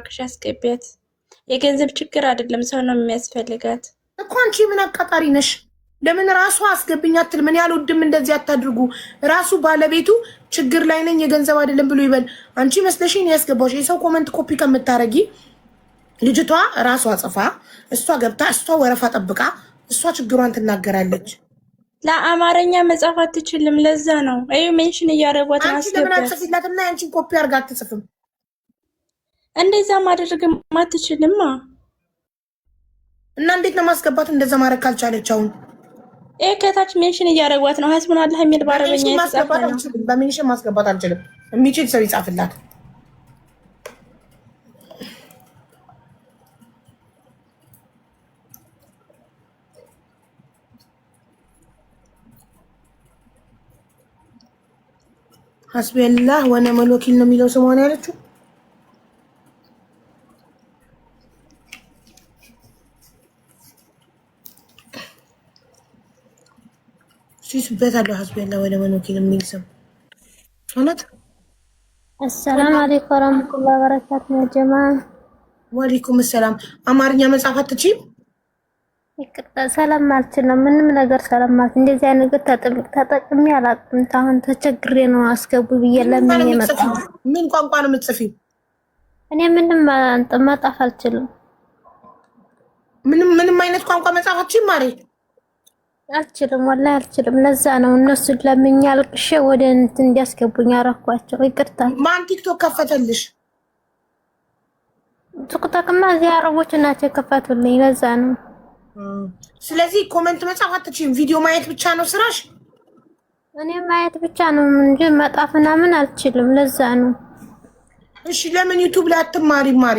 እባክሽ አስገቢያት። የገንዘብ ችግር አይደለም ሰው ነው የሚያስፈልጋት እኮ። አንቺ ምን አቃጣሪ ነሽ? ለምን ራሱ አስገብኝ አትልም? እኔ አልወድም፣ እንደዚህ አታድርጉ። ራሱ ባለቤቱ ችግር ላይ ነኝ የገንዘብ አይደለም ብሎ ይበል። አንቺ መስለሽኝ ያስገባሽ። የሰው ኮመንት ኮፒ ከምታረጊ ልጅቷ ራሷ ጽፋ እሷ ገብታ እሷ ወረፋ ጠብቃ እሷ ችግሯን ትናገራለች። ለአማርኛ መጻፍ አትችልም። ለዛ ነው አዩ ሜንሽን እያደረጓት ነው። አንቺ ለምን አትጽፊላትና ያንቺን ኮፒ አርጋ አትጽፍም? እንደዛ ማድረግ አትችልማ። እና እንዴት ነው ማስገባት? እንደዛ ማድረግ ካልቻለች አሁን ከታች ሜንሽን እያደረጓት ነው። ሀስቡን አላህ የሚል ባረበኛ ማስገባት አልችልም። በሜንሽን ማስገባት አልችልም። የሚችል ሰው ይጻፍላት። ሐስቢላህ ወነዕመል ወኪል ነው የሚለው ስሟን ያለችው። ሲስበታለሁ ሐስቢላህ ወነዕመል ወኪል የሚል ስም ሆነት። አሰላሙ አለይኩም ወራህመቱላሂ ወበረካቱ። ያ ጀማ ወአለይኩም ሰላም። አማርኛ መጻፍ አትችይም? ይቅርታ ሰላም አልችልም። ምንም ነገር ሰላም ማለት እንደዚህ አይነት ነገር ተጠቅሜ አላውቅም። አሁን ተቸግሬ ነው አስገቡ ብዬ ለምን የመጣው። ምን ቋንቋ ነው የምትጽፊው? እኔ ምንም መጻፍ አልችልም። ምንም አይነት ቋንቋ መጻፍ አትችይም? ማሬ አልችልም፣ ወላሂ አልችልም። ለዛ ነው እነሱ ለምኛ አልቅሼ ወደ እንትን እንዲያስገቡኝ አረኳቸው። ይቅርታ። ማን ቲክቶክ ከፈተልሽ? ቲክቶክማ እዚህ አረቦች ናቸው የከፈቱልኝ። ለዛ ነው። ስለዚህ ኮሜንት መጻፍ አትችይም። ቪዲዮ ማየት ብቻ ነው ስራሽ? እኔ ማየት ብቻ ነው እንጂ መጻፍና ምን አልችልም። ለዛ ነው። እሺ ለምን ዩቲዩብ ላይ አትማሪም ማሬ?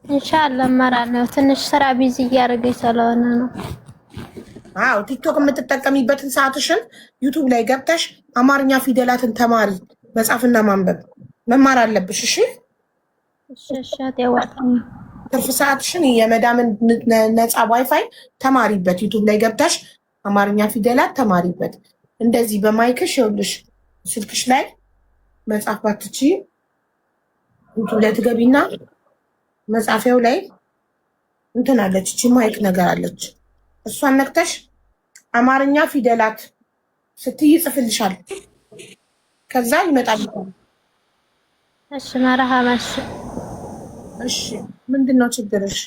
ኢንሻአላህ እማራለሁ። ትንሽ ስራ ቢዚ እያደረገኝ ስለሆነ ነው። አዎ ቲክቶክ የምትጠቀሚበትን ሰዓትሽን ዩቲዩብ ላይ ገብተሽ አማርኛ ፊደላትን ተማሪ። መጻፍና ማንበብ መማር አለብሽ። እሺ እሺ ያዋጣኝ። ትርፍ ሰዓትሽን የመዳምን ነፃ ዋይፋይ ተማሪበት። ዩቲዩብ ላይ ገብተሽ አማርኛ ፊደላት ተማሪበት። እንደዚህ በማይክሽ ይኸውልሽ ስልክሽ ላይ መጻፍ ባትችይ ዩቲዩብ ላይ ትገቢና መጻፊያው ላይ እንትን አለች፣ እቺ ማይክ ነገር አለች። እሷን ነክተሽ አማርኛ ፊደላት ስትይ ጽፍልሻል። ከዛ ይመጣል። እሺ መርሃባሽ። እሺ ምንድነው ችግርሽ?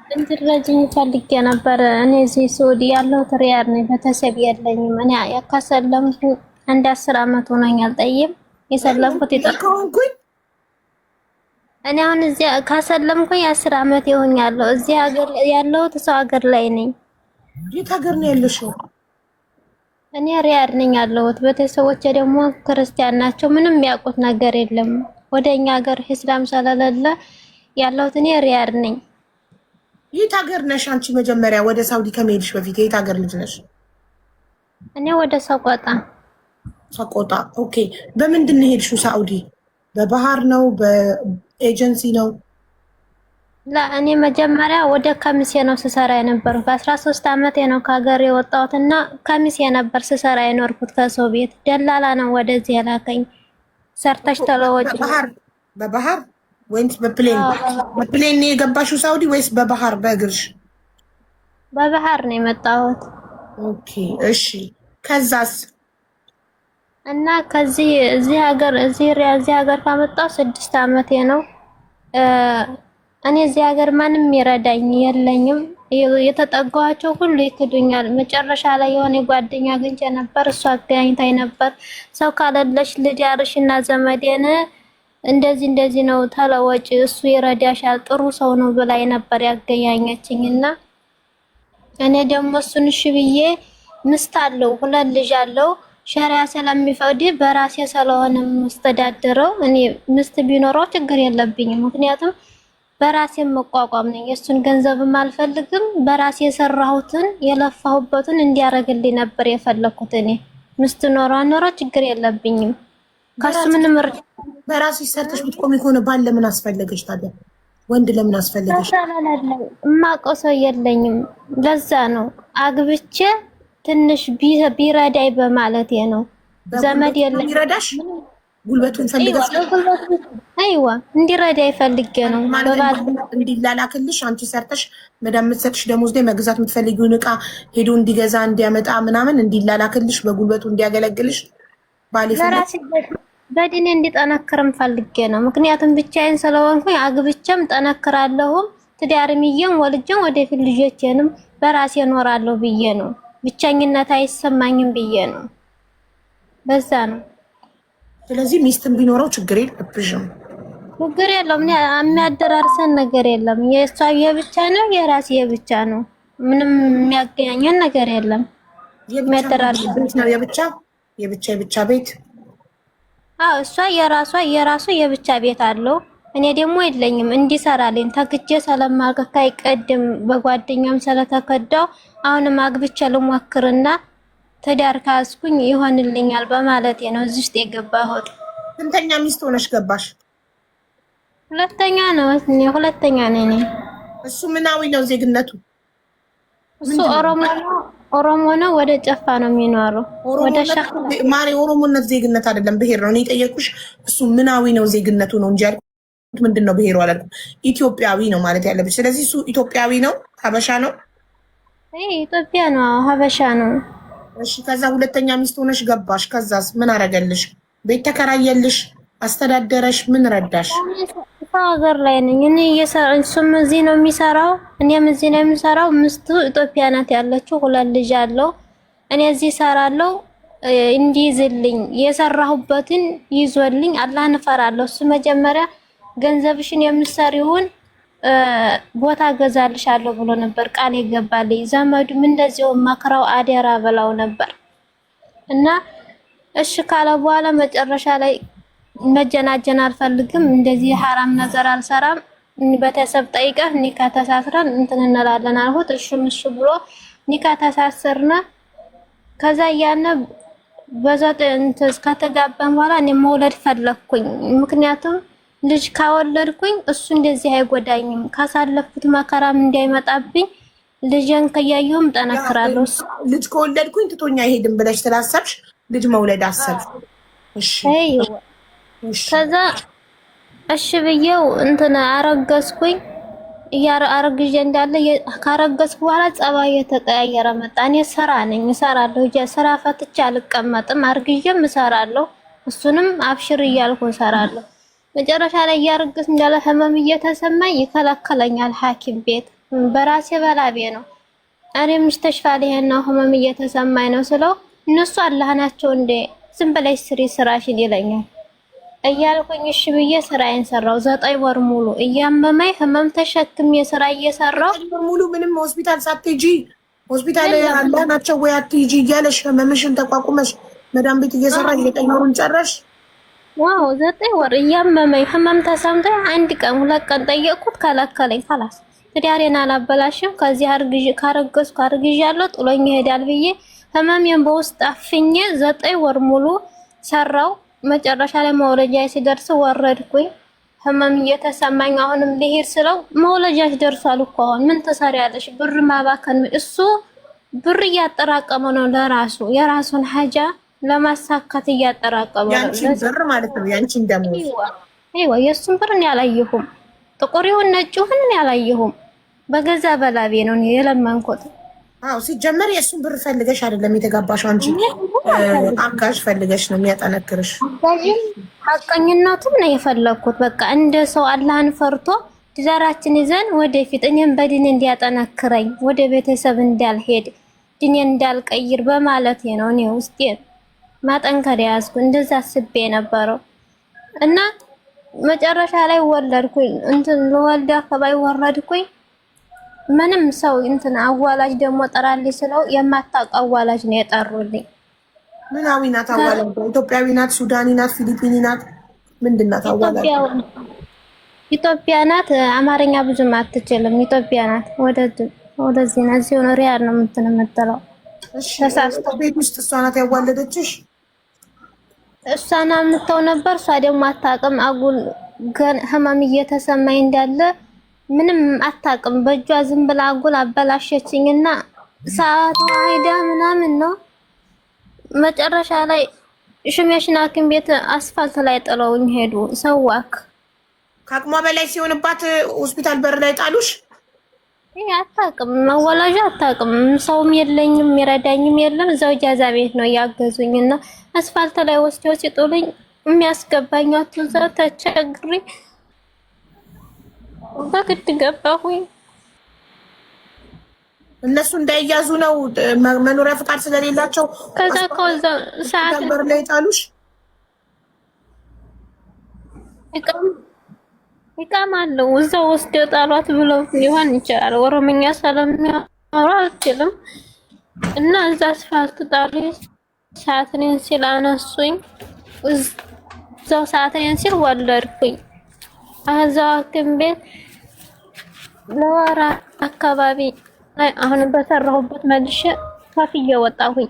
እንድትረጂኝ ፈልጌ ነበር። እኔ እዚህ ሳውዲ ያለሁት ሪያድ ነኝ። ቤተሰብ የለኝም። እኔ ያካሰለምኩ አንድ 10 አመት ሆኖኛል። ጠይም የሰለምኩት ይጠቀምኩኝ። እኔ አሁን እዚህ ካሰለምኩኝ 10 አመት ይሆኛል። እዚህ ሀገር ያለሁት ሰው ሀገር ላይ ነኝ። የት ሀገር ነው ያለሽው? እኔ ሪያድ ነኝ ያለሁት። ቤተሰቦቼ ደግሞ ክርስቲያን ናቸው። ምንም የሚያውቁት ነገር የለም። ወደኛ ሀገር እስላም ስለሌለ ያለሁት እኔ ሪያድ ነኝ። የት ሀገር ነሽ አንቺ? መጀመሪያ ወደ ሳውዲ ከመሄድሽ በፊት የት ሀገር ልጅ ነሽ? እኔ ወደ ሰቆጣ። ሰቆጣ። ኦኬ። በምንድን ነው ሄድሽው ሳውዲ? በባህር ነው በኤጀንሲ ነው? እኔ መጀመሪያ ወደ ከሚሴ ነው ስሰራ የነበረው። በ13 አመቴ ነው ከሀገር የወጣሁትና ከሚሴ ነበር ስሰራ የኖርኩት ከሰው ቤት። ደላላ ነው ወደዚህ የላከኝ። ሰርተሽ ተለወጭ። በባህር ወይስ በፕሌን? በፕሌን ነው የገባሽው ሳውዲ ወይስ በባህር በእግርሽ? በባህር ነው የመጣሁት። ኦኬ እሺ። ከዛስ? እና ከዚህ እዚህ ሀገር ካመጣሁ 6 አመቴ ነው። እኔ እዚህ ሀገር ማንም ይረዳኝ የለኝም። የተጠጋኋቸው ሁሉ ይክዱኛል። መጨረሻ ላይ የሆነ ጓደኛ አግኝቼ ነበር። እሷ አገናኝታኝ ነበር። ሰው ካለለሽ ልዳርሽ እና ዘመዴን እንደዚህ ነው ተለወጭ፣ እሱ ይረዳሻል፣ ጥሩ ሰው ነው ብላኝ ነበር ያገናኘችኝ። እና እኔ ደግሞ እሱን እሺ ብዬ ምስት አለው 2 ልጅ አለው። ሸሪያ ስለሚፈቅድ በራሴ ስለሆነ መስተዳድረው እኔ ምስት ቢኖረው ችግር የለብኝም። ምክንያቱም በራሴ መቋቋም ነኝ። እሱን ገንዘብም አልፈልግም። በራሴ የሰራሁትን የለፋሁበትን እንዲያረግልኝ ነበር የፈለኩት። እኔ ምስት ኖሮ ችግር የለብኝም። ከሱ ምንም በራሴ ሰርተሽ ብትቆሚ ከሆነ ባል ለምን አስፈለገሽ ታዲያ? ወንድ ለምን አስፈለገሽ? እማውቀው ሰው የለኝም። ለዛ ነው አግብቼ ትንሽ ቢረዳይ በማለቴ ነው። ዘመድ የለኝም። ቢረዳሽ ጉልበቱን ፈልገሽ አይዋ እንዲረዳ ይፈልገ ነው እንዲላላክልሽ አንቺ ሰርተሽ መዳም የምትሰጥሽ ደሞዝ ላይ መግዛት የምትፈልጊውን ዕቃ ሄዶ እንዲገዛ እንዲያመጣ ምናምን እንዲላላክልሽ በጉልበቱ እንዲያገለግልሽ ባል በዲኔ እንዲጠነክርም ፈልጌ ነው። ምክንያቱም ብቻዬን ስለሆንኩኝ አግብቼም ጠነክራለሁም ትዳርምዬም ወልጄም ወደፊት ልጆቼንም በራሴ እኖራለሁ ብዬ ነው። ብቻኝነት አይሰማኝም ብዬ ነው። በዛ ነው። ስለዚህ ሚስትም ቢኖረው ችግር የለብሽም። ችግር የለውም። የሚያደራርሰን ነገር የለም። የእሷ የብቻ ነው፣ የራሴ የብቻ ነው። ምንም የሚያገናኘን ነገር የለም። የሚያደራርሰን ነው የብቻ ቤት። አዎ እሷ የራሱ የብቻ ቤት አለው። እኔ ደግሞ የለኝም። እንዲሰራልኝ ተግጄ ስለማልከካይ ቀድም በጓደኛም ስለተከዳው አሁንም አግብቼ ልሞክርና ትዳር ካስኩኝ ይሆንልኛል በማለቴ ነው እዚህ ውስጥ የገባሁት። ስንተኛ ሚስት ሆነሽ ገባሽ? ሁለተኛ ነው። ሁለተኛ ነኝ። እሱ ምናዊ ነው ዜግነቱ? እሱ ኦሮሞ ነው። ወደ ጨፋ ነው የሚኖረው። ወደ ሸህ ማሪ ኦሮሞነት ዜግነት አይደለም ብሄር ነው። እኔ ጠየቁሽ። እሱ ምናዊ ነው ዜግነቱ ነው እንጂ ያልኩት ምንድነው ብሄሩ አላልኩም። ኢትዮጵያዊ ነው ማለት ያለብሽ። ስለዚህ እሱ ኢትዮጵያዊ ነው፣ ሀበሻ ነው። ኢትዮጵያ ነው፣ ሀበሻ ነው። እሺ ከዛ ሁለተኛ ሚስት ሆነሽ ገባሽ። ከዛስ ምን አረገልሽ? ቤት ተከራየልሽ? አስተዳደረሽ? ምን ረዳሽ? ሀገር ላይ ነኝ እኔ እሱም እዚህ ነው የሚሰራው፣ እኔም እዚህ ነው የሚሰራው። ምስቱ ኢትዮጵያ ናት ያለችው፣ ሁለት ልጅ አለው። እኔ እዚህ እሰራለሁ እንዲይዝልኝ የሰራሁበትን ይዞልኝ አላህን እፈራለሁ። እሱ መጀመሪያ ገንዘብሽን የምትሰሪውን ቦታ ገዛልሻለሁ ብሎ ነበር ቃል የገባልኝ። ዘመዱም እንደዚሁ መክረው አደራ ብለው ነበር እና እሺ ካለ በኋላ መጨረሻ ላይ መጀናጀን አልፈልግም፣ እንደዚህ ሐራም ነገር አልሰራም፣ ቤተሰብ ጠይቀህ ኒካ ተሳስረን እንትን እንላለን አልሁት። እሺ ብሎ ኒካ ተሳሰርና ከዛ ያነ በዛት እንትን ከተጋባን በኋላ እኔ መውለድ ፈለኩኝ። ምክንያቱም ልጅ ካወለድኩኝ እሱ እንደዚህ አይጎዳኝም፣ ካሳለፍኩት መከራም እንዳይመጣብኝ ልጅን ከያየሁም ጠነክራለሁ። ልጅ ከወለድኩኝ ትቶኛ አይሄድም ብለሽ ስላሰብሽ ልጅ መውለድ አሰብሽ። እሺ ከዛ እሺ ብዬው እንትን አረገዝኩኝ። አረግዤ እንዳለ ካረገዝኩ በኋላ ጸባይ የተቀያየረ መጣ። እኔ ስራ ነኝ እሰራለሁ፣ ስራ ፈትቼ አልቀመጥም፣ አርግዤም እሰራለሁ፣ እሱንም አብሽር እያልኩ እሰራለሁ። መጨረሻ ላይ እያረገዝ እንዳለ ህመም እየተሰማኝ ይከለከለኛል ሐኪም ቤት። በራሴ በላቤ ነው እኔ ምስተሽፋ ላይ ነው ህመም እየተሰማኝ ነው ስለው እነሱ አላህ ናቸው እንደ ዝም ብለሽ ስሪ ስራሽን ይለኛል እያልኩኝ እሺ ብዬ ስራዬን ሰራው። 9 ወር ሙሉ እያመመኝ ህመም ተሸክሜ ስራ እየሰራው ሙሉ ምንም ሆስፒታል ሳትሄጂ ሆስፒታል አላህ ናቸው ወይ አትሄጂ እያለሽ ህመምሽን ተቋቁመሽ መዳም ቤት እየሰራሽ 9 ወሩን ጨረሽ? ዋው 9 ወር እያመመኝ ህመም ተሰምቶኝ 1 ቀን 2 ቀን ጠየቅኩት፣ ከለከለኝ። خلاص ትዳሬን አላበላሽም፣ ከዚህ ካረገዝኩ አርግዣለሁ፣ ጥሎኝ ይሄዳል ብዬ ህመሜን በውስጥ አፍኜ 9 ወር ሙሉ ሰራው። መጨረሻ ላይ መውለጃዬ ሲደርስ ወረድኩኝ። ህመም እየተሰማኝ አሁንም ልሄድ ስለው መውለጃሽ ደርሷል እኮ አሁን ምን ትሰሪያለሽ? ብር ማባከን። እሱ ብር እያጠራቀመ ነው ለራሱ የራሱን ሀጃ ለማሳካት እያጠራቀመ ነው። ያንቺን ብር ማለት ነው። ያንቺን ደሞዝ አይዋ የሱን ብር እኔ አላየሁም። ጥቁር ይሁን ነጭ ይሁን እኔ አላየሁም። በገዛ በላቤ ነው የለመንኩት። አዎ ሲጀመር የሱን ብር ፈልገሽ አይደለም የተጋባሽው አንቺ አጋዥ ፈልገሽ ነው የሚያጠነክርሽ። በዚህ ሐቀኝነቱም ነው የፈለኩት። በቃ እንደ ሰው አላህን ፈርቶ ትዳራችን ይዘን ወደፊት እኔም በዲን እንዲያጠነክረኝ ወደ ቤተሰብ እንዳልሄድ ዲኔን እንዳልቀይር በማለት ነው እኔ ውስጤ ማጠንከር ያዝኩ። እንደዛ አስቤ ነበረው እና መጨረሻ ላይ ወለድኩኝ። እንትን ለወልድ አካባቢ ወረድኩኝ። ምንም ሰው እንትን አዋላጅ ደግሞ ጠራልኝ ስለው የማታውቅ አዋላጅ ነው የጠሩልኝ። ምናዊ ናት አዋላጅ? ኢትዮጵያዊ ናት? ሱዳኒ ናት? ፊሊፒኒ ናት? ምንድን ናት አዋላጅ? ኢትዮጵያ ናት። አማርኛ ብዙም አትችልም። ኢትዮጵያ ናት። ወደዚህ ነው እዚህ ነው ሪያድ ነው የምትለው። እሺ ቤት ውስጥ እሷ ናት ያዋለደችሽ? እሷ ናት የምትተው ነበር። እሷ ደግሞ አታውቅም። አጉል ህመም እየተሰማኝ እንዳለ ምንም አታውቅም። በእጇ ዝም ብላ አጉል አበላሸችኝና ሰዓቱ አይዳ ምናምን ነው። መጨረሻ ላይ ሽሜሽን ሐኪም ቤት አስፋልት ላይ ጥለውኝ ሄዱ። ሰዋክ ከአቅሟ በላይ ሲሆንባት ሆስፒታል በር ላይ ጣሉሽ? ይሄ አታውቅም፣ መወላጃ አታውቅም። ሰውም የለኝም የሚረዳኝም የለም። እዛው ጃዛ ቤት ነው ያገዙኝና አስፋልት ላይ ወስደው ሲጥሉኝ የሚያስገባኝ አጥቶ ተቸግሬ በግድ ገባሁኝ። እነሱ እንዳይያዙ ነው መኖሪያ ፍቃድ ስለሌላቸው ከዛ ሰዓት በር ላይ ጣሉሽ? ይቃማለው እዛው ወስደው ጣሏት ብለው ሊሆን ይችላል። ኦሮምኛ ስለሚያወራ አልችልም እና እዛ አስፋልት ጣሉኝ። ሰዓትን ሲል አነሱኝ። እዛው ሰዓትን ሲል ወለድኩኝ። እዛው ሐኪም ቤት ለወራ አካባቢ አሁን በሰራሁበት መልሼ ከፍዬ ወጣሁኝ።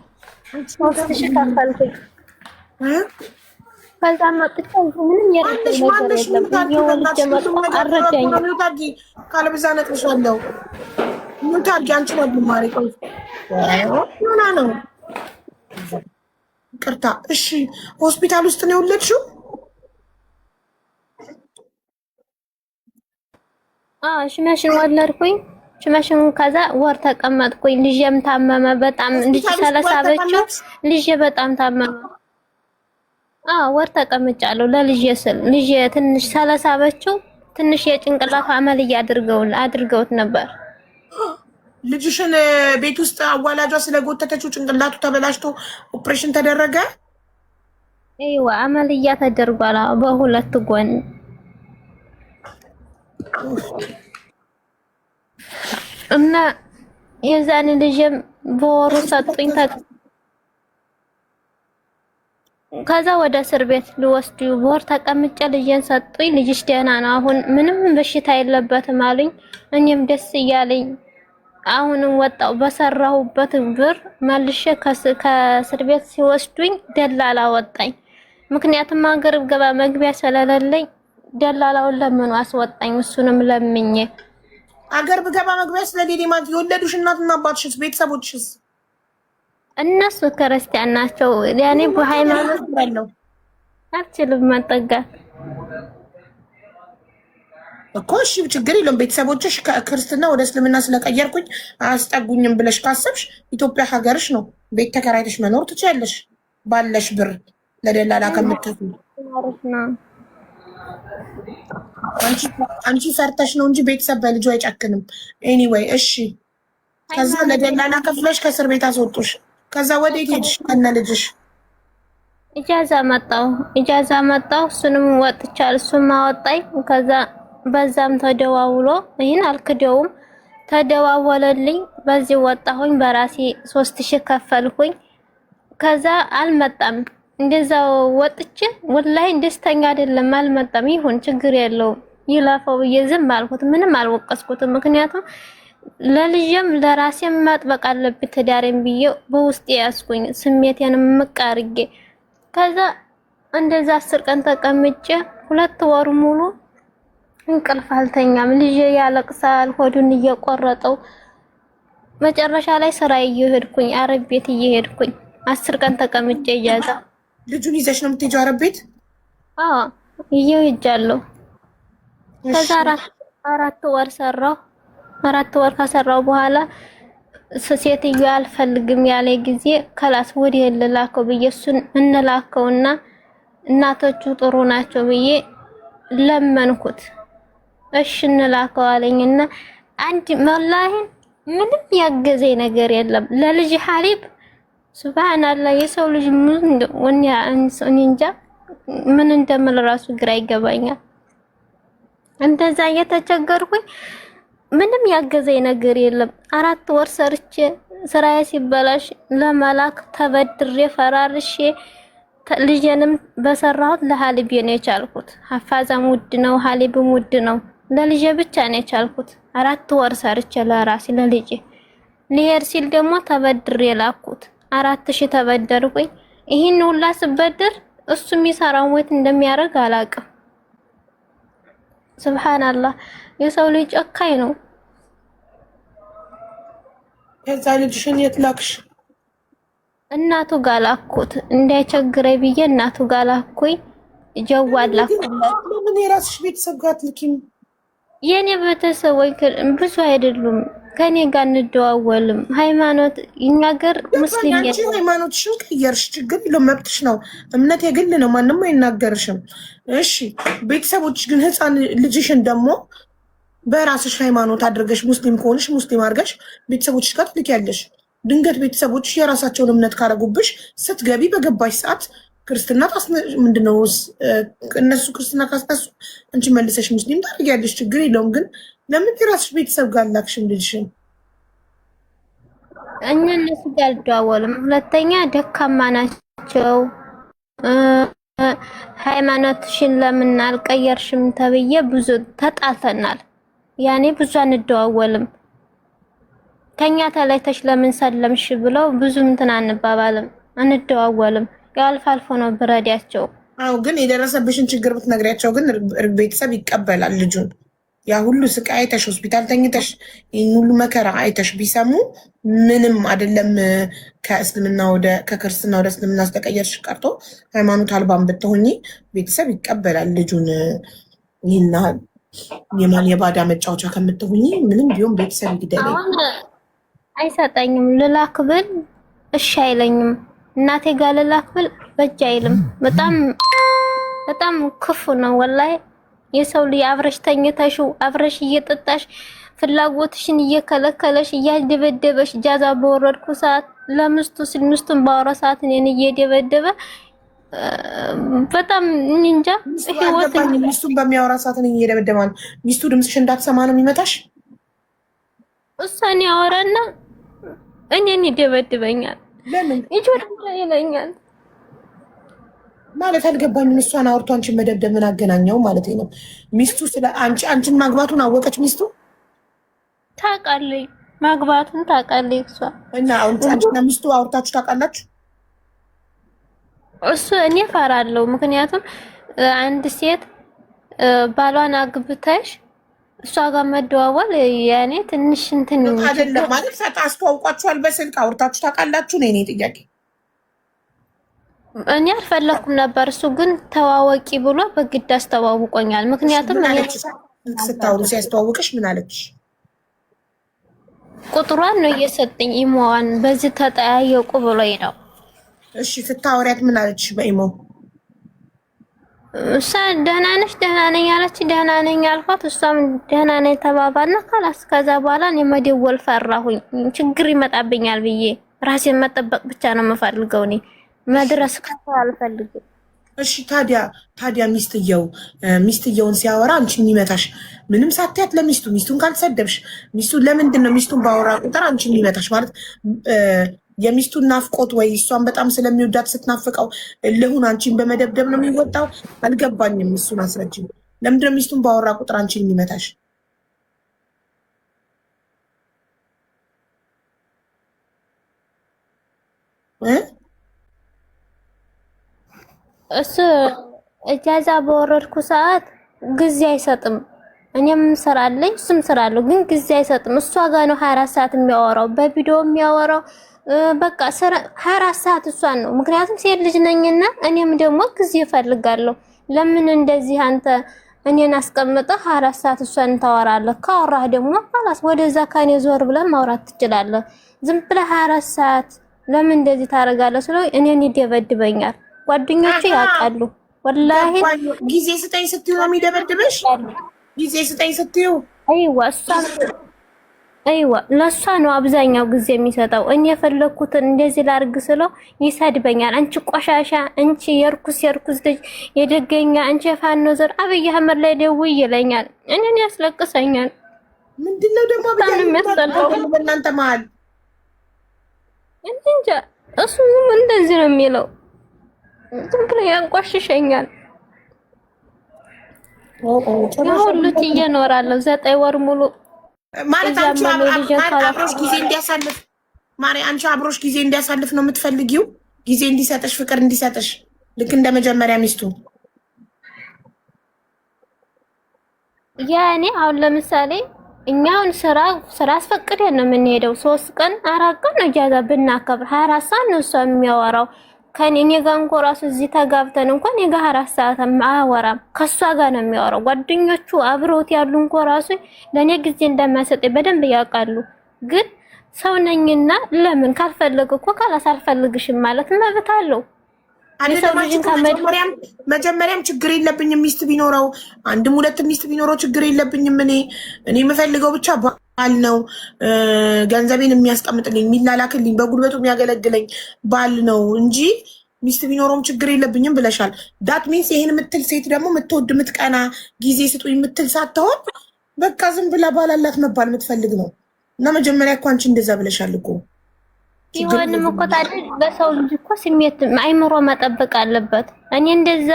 3000 ከፈልኩኝ። ከዛ መጥቼ ምንም የረዳኝ ነገር የለም። የወልጄ መጥቶ አልረዳኝም። ካለብዛ ነጥሻለሁ። ምን ታርጊ አንቺ ነው ማሪ ቆይ ሆና ነው ቅርታ። እሺ ሆስፒታል ውስጥ ነው የወለድሽው? ሽመሽን ወለድኩኝ። ሽመሽን ከዛ ወር ተቀመጥኩኝ። ልጄም ታመመ በጣም ልጅ ስለሳበችው ልጄ በጣም ታመመ። ወር ተቀምጫለሁ ለልጄ ስል ልጄ ትንሽ ስለሳበችው ትንሽ የጭንቅላት አመልያ አድርገውት ነበር። ልጅሽን ቤት ውስጥ አዋላጇ ስለጎተተችው ጭንቅላቱ ተበላሽቶ ኦፕሬሽን ተደረገ? አይዋ አመልያ ተደርጓል በሁለት ጎን እና የዛን ልጅም በወሩ ሰጡኝ። ከዛ ወደ እስር ቤት ሊወስዱ በወር ተቀምጬ ልጄን ሰጡኝ። ልጅሽ ደህና ነው አሁን ምንም በሽታ የለበትም አሉኝ። እኔም ደስ እያለኝ አሁንም ወጣው በሰራሁበት ብር መልሼ ከእስር ቤት ሲወስዱኝ ደላላ ወጣኝ። ምክንያቱም ሀገር ገባ መግቢያ ስለሌለኝ ደላላውን ለምኑ አስወጣኝ። እሱንም ለምኜ አገር ብገባ መግቢያ ስለሌለኝ ማለት የወለዱሽ እናትና አባትሽስ ቤተሰቦችሽስ? እነሱ ክርስቲያን ናቸው። ያኔ በሃይማኖት ያለው አልችልም መጠጋት እኮ። እሺ ችግር የለውም። ቤተሰቦችሽ ከክርስትና ወደ እስልምና ስለቀየርኩኝ አያስጠጉኝም ብለሽ ካሰብሽ ኢትዮጵያ ሀገርሽ ነው። ቤት ተከራይተሽ መኖር ትችያለሽ ባለሽ ብር ለደላላ ከምትከፍይ። አንቺ ፈርተሽ ነው እንጂ ቤተሰብ በልጁ አይጨክንም። ኤኒዌይ እሺ። ከዛ ለደላላ ከፍለሽ ከእስር ቤት አስወጡሽ። ከዛ ወዴት ሄድሽ ከነ ልጅሽ? ኢጃዛ መጣሁ። እሱንም ወጥቻለሁ። እሱም አወጣኝ። ከዛ በዛም ተደዋውሎ ይሄን አልክደውም ተደዋወለልኝ። በዚህ ወጣሁኝ። በራሴ 3000 ከፈልኩኝ። ከዛ አልመጣም። እንደዛው ወጥቼ ወላሂ ደስተኛ አይደለም። አልመጣም። ይሁን ችግር የለውም ይላፈው ብዬ ዝም አልኩት። ምንም አልወቀስኩትም። ምክንያቱም ለልጅም ለራሴም ማጥበቅ አለብኝ ትዳሬን ብዬ በውስጥ ያስኩኝ ስሜቴንም ምቃርጌ። ከዛ እንደዛ 10 ቀን ተቀምጬ 2 ወር ሙሉ እንቅልፍ አልተኛም። ልጅ ያለቅሳል ሆዱን እየቆረጠው። መጨረሻ ላይ ስራ እየሄድኩኝ አረብ ቤት እየሄድኩኝ 10 ቀን ተቀምጬ እያዛ ልጁን ይዘሽ ነው የምትሄጂው አረብ ቤት? እየሄጃለሁ። ከዛ 4 ወር ሰራሁ። 4 ወር ከሰራው በኋላ ሴትዮ አልፈልግም ያለ ጊዜ ከላስ ወዲ የለላከው ብዬ እሱን እንላከውና እናቶቹ ጥሩ ናቸው ብዬ ለመንኩት። እሺ እንላከው አለኝና አንድ ወላሂ ምንም ያገዘኝ ነገር የለም። ለልጅ ሐሊብ ሱብሃንአላህ የሰው ልጅ ምን እንጃ ምን እንደምል ራሱ ግራ ይገባኛል። እንደዛ እየተቸገርኩኝ ምንም ያገዘኝ ነገር የለም። 4 ወር ሰርቼ ስራዬ ሲበላሽ ለመላክ ተበድሬ ፈራርሼ ልጄንም በሰራሁት ለሐሊብ ነው የቻልኩት። ሐፋዛም ውድ ነው፣ ሐሊብም ውድ ነው። ለልጄ ብቻ ነው የቻልኩት። 4 ወር ሰርቼ ለራሴ ለልጄ ሊሄድ ሲል ደግሞ ተበድሬ ላኩት። 4000 ተበደርኩኝ። ይሄን ሁላ ስበድር እሱ የሚሰራው ወት እንደሚያደርግ አላውቅም። ሱብሃንአላህ የሰው ልጅ ጨካኝ ነው። ከዛ ልጅሽን የት ላክሽ? እናቱ ጋር ላኩት እንዳይቸግረኝ ብዬ እናቱ ጋር ላኩኝ። ጀዋድ ላኩለት። ለምን የራስሽ ቤተሰብ ጋር አትልኪም? የኔ ቤተሰቦች ብዙ አይደሉም። ከኔ ጋር እንደዋወልም ሃይማኖት ይናገር ሙስሊም ያንቺ ሃይማኖትሽን ቀየርሽ፣ ችግር የለውም መብትሽ ነው። እምነት የግል ነው፣ ማንም አይናገርሽም። እሺ ቤተሰቦች ግን ህፃን ልጅሽን ደግሞ በራስሽ ሃይማኖት አድርገሽ ሙስሊም ከሆንሽ ሙስሊም አድርገሽ ቤተሰቦችሽ ጋር ትልኪያለሽ። ድንገት ቤተሰቦችሽ የራሳቸውን እምነት ካረጉብሽ ስትገቢ በገባሽ ሰዓት ክርስትና ምንድነው እነሱ ክርስትና ካስነሱ አንቺ መልሰሽ ሙስሊም ታደርጊያለሽ፣ ችግር የለውም። ግን ለምን የራስሽ ቤተሰብ ጋር ላክሽም ልጅሽን? እኛ እነሱ ጋር አልደዋወልም። ሁለተኛ ደካማ ናቸው። ሃይማኖትሽን ለምን አልቀየርሽም ተብዬ ብዙ ተጣልተናል። ያኔ ብዙ አንደዋወልም። ከኛ ተለይተሽ ለምን ሰለምሽ ብለው ብዙ እንትን አንባባልም፣ አንደዋወልም። አልፎ አልፎ ነው ብረዳቸው። አዎ ግን የደረሰብሽን ችግር ብትነግሪያቸው ግን ቤተሰብ ይቀበላል ልጁን። ያ ሁሉ ስቃይ አይተሽ ሆስፒታል ተኝተሽ ይህን ሁሉ መከራ አይተሽ ቢሰሙ ምንም አይደለም። ከክርስትና ወደ እስልምና ስለቀየርሽ ቀርቶ ሃይማኖት አልባን ብትሆኚ ቤተሰብ ይቀበላል ልጁን። ይህና የባዳ መጫወቻ ከምትሆኚ ምንም ቢሆን ቤተሰብ ይግደለኝ። አይሰጠኝም። ልላክ ብል እሺ አይለኝም። እናቴ ጋር ልላክ ብል በጅ አይልም። በጣም ክፉ ነው ወላሂ። የሰው ልጅ አብረሽ ተኝተሽው አብረሽ እየጠጣሽ ፍላጎትሽን እየከለከለሽ እያደበደበሽ ጃዛ በወረድኩ ሰዓት ለምስቱ ሲል ምስቱን ባወራ ሰዓት እኔን እየደበደበ በጣም እንጃ። ህይወት ሚስቱን በሚያወራ ሰዓት እኔን እየደበደበ ነው። ሚስቱ ድምፅሽ እንዳትሰማ ነው የሚመታሽ። እሷን ያወራና እኔን ይደበድበኛል። ለምን ይለኛል ማለት አልገባኝም። እሷን አውርቶ አንቺን መደብደብ ምን አገናኘው ማለት ነው? ሚስቱ ስለ አንቺን ማግባቱን አወቀች ሚስቱ? ታውቃለች፣ ማግባቱን ታውቃለች እሷ። እና አንቺና ሚስቱ አውርታችሁ ታውቃላችሁ? እሱ እኔ እፈራለሁ። ምክንያቱም አንድ ሴት ባሏን አግብተሽ እሷ ጋር መደዋወል ያኔ ትንሽ እንትን አይደለም ማለት አስተዋውቋችኋል? በስልክ አውርታችሁ ታውቃላችሁ ነው የኔ ጥያቄ። እኔ አልፈለኩም ነበር። እሱ ግን ተዋወቂ ብሎ በግድ አስተዋውቆኛል። ምክንያቱም ስታወሩ ሲያስተዋውቅሽ ምን አለች? ቁጥሯን ነው እየሰጠኝ ኢሞዋን በዚህ ተጠያየቁ ብሎኝ ነው። እሺ ስታወሪያት ምን አለች በኢሞ? እሷ ደህና ነሽ? ደህና ነኝ አለች። ደህና ነኝ አልኳት። እሷም ደህና ነኝ ተባባልና ካላስ ከዛ በኋላ እኔ መደወል ፈራሁኝ። ችግር ይመጣብኛል ብዬ ራሴን መጠበቅ ብቻ ነው የምፈልገው እኔ መድረስ አልፈልግም። እሺ ታዲያ ሚስትየውን ሲያወራ አንቺን የሚመታሽ ምንም ሳትያት ለሚስቱ ሚስቱን ካልሰደብሽ ሚስቱን ለምንድን ነው ሚስቱን ባወራ ቁጥር አንቺን የሚመታሽ? ማለት የሚስቱን ናፍቆት ወይ እሷን በጣም ስለሚወዳት ስትናፍቀው እልሁን አንቺን በመደብደብ ነው የሚወጣው? አልገባኝም። እሱን አስረጅኝ። ለምንድን ነው ሚስቱን ባወራ ቁጥር አንቺን የሚመታሽ? እሱ እጃዛ በወረድኩ ሰዓት ጊዜ አይሰጥም። እኔም ስራ አለኝ እሱም ስራ አለው፣ ግን ጊዜ አይሰጥም። እሷ ጋር ነው 24 ሰዓት የሚያወራው፣ በቪዲዮ የሚያወራው። በቃ 24 ሰዓት እሷን ነው። ምክንያቱም ሴት ልጅ ነኝና እኔም ደግሞ ጊዜ እፈልጋለሁ። ለምን እንደዚህ አንተ እኔን አስቀምጠህ 24 ሰዓት እሷን ታወራለህ? ካወራህ ደግሞ خلاص ወደዛ ካኔ ዞር ብለህ ማውራት ትችላለህ። ዝም ብለህ 24 ሰዓት ለምን እንደዚህ ታደርጋለህ? ስለው እኔን ይደበድበኛል። ጓደኞቹ ያውቃሉ። ወላሂ ጊዜ ስጠኝ ስትዩ ነው የሚደበድብሽ። ጊዜ ስጠኝ ስትዩ አይዋ ለሷ ነው አብዛኛው ጊዜ የሚሰጠው። እኔ የፈለኩትን እንደዚህ ላርግ ስለው ይሰድበኛል። አንቺ ቆሻሻ፣ አንቺ የርኩስ ልጅ፣ የደገኛ፣ አንቺ የፋኖ ዘር አብይ አህመድ ላይ ደውይ ይለኛል። እኔን ያስለቅሰኛል። ምንድነው ደግሞ በእናንተ መሀል እንጃ። እሱ እንደዚህ ነው የሚለው። ዝም ብሎ ያንቋሽሸኛል። ሁሉት እየኖራለሁ 9 ወር ሙሉ ማለት አንቺ አብሮሽ ጊዜ እንዲያሳልፍ አንቺ አብሮሽ ጊዜ እንዲያሳልፍ ነው የምትፈልጊው? ጊዜ እንዲሰጥሽ፣ ፍቅር እንዲሰጥሽ ልክ እንደ መጀመሪያ ሚስቱ። ያኔ አሁን ለምሳሌ እኛውን ስራ አስፈቅደን ነው የምንሄደው። 3 ቀን 4 ቀን ነው ኢጃዛ ብናከብር 24 ሰዓት ነው እሷ የሚያወራው። ከኔ ጋር እንኳን ራሱ እዚህ ተጋብተን እንኳን እኔ ጋር 24 ሰዓት አያወራም። ከሷ ጋር ነው የሚያወራው። ጓደኞቹ አብረውት ያሉ እንኳን ራሱ ለኔ ጊዜ እንደማይሰጠኝ በደንብ ያውቃሉ። ግን ሰው ነኝና ለምን ካልፈለገ እኮ ካላስ አልፈልግሽም ማለት መብት አለው። መጀመሪያም ችግር የለብኝም ሚስት ቢኖረው አንድም ሁለት ሚስት ቢኖረው ችግር የለብኝም። እኔ የምፈልገው ብቻ ባል ነው። ገንዘቤን የሚያስቀምጥልኝ የሚላላክልኝ በጉልበቱ የሚያገለግለኝ ባል ነው እንጂ ሚስት ቢኖረውም ችግር የለብኝም ብለሻል። ዳት ሚንስ ይሄን የምትል ሴት ደግሞ የምትወድ የምትቀና ጊዜ ስጡኝ የምትል ሳትሆን በቃ ዝም ብላ ባላላት መባል የምትፈልግ ነው። እና መጀመሪያ እኮ አንቺ እንደዛ ብለሻል እኮ ይሆንም እኮ ታዲያ በሰው ልጅ እኮ ስሜት አይምሮ መጠበቅ አለበት። እኔ እንደዛ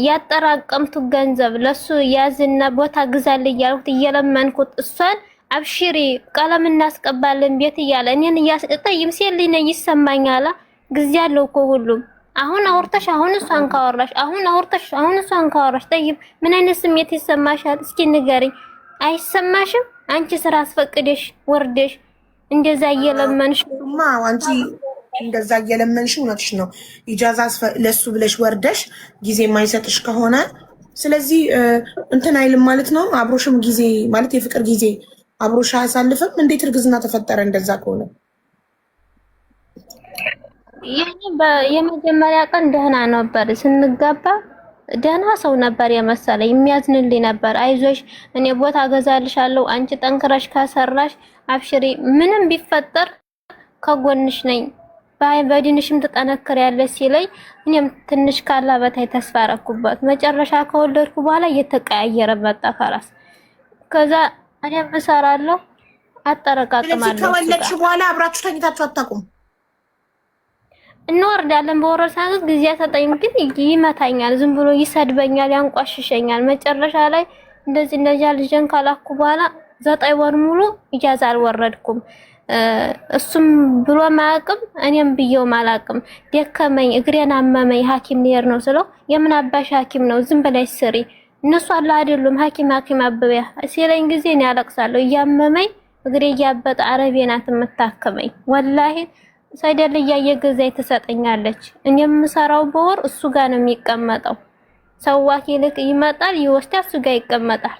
ያጠራቀምቱ ገንዘብ ለሱ ያዝና ቦታ ግዛልኝ እያልኩት እየለመንኩት እሷን አብሽሪ ቀለም እናስቀባለን ቤት እያለ እኔን እያስጠይም ሲልኝ ነው ይሰማኛል። ጊዜ አለው እኮ ሁሉም። አሁን አውርተሽ አሁን እሷን ካወራሽ አሁን አውርተሽ አሁን እሷን ካወራሽ ጠይም ምን አይነት ስሜት ይሰማሻል? እስኪ ንገሪኝ። አይሰማሽም? አንቺ ስራ አስፈቅደሽ ወርደሽ እንደዛ እየለመንሽ አንቺ እንደዛ እየለመንሽ እውነትሽ ነው። ኢጃዛ ለሱ ብለሽ ወርደሽ ጊዜ የማይሰጥሽ ከሆነ ስለዚህ እንትን አይልም ማለት ነው። አብሮሽም ጊዜ ማለት የፍቅር ጊዜ አብሮሽ አያሳልፍም። እንዴት እርግዝና ተፈጠረ እንደዛ ከሆነ? የመጀመሪያ ቀን ደህና ነበር ስንጋባ ደህና ሰው ነበር የመሰለኝ። የሚያዝንልኝ ነበር። አይዞሽ እኔ ቦታ ገዛልሻለሁ አንቺ ጠንክረሽ ካሰራሽ አብሽሪ ምንም ቢፈጠር ከጎንሽ ነኝ በዲንሽም ትጠነክሪያለሽ ሲለኝ እኔም ትንሽ ካላ በታይ ተስፋ አደረኩበት። መጨረሻ ከወለድኩ በኋላ እየተቀያየረ መጣ ካላስ። ከዛ እኔም እሰራለሁ አጠረቃቅማለሁ። ከወለድሽ በኋላ አብራችሁ ተኝታችሁ አታውቁም? እንወርዳለን በወረድ ሰዓት ጊዜ ተጠይም ግን ይመታኛል፣ ዝም ብሎ ይሰድበኛል፣ ያንቋሽሸኛል። መጨረሻ ላይ እንደዚህ ልጅን ካላኩ በኋላ 9 ወር ሙሉ ኢጃዛ አልወረድኩም። እሱም ብሎ ማያውቅም እኔም ብየው ማላውቅም። ደከመኝ፣ እግሬን አመመኝ፣ ሐኪም ልሄድ ነው ስለው የምን አባሽ ሐኪም ነው ዝም ብለሽ ስሪ እነሱ አላ አይደሉም ሐኪም አበበያ ሲለኝ ጊዜ እኔ አለቅሳለሁ። እያመመኝ እግሬ እያበጠ አረቤ ናት የምታከመኝ ወላሂ ሳይደል እያየገዛይ ትሰጠኛለች። እኔም ሰራው በወር እሱ ጋር ነው የሚቀመጠው። ሰዋኪ ልክ ይመጣል ይወስዳል፣ እሱ ጋር ይቀመጣል።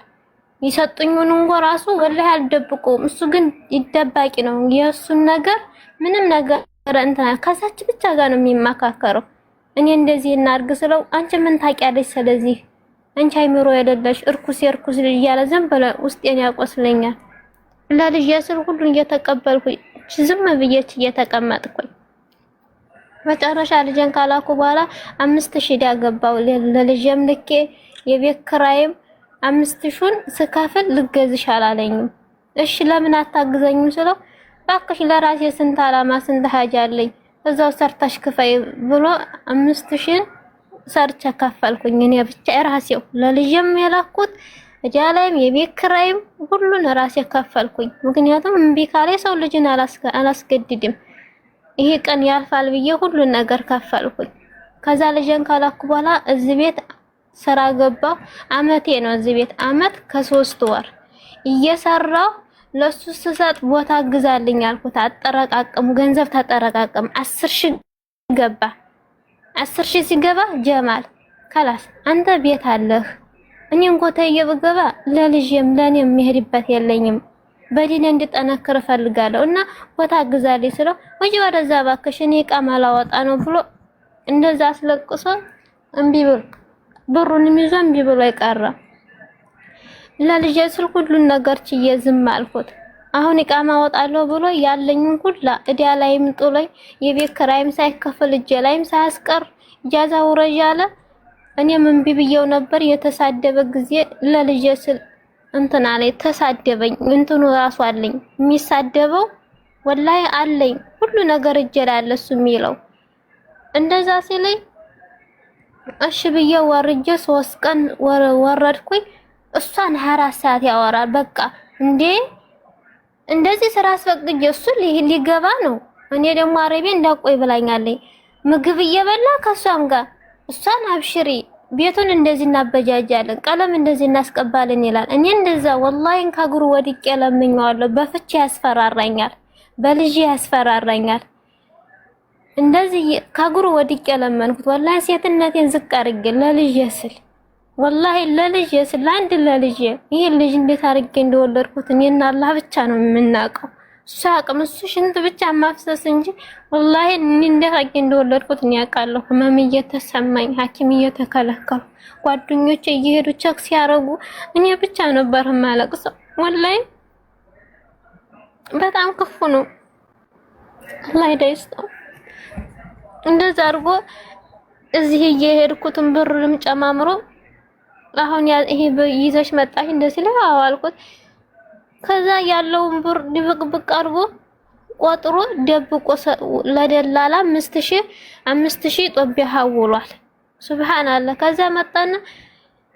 ይሰጡኝን እንኳን ራሱ ወላሂ አልደብቁም። እሱ ግን ይደባቂ ነው። የእሱን ነገር ምንም ነገር እንትና ከዛች ብቻ ጋር ነው የሚመካከረው። እኔ እንደዚህ እናርግ ስለው አንቺ ምን ታውቂያለሽ? ስለዚህ አንቺ አይምሮ የሌለሽ እርኩስ እያለ ዝም ብለ ውስጤን ያቆስለኛል። ለልጅ የስር ሁሉን እየተቀበልኩኝ ዝም ብዬች እየተቀመጥኩኝ መጨረሻ ልጅን ካላኩ በኋላ 5000 ዳገባው ለልጅም ልኬ የቤት ክራይም 5000ን ስከፍል ልገዝሽ አላለኝም። እሺ ለምን አታግዘኝም ስለው ባክሽ ለራሴ ስንት አላማ ስንት ሀጃ አለኝ እዛው ሰርታሽ ክፈይ ብሎ 5000ን ሰርቼ ከፈልኩኝ። እኔ ብቻ ራሴው ለልጅም የላኩት እጃላይም የቤት ክራይም ሁሉን ራሴ ከፈልኩኝ። ምክንያቱም እምቢ ካለ ሰው ልጅን አላስገድድም። ይሄ ቀን ያልፋል ብዬ ሁሉን ነገር ከፈልኩኝ። ከዛ ልጅን ካላኩ በኋላ እዚህ ቤት ስራ ገባሁ። አመቴ ነው እዚህ ቤት አመት ከ3 ወር እየሰራሁ ለሱ ስሰጥ ቦታ ግዛልኝ አልኩት። አጠረቃቀሙ ገንዘብ ተጠረቃቀም 10000 ገባ። 10000 ሲገባ ጀማል ከላስ አንተ ቤት አለህ እኔ እንኳን በገባ ለልጅም ለኔም የሚሄድበት የለኝም በዲን እንድጠነክር ፈልጋለሁ እና ቦታ ግዛልኝ ስለው ወጂ ወደዛ ባክሽ እኔ ቃማላወጣ ነው ብሎ እንደዛ አስለቅሶ እምቢ ብሎ ብሩንም ይዞ እምቢ ብሎ አይቀራ። ለልጅ ስል ሁሉን ነገር ችዬ ዝም አልኩት። አሁን ኢቃማ ወጣለሁ ብሎ ያለኝን ሁላ እዳ ላይም ጥሎኝ የቤት ክራይም ሳይከፍል እጄ ላይም ሳያስቀር ኢጃዛ ወረጃለ። እኔም እምቢ ብየው ነበር። የተሳደበ ጊዜ ለልጅ ስል እንትና ላይ ተሳደበኝ። እንትኑ ራሱ አለኝ የሚሳደበው ወላሂ አለኝ ሁሉ ነገር እጄ ላይ አለ እሱ የሚለው እንደዛ ሲለኝ እሺ ብዬ ወርጄ 3 ቀን ወረድኩኝ። እሷን 24 ሰዓት ያወራል። በቃ እንዴ እንደዚህ ስራ አስፈቅጄ እሱ ሊገባ ነው። እኔ ደግሞ አረቤ እንዳቆይ ብላኛለኝ። ምግብ እየበላ ከሷም ጋር እሷን አብሽሪ ቤቱን እንደዚህ እናበጃጃለን፣ ቀለም እንደዚህ እናስቀባለን ይላል። እኔ እንደዛ ወላሂ ከእግሩ ወድቄ ለምኜዋለሁ። በፍቼ ያስፈራራኛል፣ በልጅ ያስፈራራኛል። እንደዚህ ከእግሩ ወድቄ ለመንኩት። ወላሂ ሴትነቴን ዝቅ አድርጌ ለልጅ ስል ወላሂ ለልጅ ስል ለአንድ ለልጅ ይሄ ልጅ እንዴት አድርጌ እንደወለድኩት እኔና አላህ ብቻ ነው የምናውቀው። እሱ አቅም እሱ ሽንት ብቻ ማፍሰስ እንጂ ወላሂ እኔ እንዴት አድርጌ እንደወለድኩት እኔ አውቃለሁ። ህመም እየተሰማኝ ሐኪም እየተከለከሉ ጓደኞቼ እየሄዱ ቸክ ሲያረጉ እኔ ብቻ ነበር የማለቅሰው። ወላሂ በጣም ክፉ ነው። አላህ ይስጠው። እንደዛ አድርጎ እዚህ እየሄድኩትን ብርም ጨማምሮ አሁን ይሄ ይዘሽ መጣሽ እንደዚህ ላይ አዋልኩት። ከዛ ያለውን ብር ድብቅብቅ አድርጎ ቆጥሮ ደብቆ ለደላላ 5000 ጦቢያ ሐውሏል። ሱብሃንአላህ። ከዛ መጣና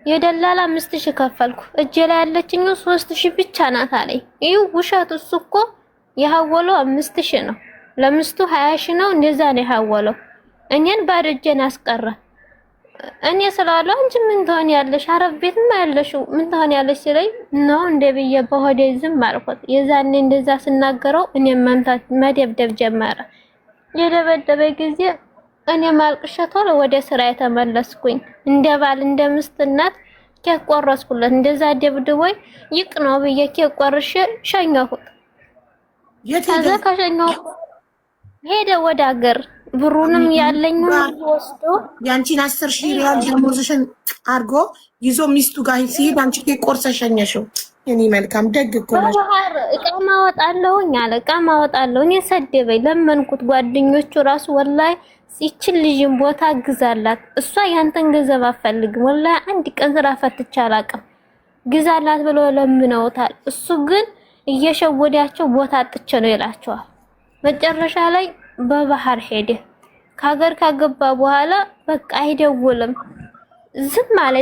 የደላላ 5000 ከፈልኩ እጄ ላይ ያለችኝ 3000 ብቻ ናት አለኝ። ይኸው ውሸት። እሱ እኮ የሐወለው 5000 ነው፣ ለምስቱ 20000 ነው። እንደዛ ነው የሐወለው። እኔን ባዶ እጄን አስቀረ። እኔ ስላለው አንቺ ምን ትሆን ያለሽ አረብ ቤት ምን ያለሽው ምን ትሆን ያለሽ ሲለኝ ነው እንደ ብዬ በሆዴ ዝም አልኩት። የዛኔ እንደዛ ስናገረው እኔ መምታት መደብደብ ጀመረ። የደበደበ ጊዜ እኔ ማልቅሼ ቶሎ ወደ ስራ የተመለስኩኝ። እንደ ባል እንደ ምስት እናት ኬክ ቆረስኩለት። እንደዛ ደብድቦኝ ይቅነው ብዬ ኬክ ቆርሼ ሸኘሁት። ከዛ ከሸኘሁት ሄደ ወደ ሀገር። ብሩንም ያለኝውን ወስዶ ያንቺን 10000 ሪያል ደሞዝሽን አርጎ ይዞ ሚስቱ ጋር ሲሄድ አንቺ ቆርሰሽ ሸኘሽው። እኔ መልካም ደግ እኮ ነው። እቃማ ወጣለሁኝ አለ። እቃማ ወጣለሁ። እኔ ሰደበኝ፣ ለመንኩት። ጓደኞቹ ራሱ ወላሂ ይችን ልጅን ቦታ ግዛላት፣ እሷ ያንተን ገንዘብ አትፈልግም። ወላሂ አንድ ቀን ስራ ፈትቼ አላውቅም። ግዛላት ብሎ ለምነውታል። እሱ ግን እየሸወዳቸው ቦታ አጥቼ ነው ይላቸዋል። መጨረሻ ላይ በባህር ሄደ። ከሀገር ካገባ በኋላ በቃ አይደውልም። ዝም አለ።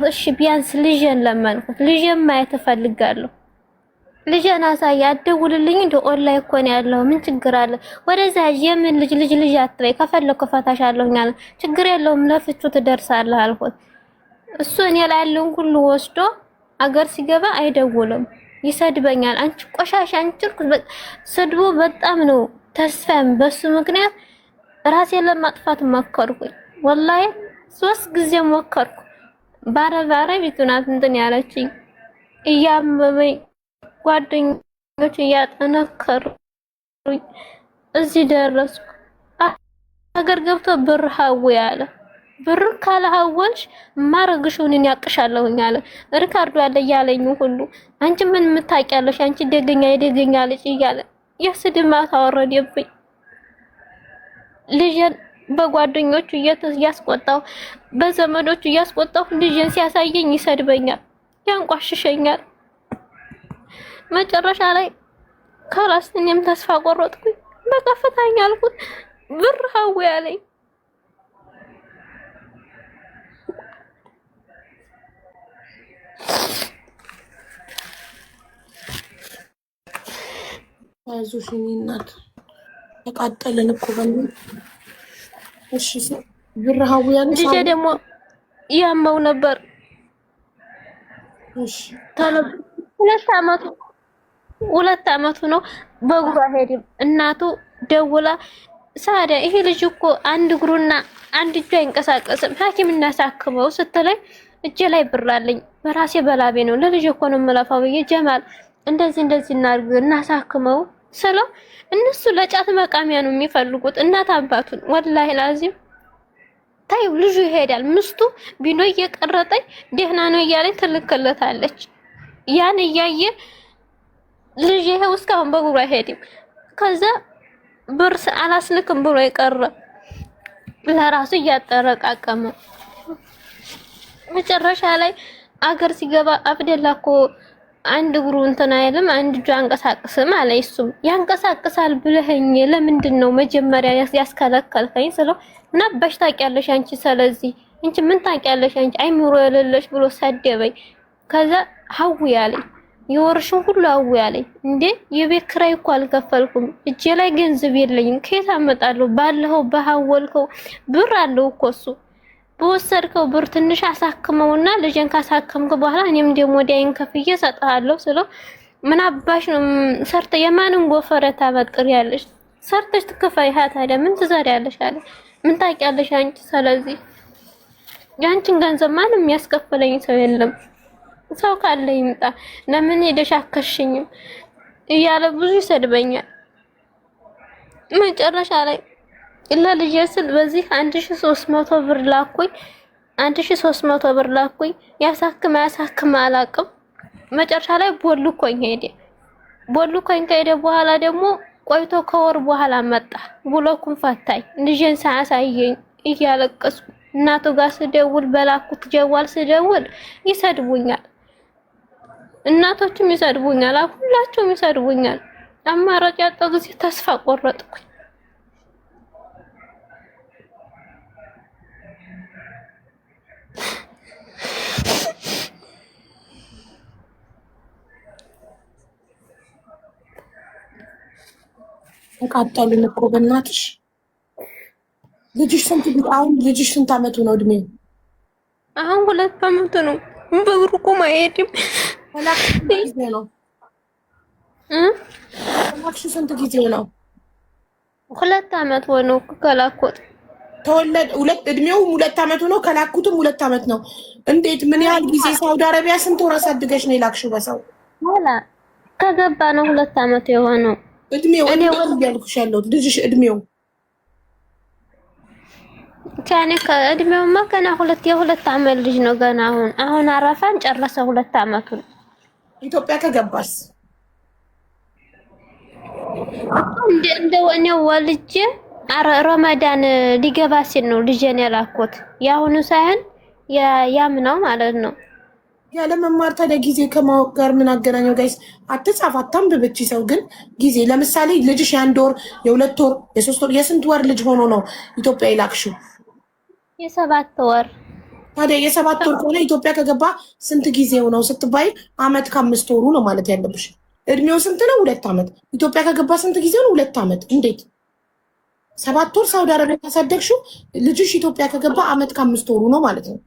እሺ ቢያንስ ልጄን ለመንኩት። ልጄን ማየት እፈልጋለሁ። ልጄን አሳይ፣ አትደውልልኝ እንደ ኦንላይን እኮ ነው ያለው። ምን ችግር አለ? ወደዛ የምን ልጅ አትበይ፣ ከፈለኩ ፈታሻለሁኝ አለ። ችግር የለውም ለፍቹ ትደርሳለህ አልኩት። እሱ እኔ ላይ ያለውን ሁሉ ወስዶ አገር ሲገባ አይደውልም፣ ይሰድበኛል። አንቺ ቆሻሻ፣ አንቺ ስድቡ በጣም ነው። ተስፋም በሱ ምክንያት ራሴን ለማጥፋት ሞከርኩኝ። ወላሂ 3 ጊዜ ሞከርኩ። ባረቢቱ ናት እንትን ያለችኝ፣ እያመመኝ ጓደኞች እያጠነከሩኝ እዚህ ደረስኩ። ሀገር ገብቶ ብር ሀው ያለ ብር ካላሐወልሽ ማረግሽውን ያቅሻለሁኝ አለ። ሪካርዶ አለ ያለኝ ሁሉ አንቺ ምን የምታውቂያለሽ? አንቺ የደገኛ ልጅ እያለ የስድብ ማታ ወረደብኝ። ልጄን በጓደኞቹ እያስቆጣው በዘመዶቹ እያስቆጣው ልጄን ሲያሳየኝ ይሰድበኛል፣ ያንቋሽሸኛል። መጨረሻ ላይ ከራስ እኔም ተስፋ ቆረጥኩኝ። በቃ ፈታኝ አልኩት። ብር ሀው ያለኝ አይዞሽ የእኔ እናት ተቃጠልን እኮ በምን። እሺ ብርሃው ያንቺ ልጄ ደግሞ ያመው ነበር። እሺ ታለብ 2 አመቱ ነው። በእግሩ አይሄድም። እናቱ ደውላ ሳዳ ይሄ ልጅ እኮ አንድ እግሩና አንድ እጁ አይንቀሳቀስም፣ ሐኪም እናሳክመው ስትለኝ እጄ ላይ ብር አለኝ በራሴ በላቤ ነው ለልጅ እኮ ነው የምለፋው ብዬ ጀማል እንደዚህ እናርግ እናሳክመው ስለው እነሱ ለጫት መቃሚያ ነው የሚፈልጉት እናት አባቱን። ወላሂ ላዚም ታዩ ልጁ ይሄዳል። ምስቱ ቢኖ እየቀረጠኝ ደህና ነው እያለኝ ትልክለታለች። ያን እያየ ልጅ ይሄው እስካሁን በእግሩ አይሄድም። ከዛ ብር አላስልክም ብሎ የቀረ ለራሱ እያጠረቃቀመ መጨረሻ ላይ አገር ሲገባ አብደላ እኮ አንድ እግሩ እንትን አይልም አንድ እጁ አንቀሳቅስም አለ። እሱም ያንቀሳቅሳል ብለኸኝ ለምንድን ነው መጀመሪያ ያስከለከልከኝ ስለው ምን አባሽ ታውቂያለሽ አንቺ ስለዚህ አንቺ ምን ታውቂያለሽ አንቺ አይምሮ የሌለሽ ብሎ ሰደበኝ። ከዛ ሀው ያለኝ የወርሽን ሁሉ ሀው ያለኝ እንዴ የቤት ኪራይ እኮ አልከፈልኩም እጄ ላይ ገንዘብ የለኝም ከየት አመጣለሁ ባለው በሐወልከው ብር አለው እኮ እሱ በወሰድከው ብር ትንሽ አሳክመውና ልጅን ካሳከምኩ በኋላ እኔም ደግሞ ወዲያይን ከፍዬ ሰጣለሁ ስለው ምን አባሽ ነው ሰርተ የማንን ጎፈረ ታበጥሪያለሽ ሰርተሽ ትከፋይ ታዲያ ምን ትዘሪያለሽ አለ ምን ታውቂያለሽ አንቺ ስለዚህ ያንቺን ገንዘብ ማንም ያስከፈለኝ ሰው የለም ሰው ካለ ይምጣ ለምን ሄደሽ አከሽኝም እያለ ብዙ ይሰድበኛል መጨረሻ ላይ ለልጄ ስል በዚህ 1300 ብር ላኩኝ 1300 ብር ላኩኝ ያሳክም አላቅም መጨረሻ ላይ ቦልኮኝ ከሄደ በኋላ ደግሞ ቆይቶ ከወር በኋላ መጣ ብሎኩን ፈታኝ ልጄን ሳያሳየኝ እያለቀስኩ እናቱ ጋር ስደውል በላኩት ጀዋል ስደውል ይሰድቡኛል እናቶችም ይሰድቡኛል ሁላችሁም ይሰድቡኛል አማራጭ ያጣሁ ጊዜ ተስፋ ቆረጥኩኝ ተቃጠሉን እኮ በእናትሽ ልጅሽ ስንት አመቱ ነው እድሜው አሁን 2 አመቱ ነው በሩቁ ማይሄድም ማክሽ ስንት ጊዜ ነው 2 አመት ሆነው ከላኩት ተወለደ እድሜው 2 አመቱ ነው ከላኩትም 2 አመት ነው እንዴት ምን ያህል ጊዜ ሳውዲ አረቢያ ስንት ወር አሳድገሽ ነው የላክሽው በሰው ኋላ ከገባ ነው 2 አመት የሆነው እድሜው እኔ ያልኩሽ ያለው ልጅሽ እድሜው ካኔ ከእድሜውማ ገና 2 አመት ልጅ ነው ገና አሁን አረፋን ጨረሰ 2 አመቱ ኢትዮጵያ ከገባስ እንደ ወኔው ወልጄ ረመዳን ሊገባ ሲል ነው ልጄን ያላኩት ያሁኑ ሳይሆን ያምናው ማለት ነው ያለ መማር ታዲያ ጊዜ ከማወቅ ጋር ምን አገናኘው ጋይስ አትጻፍ አታንብብቺ ሰው ግን ጊዜ ለምሳሌ ልጅሽ የ1 ወር የ2 ወር የ3 ወር የ8 ወር ልጅ ሆኖ ነው ኢትዮጵያ ይላክሽው የ7 ወር ታዲያ የ7 ወር ከሆነ ኢትዮጵያ ከገባ ስንት ጊዜው ነው ስትባይ አመት ከ5 ወሩ ነው ማለት ያለብሽ እድሜው ስንት ነው 2 አመት ኢትዮጵያ ከገባ ስንት ጊዜው ነው 2 አመት እንዴት 7 ወር ሳውዲ አረቢያ ካሳደግሽው ልጅሽ ኢትዮጵያ ከገባ አመት ከ5 ወሩ ነው ማለት ነው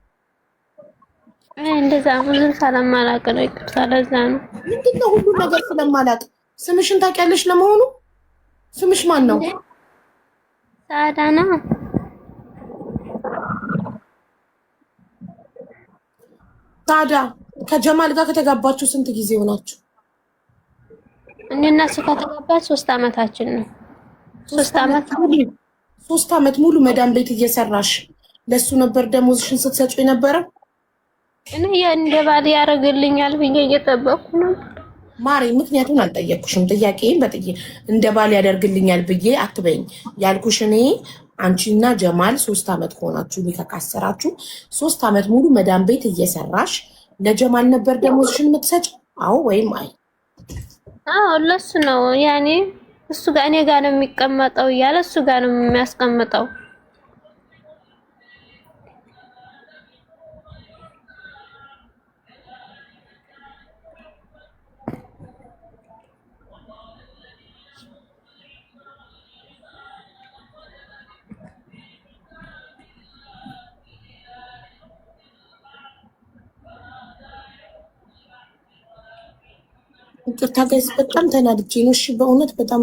እንደዛ ብዙም ስለማላውቅ ነው ይቅርታ ለዛ ነው ምንድነው ሁሉ ነገር ስለማላውቅ ስምሽን ታውቂያለሽ ለመሆኑ ስምሽ ማን ነው ሳዳ ነው ሳዳ ከጀማል ጋር ከተጋባችሁ ስንት ጊዜ ሆናችሁ እኔና እሱ ከተጋባን 3 አመታችን ነው 3 አመት ሙሉ መዳም ቤት እየሰራሽ ለሱ ነበር ደሞዝሽን ስትሰጪው የነበረው እኔ እንደ ባል ያረግልኛል ብዬ እየጠበቅኩ ነው ማሪ ምክንያቱም አልጠየቅኩሽም ጥያቄን እንደ ባል ያደርግልኛል ብዬ አትበይኝ ያልኩሽ እኔ አንቺና ጀማል 3 አመት ሆናችሁ ሊካካሰራችሁ 3 አመት ሙሉ መዳም ቤት እየሰራሽ ለጀማል ነበር ደሞዝሽን የምትሰጪ አዎ ወይም አይ አዎ ለሱ ነው ያኔ እሱ ጋር እኔ ጋር ነው የሚቀመጠው ያለ እሱ ጋር ነው የሚያስቀምጠው ይቅርታ ጋይስ በጣም ተናድጄ ነው እሺ በእውነት በጣም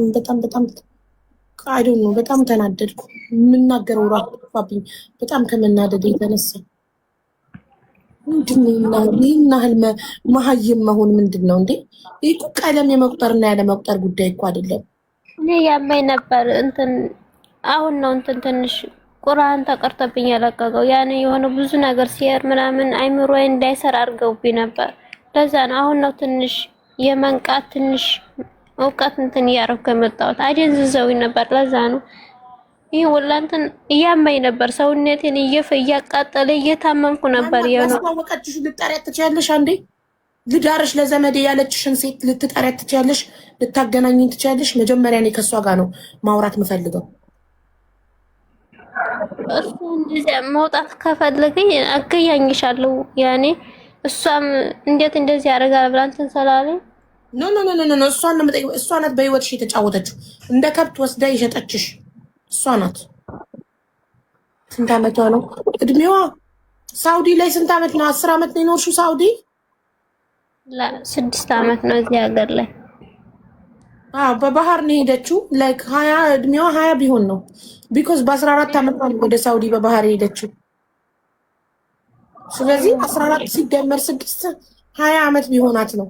አይዶን ነው በጣም ተናደድኩ የምናገረው ራሱ ጠፋብኝ በጣም ከመናደድ የተነሳ ምንድነው ይህን መሀይም መሆን ምንድነው እንዴ ይህ እኮ ቀለም የመቁጠርና ያለ መቁጠር ጉዳይ እኮ አይደለም እኔ ያመኝ ነበር አሁን ነው ትንሽ ቁርአን ተቀርተብኝ ያለቀቀው ያኔ የሆነ ብዙ ነገር ሲያር ምናምን አይምሮዬ እንዳይሰራ አድርገውብኝ ነበር ለዛ ነው አሁን ነው ትንሽ የመንቃት ትንሽ እውቀት ያረከ መጣው አደንዝዘውኝ ነበር ለዛ ነው ይሄ ወላንተን ያመኝ ነበር ሰውነቴን እያቃጠለ እየታመምኩ ነበር ያወቀችሽ ልጣሪያት ትችያለሽ አንዴ ልዳርሽ ለዘመዴ ያለችሽን ሴት ልትጣሪያት ትችያለሽ ልታገናኝኝ ትችያለሽ መጀመሪያ እኔ ከሷ ጋር ነው ማውራት የምፈልገው እሱ እንደዚህ መውጣት ከፈለገኝ አገያኝሻለሁ ያኔ እሷም እንዴት እንደዚህ ያደርጋል ብላንተን ሰላለኝ ኖ እሷ ናት በህይወትሽ የተጫወተችው እንደ ከብት ወስዳ የሸጠችሽ እሷ ናት ስንት አመቷ ነው እድሜዋ ሳውዲ ላይ ስንት አመት ነው? 10 አመት ነው የኖርሽው ሳውዲ? ለ6 አመት ነው እዚህ ሀገር ላይ። አዎ በባህር ነው ሄደችው። ላይክ 20 እድሜዋ 20 ቢሆን ነው ቢኮዝ በ14 አመት ነው ወደ ሳውዲ በባህር ሄደችው። ስለዚህ 14 ሲደመር 6 20 አመት ቢሆናት ነው።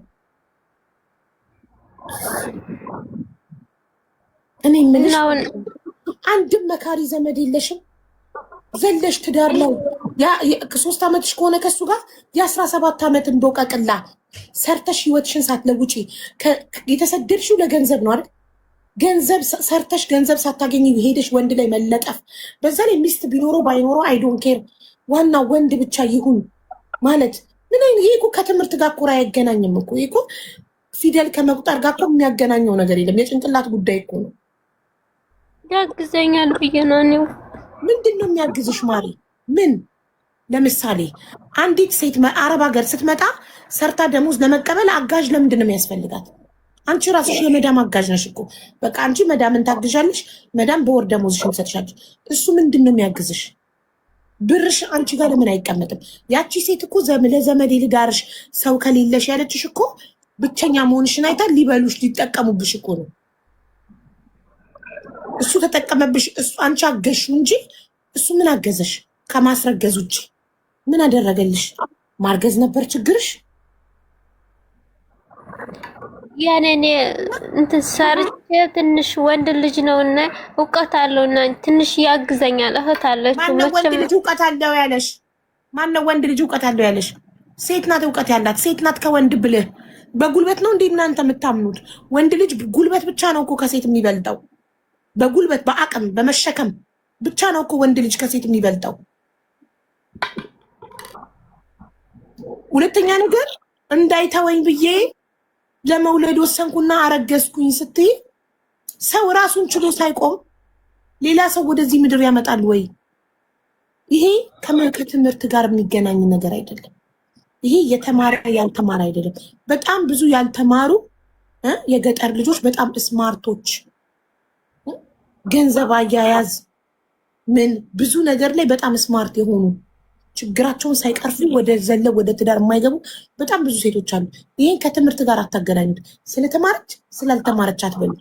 እኔ ምን አንድም መካሪ ዘመድ የለሽም? ዘለሽ ትዳር ነው ከ3 አመትሽ ከሆነ ከሱ ጋር የ17 አመት እንደወቀቅላ ሰርተሽ ህይወትሽን ሳትለውጪ የተሰደድሽው ለገንዘብ ነው አይደል? ገንዘብ ሰርተሽ ገንዘብ ሳታገኝ ሄደሽ ወንድ ላይ መለጠፍ። በዛ ላይ ሚስት ቢኖረው ባይኖረው አይ ዶንት ኬር፣ ዋናው ወንድ ብቻ ይሁን ማለት ምን አይነት ይሄ እኮ ከትምህርት ጋር እኮ አይገናኝም እኮ። ይሄ እኮ ፊደል ከመቁጠር ጋር እኮ የሚያገናኘው ነገር የለም። የጭንቅላት ጉዳይ እኮ ነው። ያግዘኛል ብዬ ነው እኔው። ምንድን ነው የሚያግዝሽ ማሪ? ምን ለምሳሌ አንዲት ሴት አረብ ሀገር ስትመጣ ሰርታ ደሞዝ ለመቀበል አጋዥ ለምንድን ነው የሚያስፈልጋት? አንቺ ራስሽ የመዳም አጋዥ ነሽ እኮ። በቃ አንቺ መዳምን ታግዣለሽ፣ መዳም በወር ደሞዝሽን ትሰጥሻለሽ። እሱ ምንድን ነው የሚያግዝሽ? ብርሽ አንቺ ጋር ለምን አይቀመጥም? ያቺ ሴት እኮ ለዘመዴ ልዳርሽ ሰው ከሌለሽ ያለችሽ እኮ ብቸኛ መሆንሽን አይታ ሊበሉሽ ሊጠቀሙብሽ እኮ ነው። እሱ ተጠቀመብሽ፣ እሱ አንቺ አገዝሽው እንጂ እሱ ምን አገዘሽ? ከማስረገዝ ውጭ ምን አደረገልሽ? ማርገዝ ነበር ችግርሽ? ያኔ እንትን ሰርቼ ትንሽ ወንድ ልጅ ነውና እውቀት አለውና ትንሽ ያግዘኛል። እህት አለችው። ማነው ወንድ ልጅ እውቀት አለው ያለሽ? ማነው ወንድ ልጅ እውቀት አለው ያለሽ? ሴት ናት እውቀት ያላት። ሴት ናት ከወንድ ብልህ። በጉልበት ነው እንዴ እናንተ የምታምኑት? ወንድ ልጅ ጉልበት ብቻ ነው እኮ ከሴት የሚበልጠው። በጉልበት በአቅም በመሸከም ብቻ ነው እኮ ወንድ ልጅ ከሴት የሚበልጠው። ሁለተኛ ነገር እንዳይተወኝ ብዬ ለመውለድ ወሰንኩና አረገዝኩኝ ስትይ ሰው ራሱን ችሎ ሳይቆም ሌላ ሰው ወደዚህ ምድር ያመጣል ወይ? ይሄ ከትምህርት ጋር የሚገናኝ ነገር አይደለም። ይሄ የተማረ ያልተማረ አይደለም። በጣም ብዙ ያልተማሩ የገጠር ልጆች በጣም ስማርቶች፣ ገንዘብ አያያዝ ምን ብዙ ነገር ላይ በጣም ስማርት የሆኑ ችግራቸውን ሳይቀርፉ ወደ ትዳር የማይገቡ በጣም ብዙ ሴቶች አሉ። ይህን ከትምህርት ጋር አታገናኙት። ስለተማረች ስላልተማረች አትበሉ።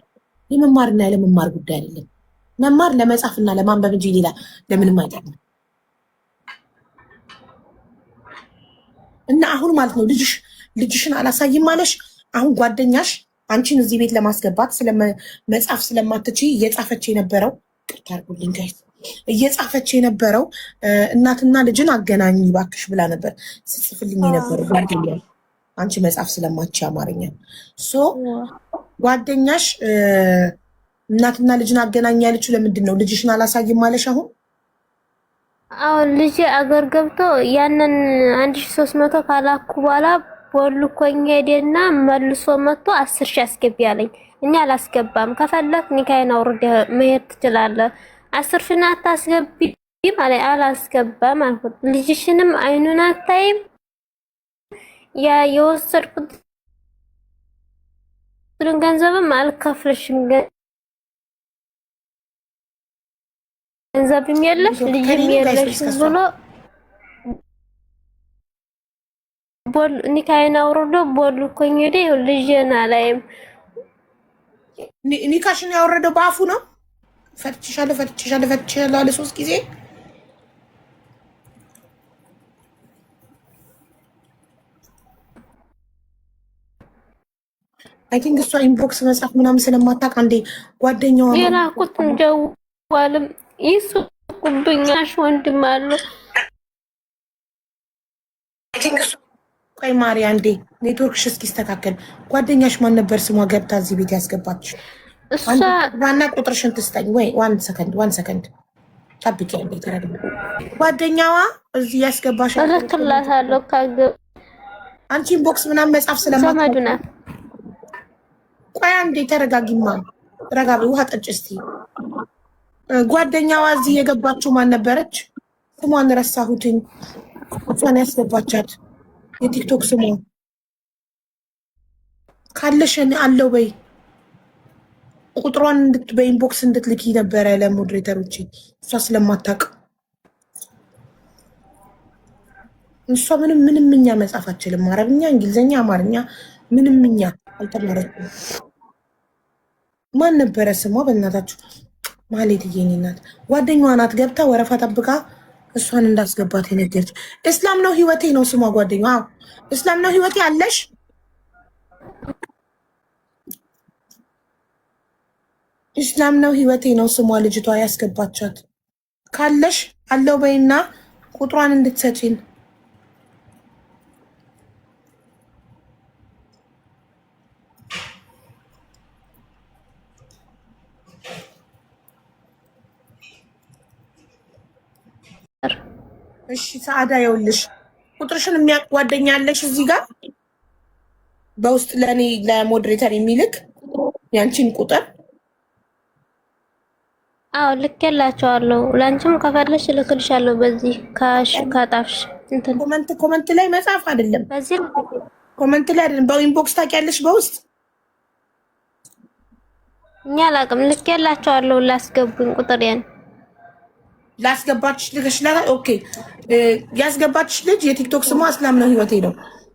የመማርና ያለመማር ጉዳይ አይደለም። መማር ለመጻፍና ለማንበብ እንጂ ሌላ ለምንም አይጠቅም። እና አሁን ማለት ነው ልጅሽን አላሳይም ማለሽ። አሁን ጓደኛሽ አንቺን እዚህ ቤት ለማስገባት መጻፍ ስለማትችይ እየጻፈች የነበረው ቅርታ አድርጉልኝ ጋይስ፣ እየጻፈች የነበረው እናትና ልጅን አገናኝ ባክሽ ብላ ነበር ስጽፍልኝ የነበረው ጓደኛ። አንቺ መጻፍ ስለማትችይ አማርኛ ጓደኛሽ እናትና ልጅን አገናኝ ያለችው ለምንድን ነው? ልጅሽን አላሳይም ማለሽ አሁን? አሁን ልጅ አገር ገብቶ ያንን 1300 ካላኩ በኋላ ቦልኮኝ ሄደና መልሶ መጥቶ 10,000 አስገቢ አለኝ። እኛ አላስገባም፣ ከፈለክ ኒካይን አውርደ መሄድ ትችላለህ፣ 10,000 አታስገቢ ማለት አላስገባም አልኩት። ልጅሽንም አይኑን አታይም፣ ያ የወሰድኩት ገንዘብም አልከፍልሽም፣ ገንዘብም የለሽ ልጅም የለሽ ብሎ ኒካይን አውርዶ ቦልኮኝ ሄደ። ልጅና ላይም ኒካሽን ያወረደው በአፉ ነው። ፈትቼሻለሁ አለ 3 ጊዜ። አይ ቲንክ እሷ ኢንቦክስ መጻፍ ምናምን ስለማታውቅ አንዴ ጓደኛዋ የላኩት ደዋልም ይስቁብኛሽ ወንድም አለ። ቆይ ማሪ አንዴ ኔትወርክሽ እስኪስተካከል ጓደኛሽ ማን ነበር ስሟ? ገብታ እዚህ ቤት ያስገባች እሷ ዋና ቁጥርሽን ትስጠኝ ወይ? 1 ሰከንድ ጠብቂ። አንዴ ተረድ ጓደኛዋ እዚህ ያስገባሽ እልክላታለሁ። ካገ አንቺ ኢንቦክስ ምናምን መጻፍ ስለማትችል ዘመዱና ቆይ አንዴ ተረጋጊማ። ረጋቢ ውሃ ጠጭ እስቲ። ጓደኛዋ እዚህ የገባችው ማን ነበረች? ስሟን ረሳሁትኝ። እሷን ያስገባቻት የቲክቶክ ስሟ ካለሽን አለው በይ። ቁጥሯን በኢንቦክስ እንድትልኪ ነበረ ለሞዴሬተሮች እሷ ስለማታውቅ እሷ ምንምኛ መጻፍ አትችልም። አረብኛ፣ እንግሊዝኛ፣ አማርኛ ምንምኛ አልተማረችም። ማን ነበረ ስሟ? በእናታችሁ ማለት የኔ እናት ጓደኛዋ ናት። ገብታ ወረፋ ጠብቃ እሷን እንዳስገባት የነገረች። እስላም ነው ህይወቴ ነው ስሟ ጓደኛዋ። እስላም ነው ህይወቴ አለሽ? እስላም ነው ህይወቴ ነው ስሟ ልጅቷ ያስገባቻት። ካለሽ አለው በይና ቁጥሯን እንድትሰጪን። እሺ ሰዓዳ ይኸውልሽ ቁጥርሽን የሚያውቅ ጓደኛ አለሽ እዚህ ጋር በውስጥ ለእኔ ለሞዴሬተር የሚልክ ያንቺን ቁጥር? አዎ ልኬላቸዋለሁ። ላንቺም ከፈለሽ ልክልሻለሁ። በዚህ ካጣፍሽ እንትን ኮመንት ላይ መጻፍ አይደለም፣ በዚህ ኮመንት ላይ አይደለም፣ በኢንቦክስ ታውቂያለሽ። በውስጥ እኛ አላውቅም። ልኬላቸዋለሁ። ላስገቡኝ ቁጥሬን ላስገባችሽ ልከሽላታ። ኦኬ ያስገባችሽ ልጅ የቲክቶክ ስሟ እስላም ነው ህይወቴ ነው።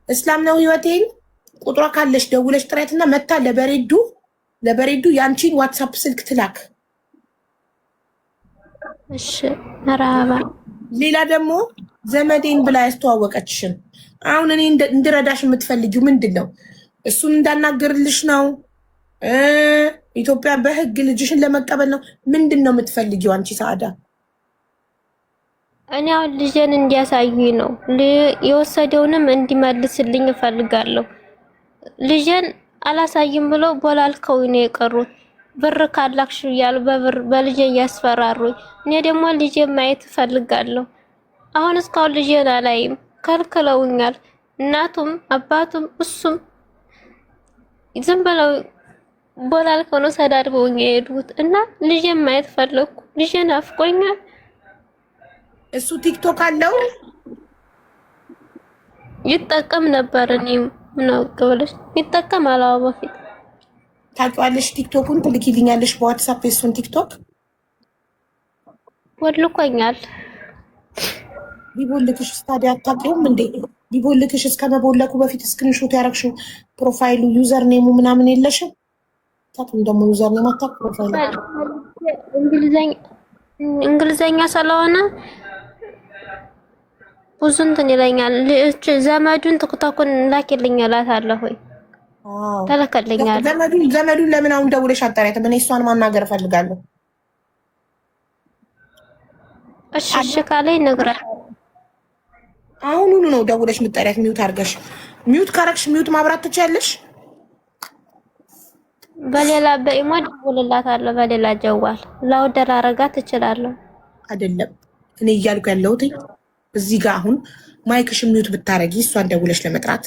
እስላም ነው ህይወቴን ቁጥሯ ካለሽ ደውለሽ ጥሪያትና መታ ለበሬዱ ያንቺን ዋትሳፕ ስልክ ትላክ። እሺ መራባ። ሌላ ደግሞ ዘመዴን ብላ ያስተዋወቀችሽን አሁን እኔ እንድረዳሽ የምትፈልጊው ምንድን ነው? እሱን እንዳናገርልሽ ነው? ኢትዮጵያ በህግ ልጅሽን ለመቀበል ነው? ምንድን ነው የምትፈልጊው አንቺ ሰዓዳ? እኔ አሁን ልጄን እንዲያሳዩኝ ነው። የወሰደውንም እንዲመልስልኝ እፈልጋለሁ። ልጄን አላሳይም ብለው ቦላልከው ነው የቀሩት። ብር ካላክሽ እያሉ በልጄ እያስፈራሩኝ፣ እኔ ደግሞ ልጄን ማየት እፈልጋለሁ። አሁን እስካሁን ልጄን አላይም፣ ከልክለውኛል። እናቱም አባቱም እሱም ዝም ብለው ቦላልከው ነው ሰዳድበውኝ የሄዱት እና ልጄን ማየት ፈለግኩ። ልጄን አፍቆኛል። እሱ ቲክቶክ አለው ይጠቀም ነበር። እኔም ምን አውቀውልሽ ይጠቀም አላው በፊት ታውቂዋለሽ። ቲክቶኩን ትልኪልኛለሽ በዋትስአፕ የሱን ቲክቶክ ወልቆኛል። ቢቦልክሽ ታዲያ አታውቂውም እንዴ? ቢቦልክሽ እስከመቦለኩ በፊት ስክሪንሾት ያረግሽው ፕሮፋይሉ ዩዘር ኔሙ ምናምን የለሽም? ታውቂም ደግሞ ዩዘር ኔም አታውቂ ፕሮፋይሉ እንግሊዘኛ ስለሆነ ብዙ እንትን ይለኛል። ዘመዱን ቲክቶክን ላኪልኝ እላታለሁ። ተለከልኛል። ዘመዱን ለምን አሁን ደውለሽ አጣሪያት? እኔ እሷን ማናገር እፈልጋለሁ። እሺ እሺ ካለኝ እነግራለሁ። አሁኑኑ ነው ደውለሽ የምትጠሪያት። ሚውት አድርገሽ ሚውት ካረግሽ ሚውት ማብራት ትችያለሽ። በሌላ በኢሞ ደውልላታለሁ። በሌላ ጀዋል ላውደር አረጋት እችላለሁ። አይደለም እኔ እያልኩ ያለሁት እዚህ ጋር አሁን ማይክሽን ሚውት ብታረጊ እሷን ደውለሽ ለመጥራት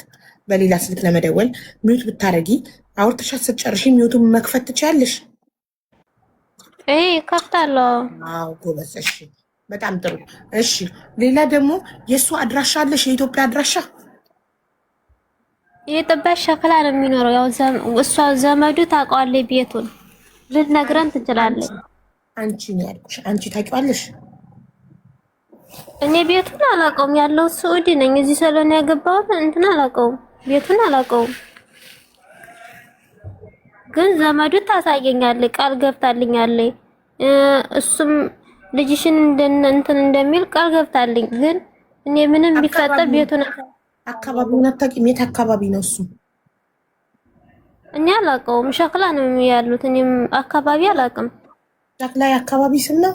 በሌላ ስልክ ለመደወል ሚውት ብታረጊ አውርተሻት ስትጨርሺ ሚውቱን መክፈት ትችያለሽ። ከፍታለሁ። አዎ ጎበዝ። እሺ በጣም ጥሩ። እሺ ሌላ ደግሞ የእሱ አድራሻ አለሽ? የኢትዮጵያ አድራሻ? የኢትዮጵያ ሸክላ ነው የሚኖረው። ያው እሷ ዘመዱ ታውቀዋለች። ቤቱን ልትነግረን ትችላለች። አንቺ ነው ያልኩሽ። አንቺ ታውቂዋለሽ? እኔ ቤቱን አላውቀውም። ያለው ሳዑዲ ነኝ። እዚህ ስለሆነ ያገባሁት እንትን አላውቀውም። ቤቱን አላውቀውም። ግን ዘመዱ ታሳየኛለች። ቃል ገብታልኛለች። እሱም ልጅሽን እንትን እንደሚል ቃል ገብታልኝ። ግን እኔ ምንም ቢፈጠር ቤቱን አካባቢውን አታውቂም? የት አካባቢ ነው እሱ? እኔ አላውቀውም። ሸክላ ነው ያሉት። እኔም አካባቢ አላውቅም። ሸክላ የአካባቢ ስም ነው?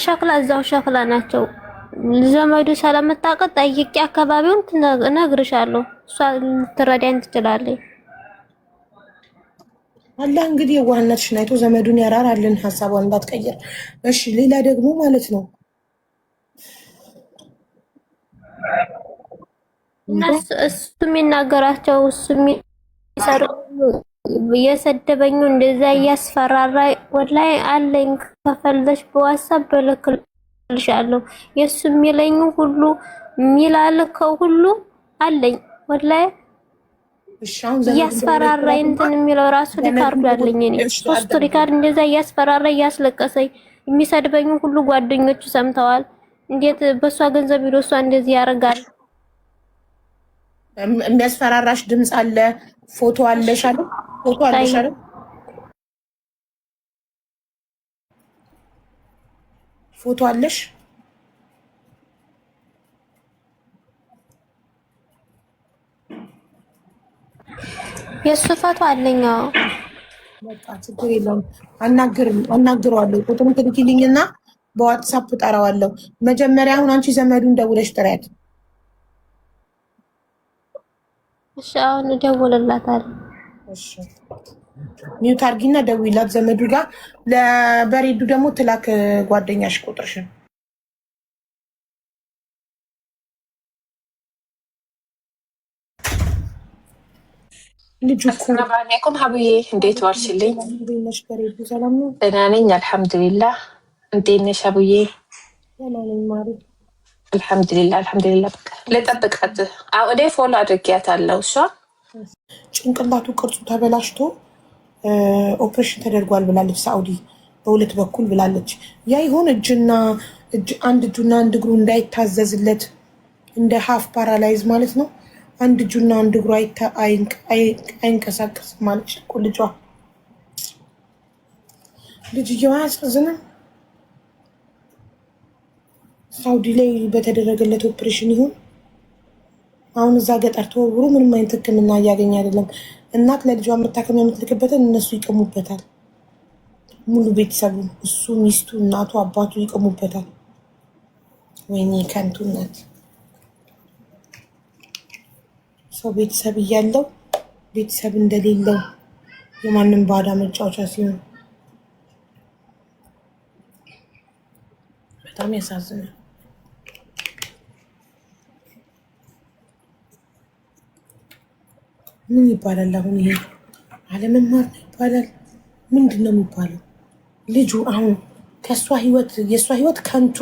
ሸክላ እዛው ሸክላ ናቸው። ዘመዱ ስለምታውቅ ጠይቄ አካባቢውን እነግርሻለሁ። እሷ ልትረዳኝ ትችላለች። አላህ እንግዲህ የዋህነትሽን አይቶ ዘመዱን ያራራልን፣ ሀሳቧን እንዳትቀየር። እሺ ሌላ ደግሞ ማለት ነው እሱ የሚናገራቸው እሱ የሚሰሩ እየሰደበኝ እንደዛ እያስፈራራ ወላይ አለኝ። ከፈለሽ በዋትስአፕ በልክልሻለሁ። የሱ የሚለኝ ሁሉ የሚላልከው ሁሉ አለኝ ወላይ እያስፈራራ እንትን የሚለው ራሱ ሪካርድ አለኝ። እኔ ሶስት ሪካርድ እንደዛ እያስፈራራ እያስለቀሰኝ የሚሰድበኝ ሁሉ ጓደኞቹ ሰምተዋል። እንዴት በሷ ገንዘብ ሄዶ እሷ እንደዚህ ያደርጋል? የሚያስፈራራሽ ድምፅ አለ፣ ፎቶ አለሽ አይደል? ፎቶ አለሽ አይደል? ፎቶ አለሽ? የሱ ፎቶ አለኛው። በቃ ችግር የለውም። አናግረዋለሁ። ቁጥሩን ትልኪልኝና በዋትሳፕ ጠራዋለሁ። መጀመሪያ አሁን አንቺ ዘመዱን ደውለሽ ጥሪያት። እሺ አሁን እደውልላታለሁ። እሺ ሚውት አድርጊና ደውይላት ዘመዱ ጋር። ለበሬዱ ደግሞ ትላክ ጓደኛሽ ቁጥርሽን። አሰላሙ አለይኩም ሀቡዬ፣ እንዴት ዋልሽልኝ? ደህና ነኝ አልሐምዱሊላህ። እንዴት ነሽ ሀቡዬ? አልሐምዱሊላህ። በቃ ልጠብቃት። እኔ ፎሎ አድርጊያታለሁ። እሷ ጭንቅላቱ ቅርጹ ተበላሽቶ ኦፕሬሽን ተደርጓል ብላለች። ሳኡዲ በሁለት በኩል ብላለች። ያ ይሆን አንድ እጁና አንድ እግሩ እንዳይታዘዝለት እንደ ሀፍ ፓራላይዝ ማለት ነው። አንድ እጁና አንድ እግሩ አይንቀሳቀስም ማለት እኮ ልጅየዋ አያሳዝንም? ሳውዲ ላይ በተደረገለት ኦፕሬሽን ይሁን አሁን እዛ ገጠር ተወርውሮ ምንም አይነት ሕክምና እያገኘ አይደለም። እናት ለልጇ መታከሚያ የምትልክበትን እነሱ ይቀሙበታል። ሙሉ ቤተሰቡ እሱ፣ ሚስቱ፣ እናቱ፣ አባቱ ይቀሙበታል። ወይኔ ከንቱነት! ሰው ቤተሰብ እያለው ቤተሰብ እንደሌለው የማንም ባዳ መጫወቻ ሲሆን በጣም ያሳዝናል። ምን ይባላል አሁን? ይሄ አለመማር ነው ይባላል? ምንድን ነው የሚባለው? ልጁ አሁን የእሷ ህይወት ከንቱ፣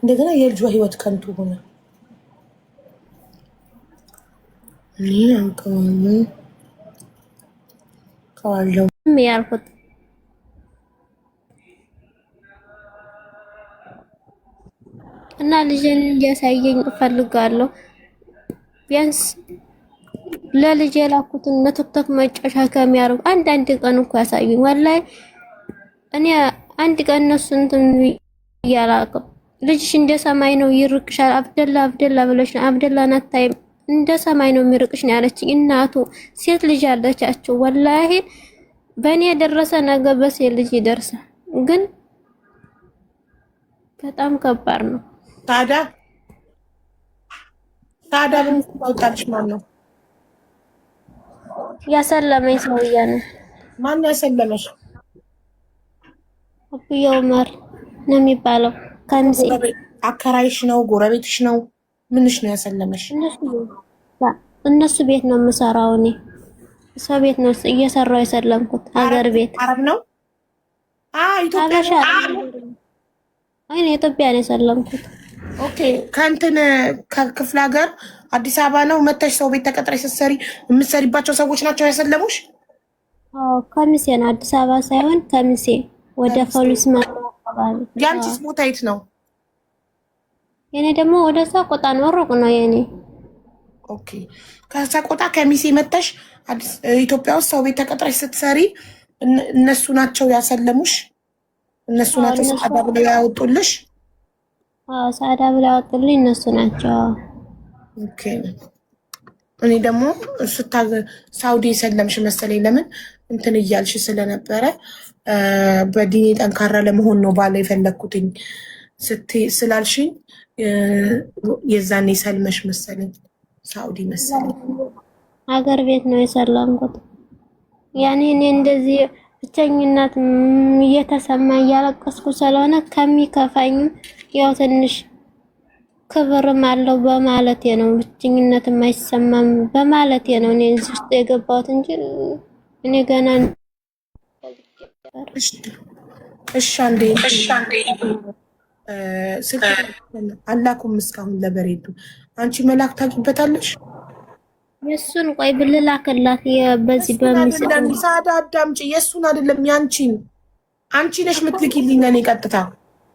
እንደገና የልጇ ህይወት ከንቱ ሆነ። እኔ ከዋለው ያልኩት እና ልጅን እንዲያሳየኝ እፈልጋለሁ። ቢያንስ ለልጅ የላኩትን ለቲክቶክ መጫወቻ ከሚያደርጉ አንድ ቀን እኮ ያሳዩኝ። ወላሂ እኔ አንድ ቀን እነሱ እንትን እያላቅም ልጅሽ እንደ ሰማይ ነው ይርቅሻል፣ አብደላ ብለሽ ነው አብደላ ናታይም እንደ ሰማይ ነው የሚርቅሽ ነው ያለችኝ። እናቱ ሴት ልጅ አለቻቸው። ወላሂ በእኔ የደረሰ ነገር በሴት ልጅ ይደርሳል። ግን በጣም ከባድ ነው። ታዲያ ምን ታውቃለሽ? ማን ነው ያሰለመኝ? ሰውዬ ነው። ማን ያሰለመሽ? አቡዬ ዑመር ነው የሚባለው። ከምሴ አከራይሽ ነው? ጎረቤትሽ ነው? ምንሽ ነው ያሰለመሽ? እነሱ ቤት ነው የምሰራው። እኔ ሰው ቤት ነው እየሰራው የሰለምኩት። ሀገር ቤት አረብ ነው? ኢትዮጵያ አይ ነው ኢትዮጵያ ነው የሰለምኩት። ኦኬ። ከእንትን ከክፍለ ሀገር አዲስ አበባ ነው መተሽ ሰው ቤት ተቀጥረሽ ስትሰሪ የምትሰሪባቸው ሰዎች ናቸው ያሰለሙሽ? አዎ ከምሴ ነው፣ አዲስ አበባ ሳይሆን ከምሴ ወደ ፖሊስ አካባቢ። ያንቺስ ቦታ የት ነው? የኔ ደግሞ ወደ ሰቆጣ ነው፣ ሩቅ ነው የኔ። ኦኬ። ከሰቆጣ ከሚሴ መተሽ ኢትዮጵያ ውስጥ ሰው ቤት ተቀጥረሽ ስትሰሪ እነሱ ናቸው ያሰለሙሽ? እነሱ ናቸው ሰዓዳ ብለው ያወጡልሽ? አዎ ሰዓዳ ብለው ያወጡልኝ እነሱ ናቸው። ኦኬ። እኔ ደግሞ ሳውዲ የሰለምሽ መሰለኝ። ለምን እንትን እያልሽ ስለነበረ በዲኔ ጠንካራ ለመሆን ነው ባለ የፈለግኩትኝ ስላልሽኝ የዛኔ ሰልመሽ መሰለኝ። ሳውዲ መሰለኝ። ሀገር ቤት ነው የሰለምኩት። ያኔ እኔ እንደዚህ ብቸኝነት እየተሰማ እያለቀስኩ ስለሆነ ከሚከፋኝም ያው ትንሽ ክብርም አለው በማለቴ ነው፣ ብቸኝነት የማይሰማም በማለቴ ነው እኔ እዚህ ውስጥ የገባሁት እንጂ እኔ ገና እሺ አንዴ አላኩም እስካሁን ለበሬዱ። አንቺ መላክ ታውቂበታለሽ? የሱን ቆይ ብልላክላት በዚህ በሚሰጥ ሳዳ አዳምጪ። የሱን አይደለም ያንቺን። አንቺ ነሽ የምትልኪልኝ ለኔ ቀጥታ።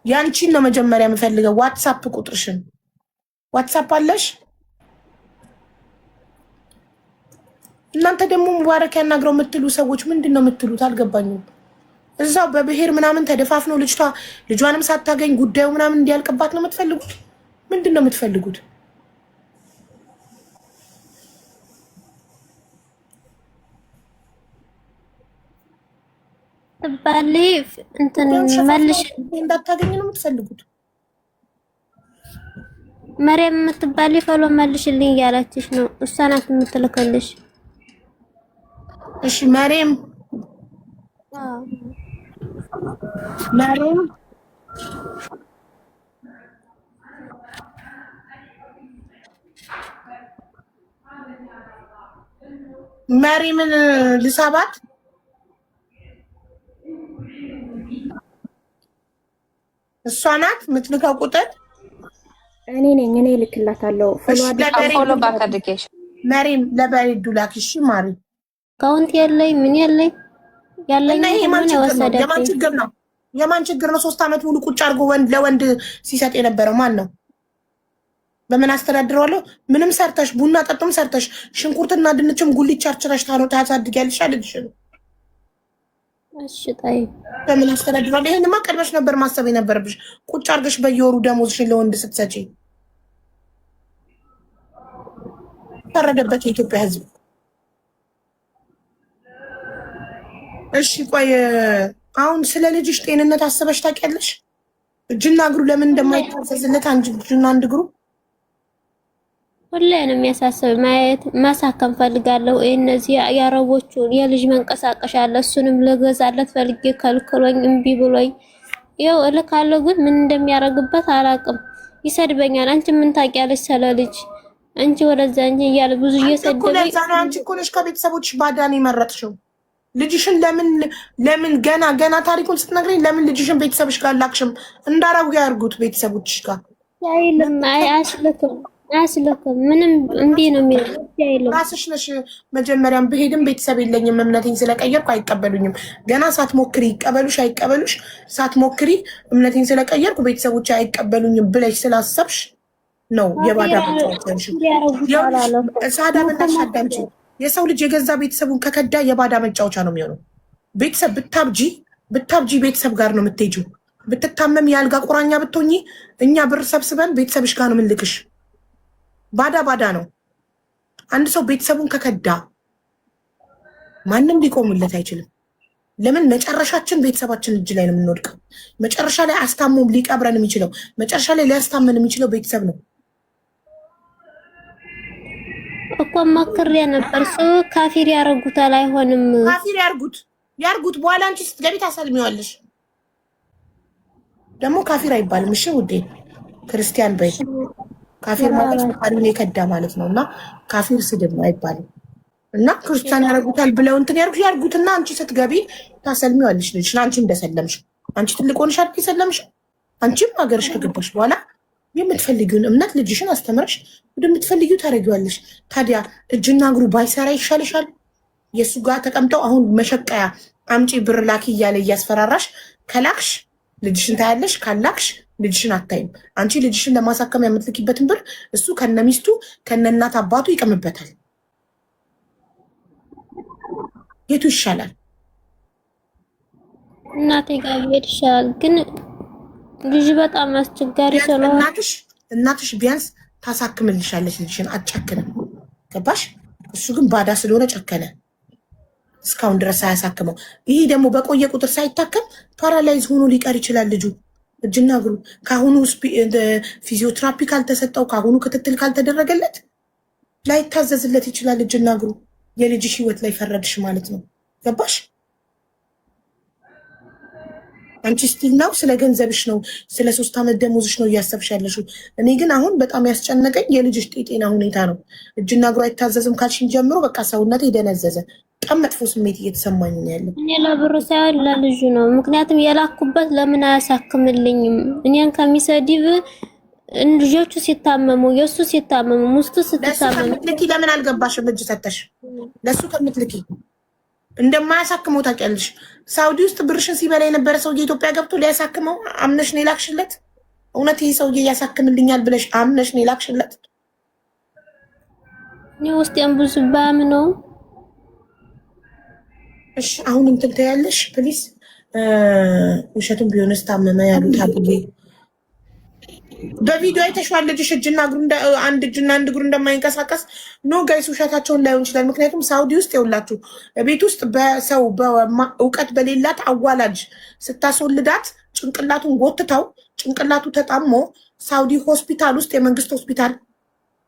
ያንቺን ነው መጀመሪያ የምፈልገው። ዋትስአፕ ቁጥርሽን ዋትስአፕ አለሽ? እናንተ ደግሞ ሙባረክ ያናግረው የምትሉ ሰዎች ምንድን ነው የምትሉት? አልገባኝም። እዛው በብሔር ምናምን ተደፋፍነው ልጇንም ሳታገኝ ጉዳዩ ምናምን እንዲያልቅባት ነው የምትፈልጉት? ምንድን ነው የምትፈልጉት? ባሌ እንትን መልሽ እንዳታገኝ ነው የምትፈልጉት? መሪያም የምትባል ፈሎ መልሽልኝ እያለችሽ ነው። እሷ ናት የምትልከልሽ። እሺ መሪም መሪምን ልሳባት? እሷ ናት የምትልከው ቁጥር? እኔ ነኝ። እኔ ልክላታለሁ። ፎሎ ባክ አድርጌሽ መሪም ለበሬዱ ላክ። እሺ ማሪ ካውንት የለኝ ምን የለኝ ያለኝ የማን ችግር ነው? የማን ችግር ነው? 3 ዓመት ሙሉ ቁጭ አድርጎ ለወንድ ሲሰጥ የነበረው ማን ነው? በምን አስተዳድረዋለሁ? ምንም ሰርተሽ ቡና ጠጡም ሰርተሽ ሽንኩርትና ድንችም ጉሊት ቸርችረሽ ታሳድጊያለሽ አይደልሽ? እሺ ጣይ በምን አስተዳድረዋለሁ? ይሄንማ ቀድመሽ ነበር ማሰብ የነበረብሽ። ቁጭ አድርገሽ በየወሩ ደሞዝሽን ለወንድ ስትሰጪ ፈረደበት የኢትዮጵያ ሕዝብ። እሺ ቆይ አሁን ስለ ልጅሽ ጤንነት አስበሽ ታውቂያለሽ? እጅና እግሩ ለምን እንደማይታዘዝለት አንድ እጅና አንድ እግሩ ሁሌንም የሚያሳስብ ማየት ማሳከም ፈልጋለሁ። እነዚህ ያረቦቹ የልጅ መንቀሳቀሻ አለ እሱንም ለገዛለት ፈልጌ ከልክሎኝ እምቢ ብሎኝ ይኸው እልካለሁ፣ ግን ምን እንደሚያረግበት አላውቅም። ይሰድበኛል። አንቺ ምን ታውቂያለሽ ስለ ልጅ አንቺ ወደዛ እንጂ እያለ ብዙ እየሰደበኝ አንቺ እኮ ነሽ ከቤተሰቦችሽ ባዳን የመረጥሽው። ልጅሽን ለምን ገና ታሪኩን ስትነግረኝ ለምን ልጅሽን ቤተሰብሽ ጋር ላክሽም? እንዳረጉ ያርጉት ቤተሰቦችሽ ጋር አይልም። አያስልክም ምንም እምቢ ነው የሚለው አይልም። ራስሽ ነሽ መጀመሪያም ብሄድም ቤተሰብ የለኝም እምነቴን ስለቀየርኩ አይቀበሉኝም። ገና ሳትሞክሪ ይቀበሉሽ አይቀበሉሽ ሳትሞክሪ እምነቴን ስለቀየርኩ ቤተሰቦች አይቀበሉኝም ብለሽ ስላሰብሽ ነው የባዳ መጫወቻሽ። ሳዳ በእናትሽ አዳምጪ። የሰው ልጅ የገዛ ቤተሰቡን ከከዳ የባዳ መጫወቻ ነው የሚሆነው። ቤተሰብ ብታብጂ ቤተሰብ ጋር ነው የምትሄጂው። ብትታመም የአልጋ ቁራኛ ብትሆኚ እኛ ብር ሰብስበን ቤተሰብሽ ጋር ነው የምንልክሽ። ባዳ ነው። አንድ ሰው ቤተሰቡን ከከዳ ማንም ሊቆምለት አይችልም። ለምን? መጨረሻችን ቤተሰባችን እጅ ላይ ነው የምንወድቀው። መጨረሻ ላይ አስታሞም ሊቀብረን የሚችለው መጨረሻ ላይ ሊያስታመን የሚችለው ቤተሰብ ነው እኮ። መክሬ ነበር ሰው ካፊር ያረጉታል። አይሆንም። ካፊር ያርጉት። በኋላ አንቺ ስትገቢ ታሰልሚዋለሽ። ደግሞ ካፊር አይባልም። እሺ ውዴ ክርስቲያን በይ። ካፊር ማለት ፈጣሪን የከዳ ማለት ነው። እና ካፊር ስድብ ነው አይባልም። እና ክርስቲያን ያረጉታል ብለው እንትን ያርጉትና አንቺ ስትገቢ ታሰልሚዋለሽ ልጅሽን። አንቺ እንደሰለምሽ አንቺ ትልቅ ሆነሽ አይደል የሰለምሽ? አንቺም ሀገርሽ ከገባሽ በኋላ የምትፈልጊውን እምነት ልጅሽን አስተምረሽ ወደምትፈልጊው ታደርጊዋለሽ። ታዲያ እጅና እግሩ ባይሰራ ይሻልሻል? የእሱ ጋር ተቀምጠው አሁን መሸቀያ አምጪ ብር ላኪ እያለ እያስፈራራሽ ከላክሽ ልጅሽን ታያለሽ፣ ካላክሽ ልጅሽን አታይም። አንቺ ልጅሽን ለማሳከም የምትልኪበትን ብር እሱ ከነሚስቱ ከነእናት አባቱ ይቀምበታል። የቱ ይሻላል? እናቴ ጋር ብሄድ ይሻላል። ግን ልጅ በጣም አስቸጋሪ ስለሆነ እናትሽ ቢያንስ ታሳክምልሻለች። ልጅሽን አትጨክንም። ገባሽ? እሱ ግን ባዳ ስለሆነ ጨከነ። እስካሁን ድረስ ሳያሳክመው፣ ይሄ ደግሞ በቆየ ቁጥር ሳይታከም ፓራላይዝ ሆኖ ሊቀር ይችላል ልጁ። እጅና እግሩ ከአሁኑ ፊዚዮቴራፒ ካልተሰጠው ከአሁኑ ክትትል ካልተደረገለት ላይታዘዝለት ይችላል እጅና እግሩ። የልጅሽ ህይወት ላይ ፈረድሽ ማለት ነው። ገባሽ? አንቺ ስቲል ነው ስለ ገንዘብሽ ነው ስለ 3 ዓመት ደሞዝሽ ነው እያሰብሽ ያለሽው። እኔ ግን አሁን በጣም ያስጨነቀኝ የልጅሽ ጤና ሁኔታ ነው። እጅና እግሩ አይታዘዝም ካልሽኝ ጀምሮ በቃ ሰውነት የደነዘዘ በጣም መጥፎ ስሜት እየተሰማኝ ነው ያለው። እኔ ለብሩ ሳይሆን ለልጁ ነው። ምክንያቱም የላኩበት ለምን አያሳክምልኝም? እኔን ከሚሰድብ ልጆቹ ሲታመሙ የሱ ሲታመሙ ሙስቱ ስትታመሙ ለሱ ከምትልኪ ለምን አልገባሽም? እጅ ሰተሽ ለሱ ከምትልኪ እንደማያሳክመው ታውቂያለሽ። ሳውዲ ውስጥ ብርሽን ሲበላ የነበረ ሰውዬ ኢትዮጵያ ገብቶ ሊያሳክመው አምነሽ ነው የላክሽለት? እውነት ይሄ ሰውዬ ያሳክምልኛል ብለሽ አምነሽ ነው የላክሽለት? እኔ ውስጤን ብዙ ባምነው። እሺ አሁን እንትን ትያለሽ ፕሊስ። ውሸቱን ቢሆንስ ታመመ ያሉት አብዬ በቪዲዮ አይተሽዋል። ልጅሽ እጅና እግሩ አንድ እግሩ እንደማይንቀሳቀስ ኖ ጋይስ፣ ውሸታቸውን ላይሆን ይችላል። ምክንያቱም ሳውዲ ውስጥ ይውላችሁ ቤት ውስጥ በሰው እውቀት በሌላት አዋላጅ ስታስወልዳት ጭንቅላቱን ጎትተው ጭንቅላቱ ተጣሞ ሳውዲ ሆስፒታል ውስጥ የመንግስት ሆስፒታል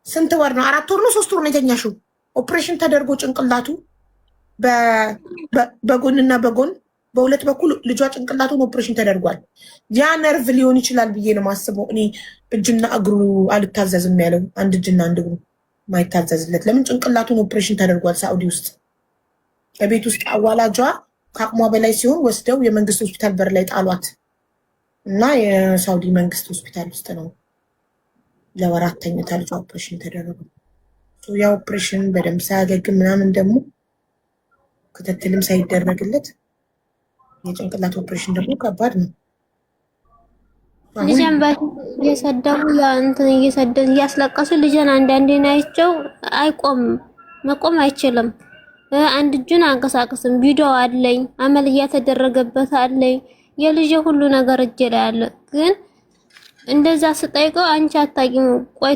ስንት ወር ነው? 4 ወር ነው 3 ወር ነው የተኛሽው። ኦፕሬሽን ተደርጎ ጭንቅላቱ በጎንና በጎን በሁለት በኩል ልጇ ጭንቅላቱን ኦፕሬሽን ተደርጓል። ያ ነርቭ ሊሆን ይችላል ብዬ ነው ማስበው እኔ። እጅና እግሩ አልታዘዝም ያለው አንድ እጅና አንድ እግሩ ማይታዘዝለት ለምን? ጭንቅላቱን ኦፕሬሽን ተደርጓል ሳኡዲ ውስጥ። በቤት ውስጥ አዋላጇ ከአቅሟ በላይ ሲሆን ወስደው የመንግስት ሆስፒታል በር ላይ ጣሏት እና የሳኡዲ መንግስት ሆስፒታል ውስጥ ነው ለወራት ተኝታ ልጇ ኦፕሬሽን ተደረገ። ያ ኦፕሬሽን በደንብ ሳያገግም ምናምን ደግሞ ክትትልም ሳይደረግለት የጭንቅላት ኦፕሬሽን ደግሞ ከባድ ነው። ልጅን እየሰደቡ እንትን እየሰደን እያስለቀሱ ልጅን አንዳንዴ ናቸው መቆም አይችልም። አንድ እጁን አንቀሳቅስም። ቪዲዮ አለኝ፣ አመል እያተደረገበት አለኝ። የልጅ ሁሉ ነገር እጄ ላይ አለ። ግን እንደዛ ስጠይቀው አንቺ አታውቂም፣ ቆይ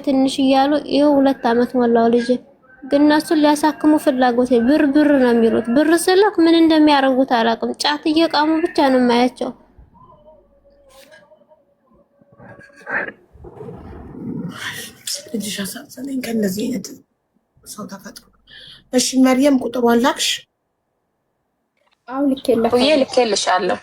ትንሽ እያሉ ይኸው 2 አመት ሞላው ልጅ። ግን እነሱን ሊያሳክሙ ፍላጎት ብር ነው የሚሉት። ብር ስልክ ምን እንደሚያደርጉት አላውቅም። ጫት እየቃሙ ብቻ ነው የማያቸው። ልጅሽ አሳዘነኝ ከእንደዚህ አይነት ሰው ተፈጥሮ። እሺ መርየም ቁጥሯን ላክሽ? አው ልኬልሻለሁ።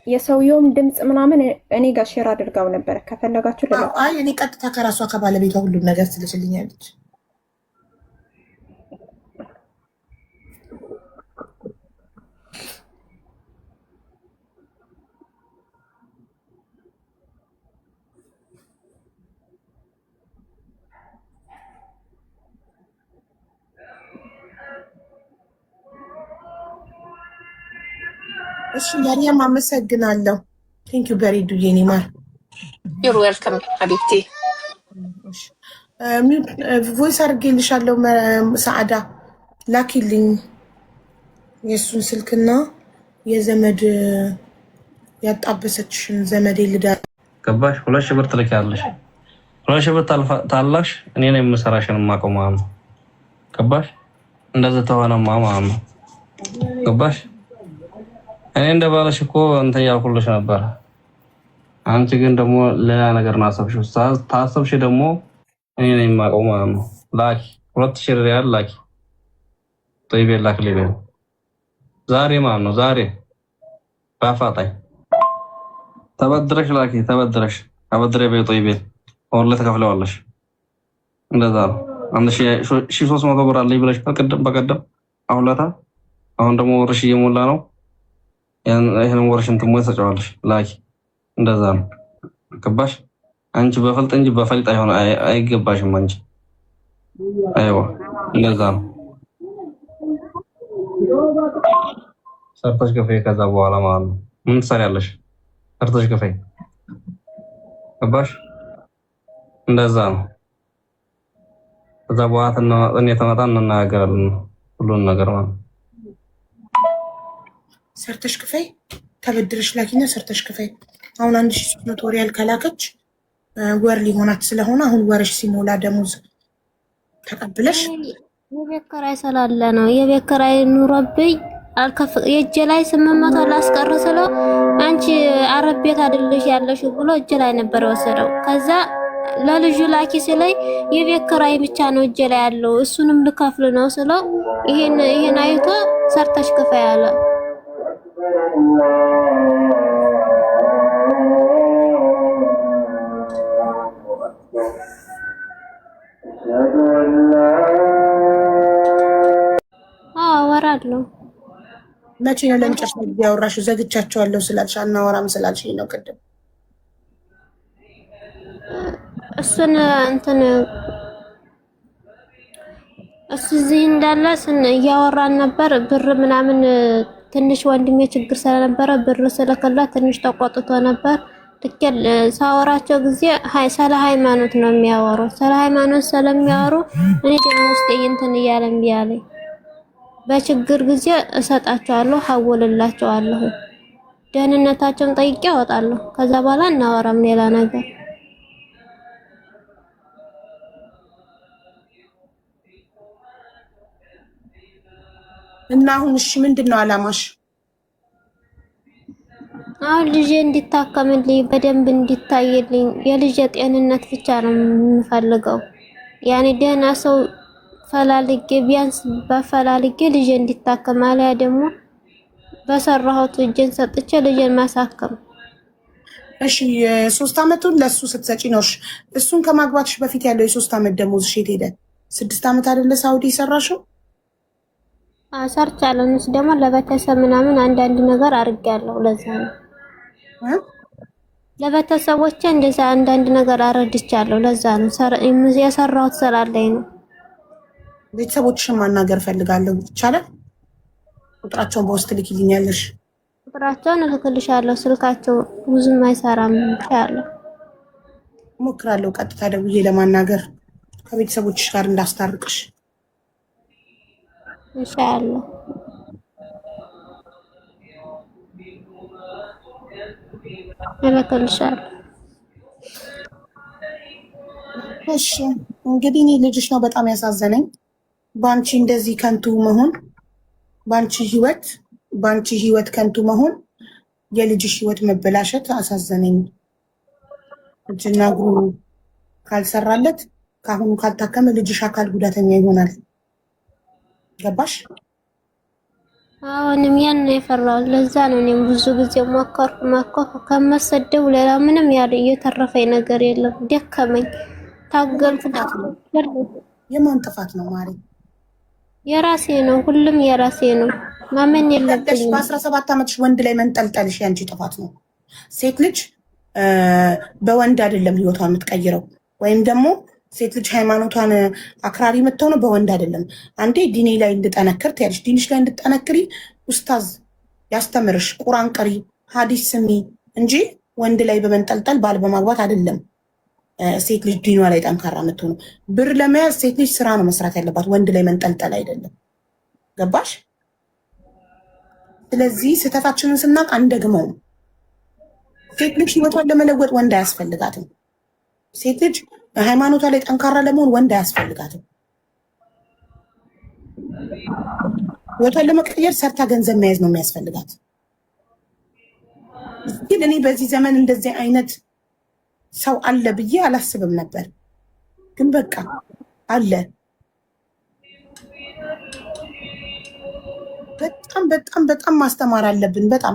የሰውየውም ድምጽ ምናምን እኔ ጋር ሼር አድርጋው ነበር። ከፈለጋችሁ አይ እኔ ቀጥታ ከራሷ ከባለቤቷ ሁሉም ነገር ትልሽልኛለች። እሺ መርየም አመሰግናለሁ። ቴንክ ዩ በሪ ዱ የኔ ማር ዩር ዌልካም ሀቢብቲ። ቮይስ አድርጌልሻለሁ። ሰዓዳ ላኪልኝ የእሱን ስልክና የዘመድ ያጣበሰችሽን ዘመዴ ልዳ ገባሽ? 2,000 ብር ትልኪያለሽ። 2,000 ብር ታላሽ እኔ ነው የምሰራሽን የማውቀው ማለት ነው። ገባሽ? እንደዚህ ተሆነማ ማለት ነው። ገባሽ? እኔ እንደባለሽ እኮ እንትን ያልኩልሽ ነበር። አንቺ ግን ደግሞ ሌላ ነገር ነው አሰብሽው። ታሰብሽ ደግሞ እኔ ነኝ የማውቀው ማለት ነው። ላኪ 2,000 ሪያል ላኪ። ጠይቤ ላክ ሊበ ዛሬ ማለት ነው። ዛሬ ባፋጣኝ ተበድረሽ ላኪ። ተበድረሽ አበድሬ በጠይቤ ወርለ ተከፍለዋለሽ። እንደዛ ነው። 1300 ብር አለኝ ብለሽ በቀደም አሁንላታ። አሁን ደግሞ ወርሽ እየሞላ ነው። ይሄን ወርሽን ትሞይ ተጫዋለሽ ላኪ። እንደዛ ነው። ገባሽ? አንቺ በፈልጥ እንጂ በፈልጥ አይገባሽም አንቺ። አይዋ እንደዛ ነው። ሰርተሽ ከፈይ ከዛ በኋላ ማለት ነው ምን ትሰሪያለሽ? ሰርተሽ ከፈይ። ገባሽ? እንደዛ ነው። ከዛ በኋላ እኔ ተመጣን እንናገራለን ሁሉን ነገር ማለት ነው። ሰርተሽ ክፈይ፣ ተበድረሽ ላኪና ሰርተሽ ክፈይ። አሁን 1300 ሪያል ከላከች ወር ሊሆናት ስለሆነ አሁን ወርሽ ሲሞላ ደሞዝ ተቀብለሽ የቤት ኪራይ ስላለ ነው። የቤት ኪራይ ኑሮብኝ የእጄ ላይ 800 ላስቀር ስለው አንቺ አረብ ቤት አይደለሽ ያለሽው ብሎ እጄ ላይ ነበር ወሰደው። ከዛ ለልጁ ላኪ ሲለኝ የቤት ኪራይ ብቻ ነው እጄ ላይ ያለው እሱንም ልከፍል ነው ስለው ይሄን አይቶ ሰርተሽ ክፈይ አለ። አወራለሁ። መቼ ነው ለመጨረሻ ጊዜ ያወራሽው? ዘግቻቸዋለሁ ስላልሽ አናወራም ስላልሽኝ ነው ቅድም። እዚህ እንዳለ እያወራን ነበር። ብር ምናምን ትንሽ ወንድሜ ችግር ስለነበረ ብር ስለከላት ትንሽ ተቆጥቶ ነበር። ትክክል ሳወራቸው ጊዜ ስለ ሃይማኖት ነው የሚያወሩ። ስለ ሃይማኖት ስለሚያወሩ እኔ ደግሞ ውስጥ እንትን እያለም ቢያለኝ በችግር ጊዜ እሰጣቸዋለሁ፣ ሐውልላቸዋለሁ። ደህንነታቸውን ጠይቄ አወጣለሁ። ከዛ በኋላ እናወራም ሌላ ነገር። እና አሁን እሺ ምንድነው አላማሽ? አሁን ልጄ እንዲታከምልኝ በደንብ እንዲታይልኝ የልጄ ጤንነት ብቻ ነው የምፈልገው። ያኔ ደህና ሰው ፈላልጌ ቢያንስ በፈላልጌ ልጄ እንዲታከም አለያ ደግሞ በሰራሁት እጄን ሰጥቼ ልጄን ማሳከም። እሺ የ3 አመቱን ለሱ ስትሰጪ ነው። እሱን ከማግባትሽ በፊት ያለው የ3 አመት ደሞዝሽ የት ሄደ? 6 አመት አይደለ ሳውዲ ሰራሽው? ሰርቻለሁ። እሱ ደግሞ ለቤተሰብ ምናምን አንዳንድ ነገር አድርጌያለሁ። ለዛ ነው ለቤተሰቦቼ እንደዛ አንዳንድ ነገር አረድቻለሁ። ለዛ ነው የሰራሁት ስላለኝ ነው። ቤተሰቦችሽን ማናገር ፈልጋለሁ። ይቻላል? ቁጥራቸውን በውስጥ ልኪልኛለሽ? ቁጥራቸውን እልክልሻለሁ። ስልካቸው ብዙም አይሰራም። ይቻላል ሞክራለሁ። ቀጥታ ደውዬ ለማናገር ከቤተሰቦችሽ ጋር እንዳስታርቅሽ ኢንሻአላህ። እልክልሻለሁ። እሺ እንግዲህ እኔ ልጅሽ ነው በጣም ያሳዘነኝ። ባንቺ እንደዚህ ከንቱ መሆን፣ ባንቺ ህይወት ከንቱ መሆን፣ የልጅሽ ህይወት መበላሸት አሳዘነኝ። እጅና እግሩ ካልሰራለት ካሁኑ ካልታከመ ልጅሽ አካል ጉዳተኛ ይሆናል። ገባሽ? አሁንም ያን ነው የፈራሁት። ለዛ ነው እኔም ብዙ ጊዜ ሞከርኩ ከመሰደው ሌላ ምንም የተረፈኝ ነገር የለም። ደከመኝ፣ ታገልኩ። የማን ጥፋት ነው ማሪ? የራሴ ነው። ሁሉም የራሴ ነው። ማመን የለብኝም። በ17 ዓመትሽ ወንድ ላይ መንጠልጠልሽ ያንቺ ጥፋት ነው። ሴት ልጅ በወንድ አይደለም ህይወቷን የምትቀይረው፣ ወይም ደግሞ ሴት ልጅ ሃይማኖቷን አክራሪ የምትሆነው በወንድ አይደለም። አንዴ ዲኔ ላይ እንድጠነክር ትያለሽ። ዲንሽ ላይ እንድጠነክሪ ኡስታዝ ያስተምርሽ፣ ቁርአን ቀሪ፣ ሀዲስ ስሚ እንጂ ወንድ ላይ በመንጠልጠል ባል በማግባት አይደለም ሴት ልጅ ዲኗ ላይ ጠንካራ የምትሆነው። ብር ለመያዝ ሴት ልጅ ስራ ነው መስራት ያለባት፣ ወንድ ላይ መንጠልጠል አይደለም። ገባሽ? ስለዚህ ስህተታችንን ስናቅ አንደግመውም። ሴት ልጅ ህይወቷን ለመለወጥ ወንድ አያስፈልጋትም። ሴት ልጅ ሃይማኖቷ ላይ ጠንካራ ለመሆን ወንድ አያስፈልጋትም። ህይወቷን ለመቀየር ሰርታ ገንዘብ መያዝ ነው የሚያስፈልጋት። ግን እኔ በዚህ ዘመን እንደዚህ አይነት ሰው አለ ብዬ አላስብም ነበር። ግን በቃ አለ። በጣም በጣም በጣም ማስተማር አለብን። በጣም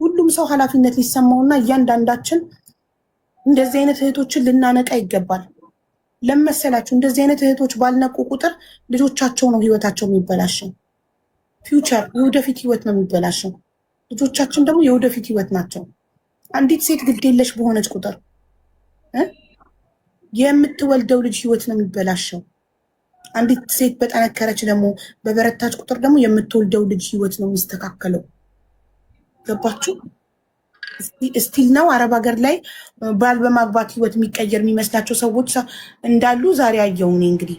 ሁሉም ሰው ኃላፊነት ሊሰማውና እያንዳንዳችን እንደዚህ አይነት እህቶችን ልናነቃ ይገባል። ለመሰላችሁ እንደዚህ አይነት እህቶች ባልነቁ ቁጥር ልጆቻቸው ነው ህይወታቸው የሚበላሸው። ፊውቸር የወደፊት ህይወት ነው የሚበላሸው። ልጆቻችን ደግሞ የወደፊት ህይወት ናቸው። አንዲት ሴት ግዴለሽ በሆነች ቁጥር የምትወልደው ልጅ ህይወት ነው የሚበላሸው። አንዲት ሴት በጠነከረች ደግሞ በበረታች ቁጥር ደግሞ የምትወልደው ልጅ ህይወት ነው የሚስተካከለው። ገባችሁ? ስቲል ነው አረብ ሀገር ላይ ባል በማግባት ህይወት የሚቀየር የሚመስላቸው ሰዎች እንዳሉ ዛሬ አየሁ። እኔ እንግዲህ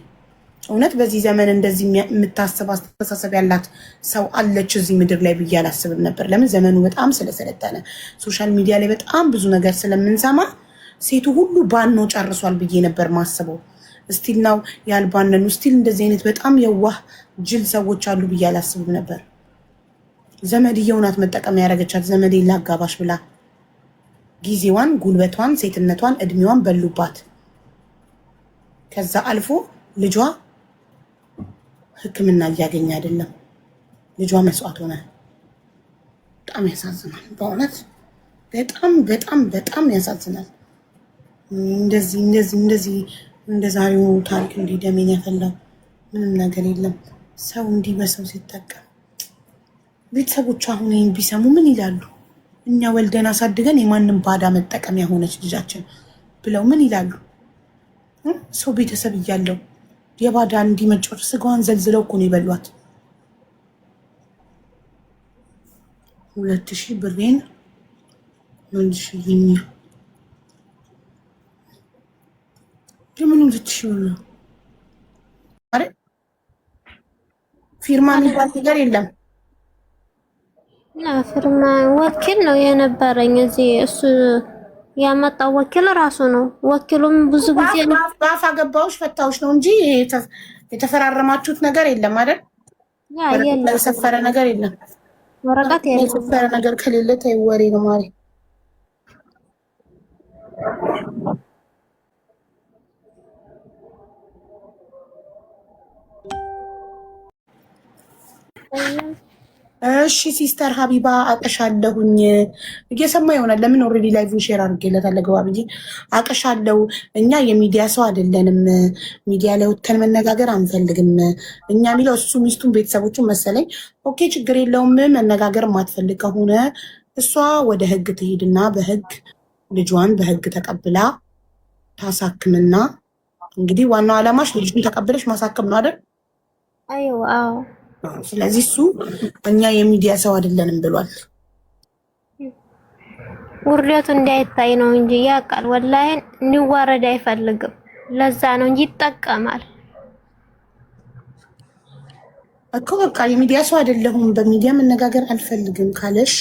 እውነት በዚህ ዘመን እንደዚህ የምታስብ አስተሳሰብ ያላት ሰው አለች እዚህ ምድር ላይ ብዬ አላስብም ነበር። ለምን? ዘመኑ በጣም ስለሰለጠነ ሶሻል ሚዲያ ላይ በጣም ብዙ ነገር ስለምንሰማ ሴቱ ሁሉ ባኖ ጨርሷል ብዬ ነበር ማስበው። ስቲል ነው ያልባነኑ ስቲል እንደዚህ አይነት በጣም የዋህ ጅል ሰዎች አሉ ብዬ አላስብም ነበር። ዘመድየው ናት መጠቀም ያደረገቻት። ዘመዴ ላጋባሽ ብላ ጊዜዋን፣ ጉልበቷን፣ ሴትነቷን፣ እድሜዋን በሉባት። ከዛ አልፎ ልጇ ሕክምና እያገኘ አይደለም። ልጇ መስዋዕት ሆነ። በጣም ያሳዝናል። በእውነት በጣም በጣም በጣም ያሳዝናል። እንደዚህ እንደ ዛሬው ታሪክ እንዲህ ደሜን ያፈላው ምንም ነገር የለም። ሰው እንዲህ በሰው ሲጠቀም ቤተሰቦች አሁን ይህን ቢሰሙ ምን ይላሉ? እኛ ወልደን አሳድገን የማንም ባዳ መጠቀሚያ ሆነች ልጃችን ብለው ምን ይላሉ? ሰው ቤተሰብ እያለው የባዳ እንዲመጨር ስጋዋን ዘልዝለው እኮ ነው የበሏት። 2000 ብሬን መልሽልኝ። ለምን 2000 ነው? አረ ፊርማ የሚባል ነገር የለም። ፊርማ ወኪል ነው የነበረኝ እዚህ እሱ ያመጣው ወኪል ራሱ ነው። ወኪሉም ብዙ ጊዜ ባፋ ገባውሽ ፈታውሽ ነው እንጂ የተፈራረማችሁት ነገር የለም አይደል? ያ የለም፣ የሰፈረ ነገር የለም። ወረቀት የለም። የሰፈረ ነገር ከሌለ ተይ ወሬ ነው ማሪ። እሺ ሲስተር ሀቢባ አቀሻለሁኝ። እየሰማ ይሆናል። ለምን ኦልሬዲ ላይቭን ሼር አድርጌለታለሁ። ገባ ብዬ አቀሻለሁ። እኛ የሚዲያ ሰው አይደለንም። ሚዲያ ላይ ወተን መነጋገር አንፈልግም። እኛ የሚለው እሱ ሚስቱን ቤተሰቦቹን መሰለኝ። ኦኬ ችግር የለውም። መነጋገር የማትፈልግ ከሆነ እሷ ወደ ህግ ትሄድና በህግ ልጇን በህግ ተቀብላ ታሳክምና፣ እንግዲህ ዋናው ዓላማሽ ልጅን ተቀብለሽ ማሳከም ነው አይደል? አይዋ ስለዚህ እሱ እኛ የሚዲያ ሰው አይደለንም ብሏል። ውርደቱ እንዳይታይ ነው እንጂ ያውቃል። ወላሂ እንዋረድ አይፈልግም። ለዛ ነው እንጂ ይጠቀማል እኮ። በቃ የሚዲያ ሰው አይደለሁም በሚዲያ መነጋገር አልፈልግም ካለሽ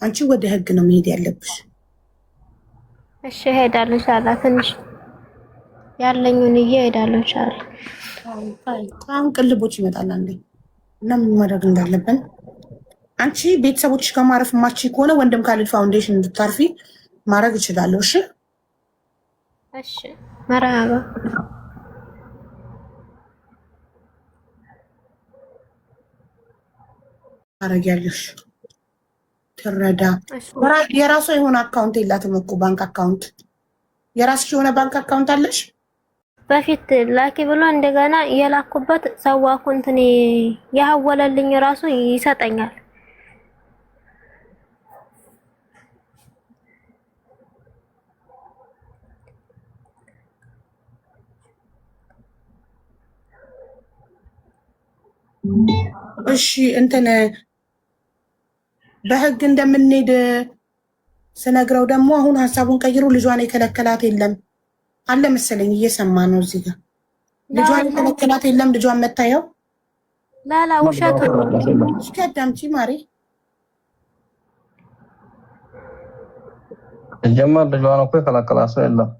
አንቺ ወደ ህግ ነው መሄድ ያለብሽ። እሺ እሄዳለሁ ኢንሻአላህ። ትንሽ ያለኝን እሄዳለሁ ኢንሻአላህ። አሁን ቅልቦች ይመጣል አንዴ እና ምን ማድረግ እንዳለብን አንቺ ቤተሰቦችሽ ጋር ማረፍ ማቺ ከሆነ ወንድም ካልድ ፋውንዴሽን እንድታርፊ ማድረግ እችላለሁ። እሺ እሺ መርሃባ ታረጊያለሽ። ትረዳ የራሷ የሆነ አካውንት የላትም እኮ ባንክ አካውንት። የራስሽ የሆነ ባንክ አካውንት አለሽ? በፊት ላኪ ብሎ እንደገና የላኩበት ሰዋኩ እንትን ያወለልኝ ራሱ ይሰጠኛል። እሺ እንትን በህግ እንደምንሄድ ስነግረው ደግሞ አሁን ሀሳቡን ቀይሮ ልጇን የከለከላት የለም አለ መሰለኝ። እየሰማ ነው እዚህ ጋር ልጇን የከለከላት የለም። ልጇን መታየው ላላ ውሸቱ እስኪ አዳምጪ ማሪ። ጀመር ልጇን እኮ የከለከላት ሰው የለም።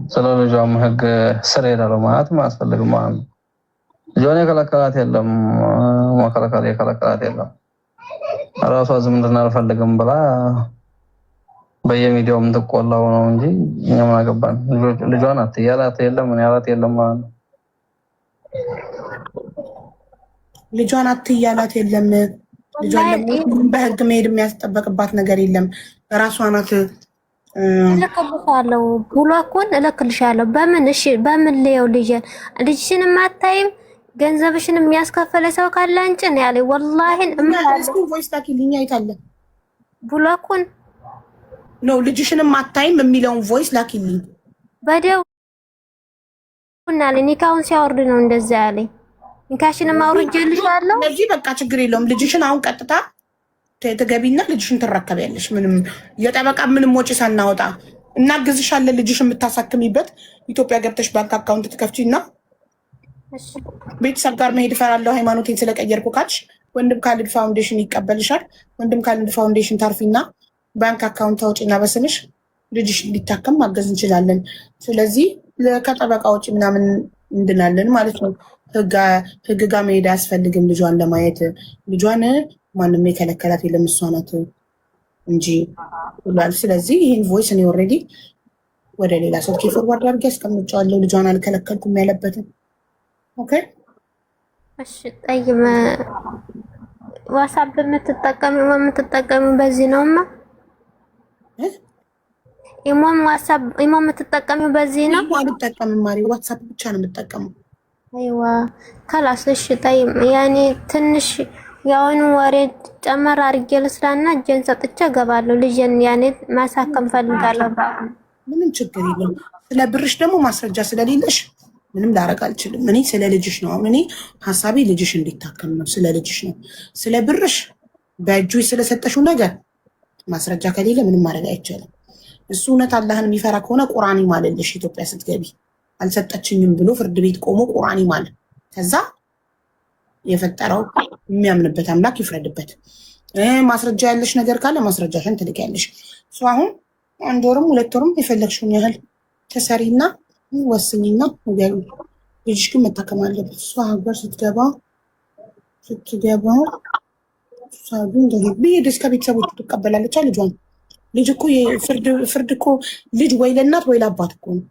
ስለ ልጇም ህግ ስር ሄዳለሁ ማለት ማያስፈልግም ማለት ነው። ልጇን የከለከላት የለም። ማከለከል የከለከላት የለም። ራሷ ዝምድና አልፈልግም ብላ በየሚዲያው የምትቆላው ነው እንጂ እኛ ምን አገባን? ልጇን አትያላት የለም ምን ያላት የለም ማለት ነው። ልጇን አትያላት የለም። ልጇን ደግሞ በህግ መሄድ የሚያስጠበቅባት ነገር የለም። ራሷ ናት። እልክልሻለሁ ብሎኩን እልክልሻለሁ። በምን እሺ፣ በምን ልየው? ልጅሽን ማታይም ገንዘብሽን የሚያስከፈለ ሰው ካለ አንቺ ነው ያለኝ። ወላሂ እስኪ ቮይስ ላኪልኝ አይታለ ብሎኩን ነው ልጅሽንም አታይም የሚለውን ቮይስ ላኪልኝ። በደው እና ኒካውን ሲያወርድ ነው እንደዛ ያለኝ። ኒካሽንም አውርጄልሻለሁ። ስለዚህ በቃ ችግር የለውም። ልጅሽን አሁን ቀጥታ ተገቢና ልጅሽን ትረከቢያለሽ። ምንም የጠበቃ ምንም ወጪ ሳናወጣ እናግዝሻለን። ልጅሽን የምታሳክሚበት ኢትዮጵያ ገብተሽ ባንክ አካውንት ትከፍቺና ቤተሰብ ጋር መሄድ እፈራለሁ ሃይማኖቴን ስለቀየርኩ ካልሽ ወንድም ካልድ ፋውንዴሽን ይቀበልሻል። ወንድም ካልድ ፋውንዴሽን ታርፊና ባንክ አካውንት ታውጪና በስምሽ ልጅሽ እንዲታከም ማገዝ እንችላለን። ስለዚህ ከጠበቃ ውጪ ምናምን እንድናለን ማለት ነው። ህግ ጋር መሄድ አያስፈልግም። ልጇን ለማየት ልጇን ማንም የከለከላት የለም እሷ ናት እንጂ ብሏል። ስለዚህ ይህን ቮይስ እኔ ኦልሬዲ ወደ ሌላ ስልክ ፎርዋርድ አድርጌ አስቀምጫዋለሁ። ልጇን አልከለከልኩም ያለበትን። ኦኬ እሺ ጠይም ዋትስአፕ የምትጠቀሚው በዚህ ነውማ? ኢሞም ዋትስአፕ ኢሞም የምትጠቀሚው በዚህ ነው? አልጠቀምም ማሪ፣ ዋትስአፕ ብቻ ነው የምጠቀመው። አይዋ ካላስ እሺ ጠይም ያኔ ትንሽ ያውን ወሬ ጨመር አድርጌ ልስራና እጄን ሰጥቼ እገባለሁ። ልጄን ያኔ ማሳከም ፈልጋለሁ። ምንም ችግር የለም። ስለ ብርሽ ደግሞ ማስረጃ ስለሌለሽ ምንም ላረግ አልችልም። እኔ ስለ ልጅሽ ነው አሁን እኔ ሀሳቤ ልጅሽ እንዲታከም ነው። ስለ ልጅሽ ነው። ስለ ብርሽ በእጁ ስለሰጠሽው ነገር ማስረጃ ከሌለ ምንም ማድረግ አይቻልም። እሱ እውነት አላህን የሚፈራ ከሆነ ቁርአን ይማልልሽ። ኢትዮጵያ ስትገቢ አልሰጠችኝም ብሎ ፍርድ ቤት ቆሞ ቁርአን ይማል። ከዛ የፈጠረው የሚያምንበት አምላክ ይፍረድበት። ማስረጃ ያለሽ ነገር ካለ ማስረጃሽን ትልቂያለሽ። እሱ አሁን 1 ወርም 2 ወርም የፈለግሽውን ያህል ተሰሪና ወስኝና ገቢ። ልጅሽ ግን መታከም አለበት። እሷ ሀገር ስትገባ ብሄድስ ከቤተሰቦቹ ትቀበላለች ልጇን። ልጅ እኮ ፍርድ እኮ ልጅ ወይ ለእናት ወይ ለአባት እኮ ነው።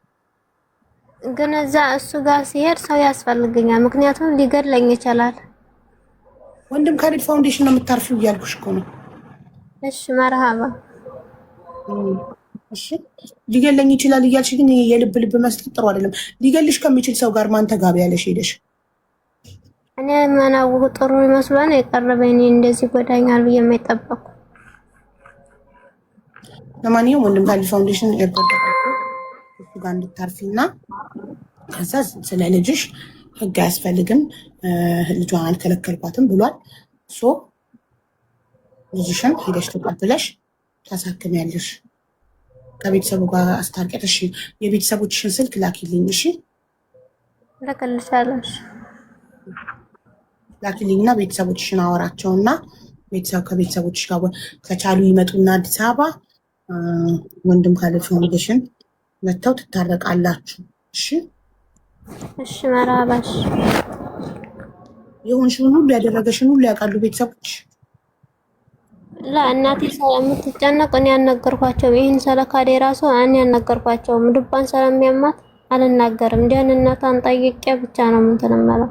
ግን እዛ እሱ ጋር ሲሄድ ሰው ያስፈልገኛል፣ ምክንያቱም ሊገድለኝ ይችላል። ወንድም ካሊድ ፋውንዴሽን ነው የምታርፊው እያልኩሽ እኮ ነው። እሺ መርሃባ። እሺ ሊገለኝ ይችላል እያልሽ ግን የልብ መስጠት ጥሩ አይደለም። ሊገልሽ ከሚችል ሰው ጋር ማን ተጋቢ ያለሽ ሄደሽ? እኔ ማናው ጥሩ ይመስላል የቀረበኝ እንደዚህ ጎዳኛል ብዬ የማይጠበቁ። ለማንኛውም ወንድም ካሊድ ፋውንዴሽን ኤርፖርት እሱ ጋር እንድታርፊና ከዛ ስለ ልጅሽ ህግ አያስፈልግም ልጇን አልከለከልኳትም ብሏል። ሶ ልጅሽን ሄደሽ ተቀብለሽ ታሳክሚያለሽ። ከቤተሰቡ ጋር አስታርቂያት። እሺ የቤተሰቦችሽን ስልክ ላኪልኝ። እሺ ለከልሻለሽ ላኪልኝና ቤተሰቦችሽን አወራቸውና ከቤተሰቦችሽ ጋር ከቻሉ ይመጡና አዲስ አበባ ወንድም ካሊድ ፋውንዴሽን መተው ትታረቃላችሁ። እሺ እሺ መራባሽ የሆንሽውን ሁሉ ያደረገሽን ሁሉ ያውቃሉ ቤተሰቦች። ለእናቴ ስለምትጨነቅ እኔ ያልነገርኳቸውም። ይህን ስለካዴ ራሱ እኔ ያልነገርኳቸውም። ልቧን ስለሚያማት አልናገርም። ደህንነቷን ጠይቄ ብቻ ነው እንትን የምለው።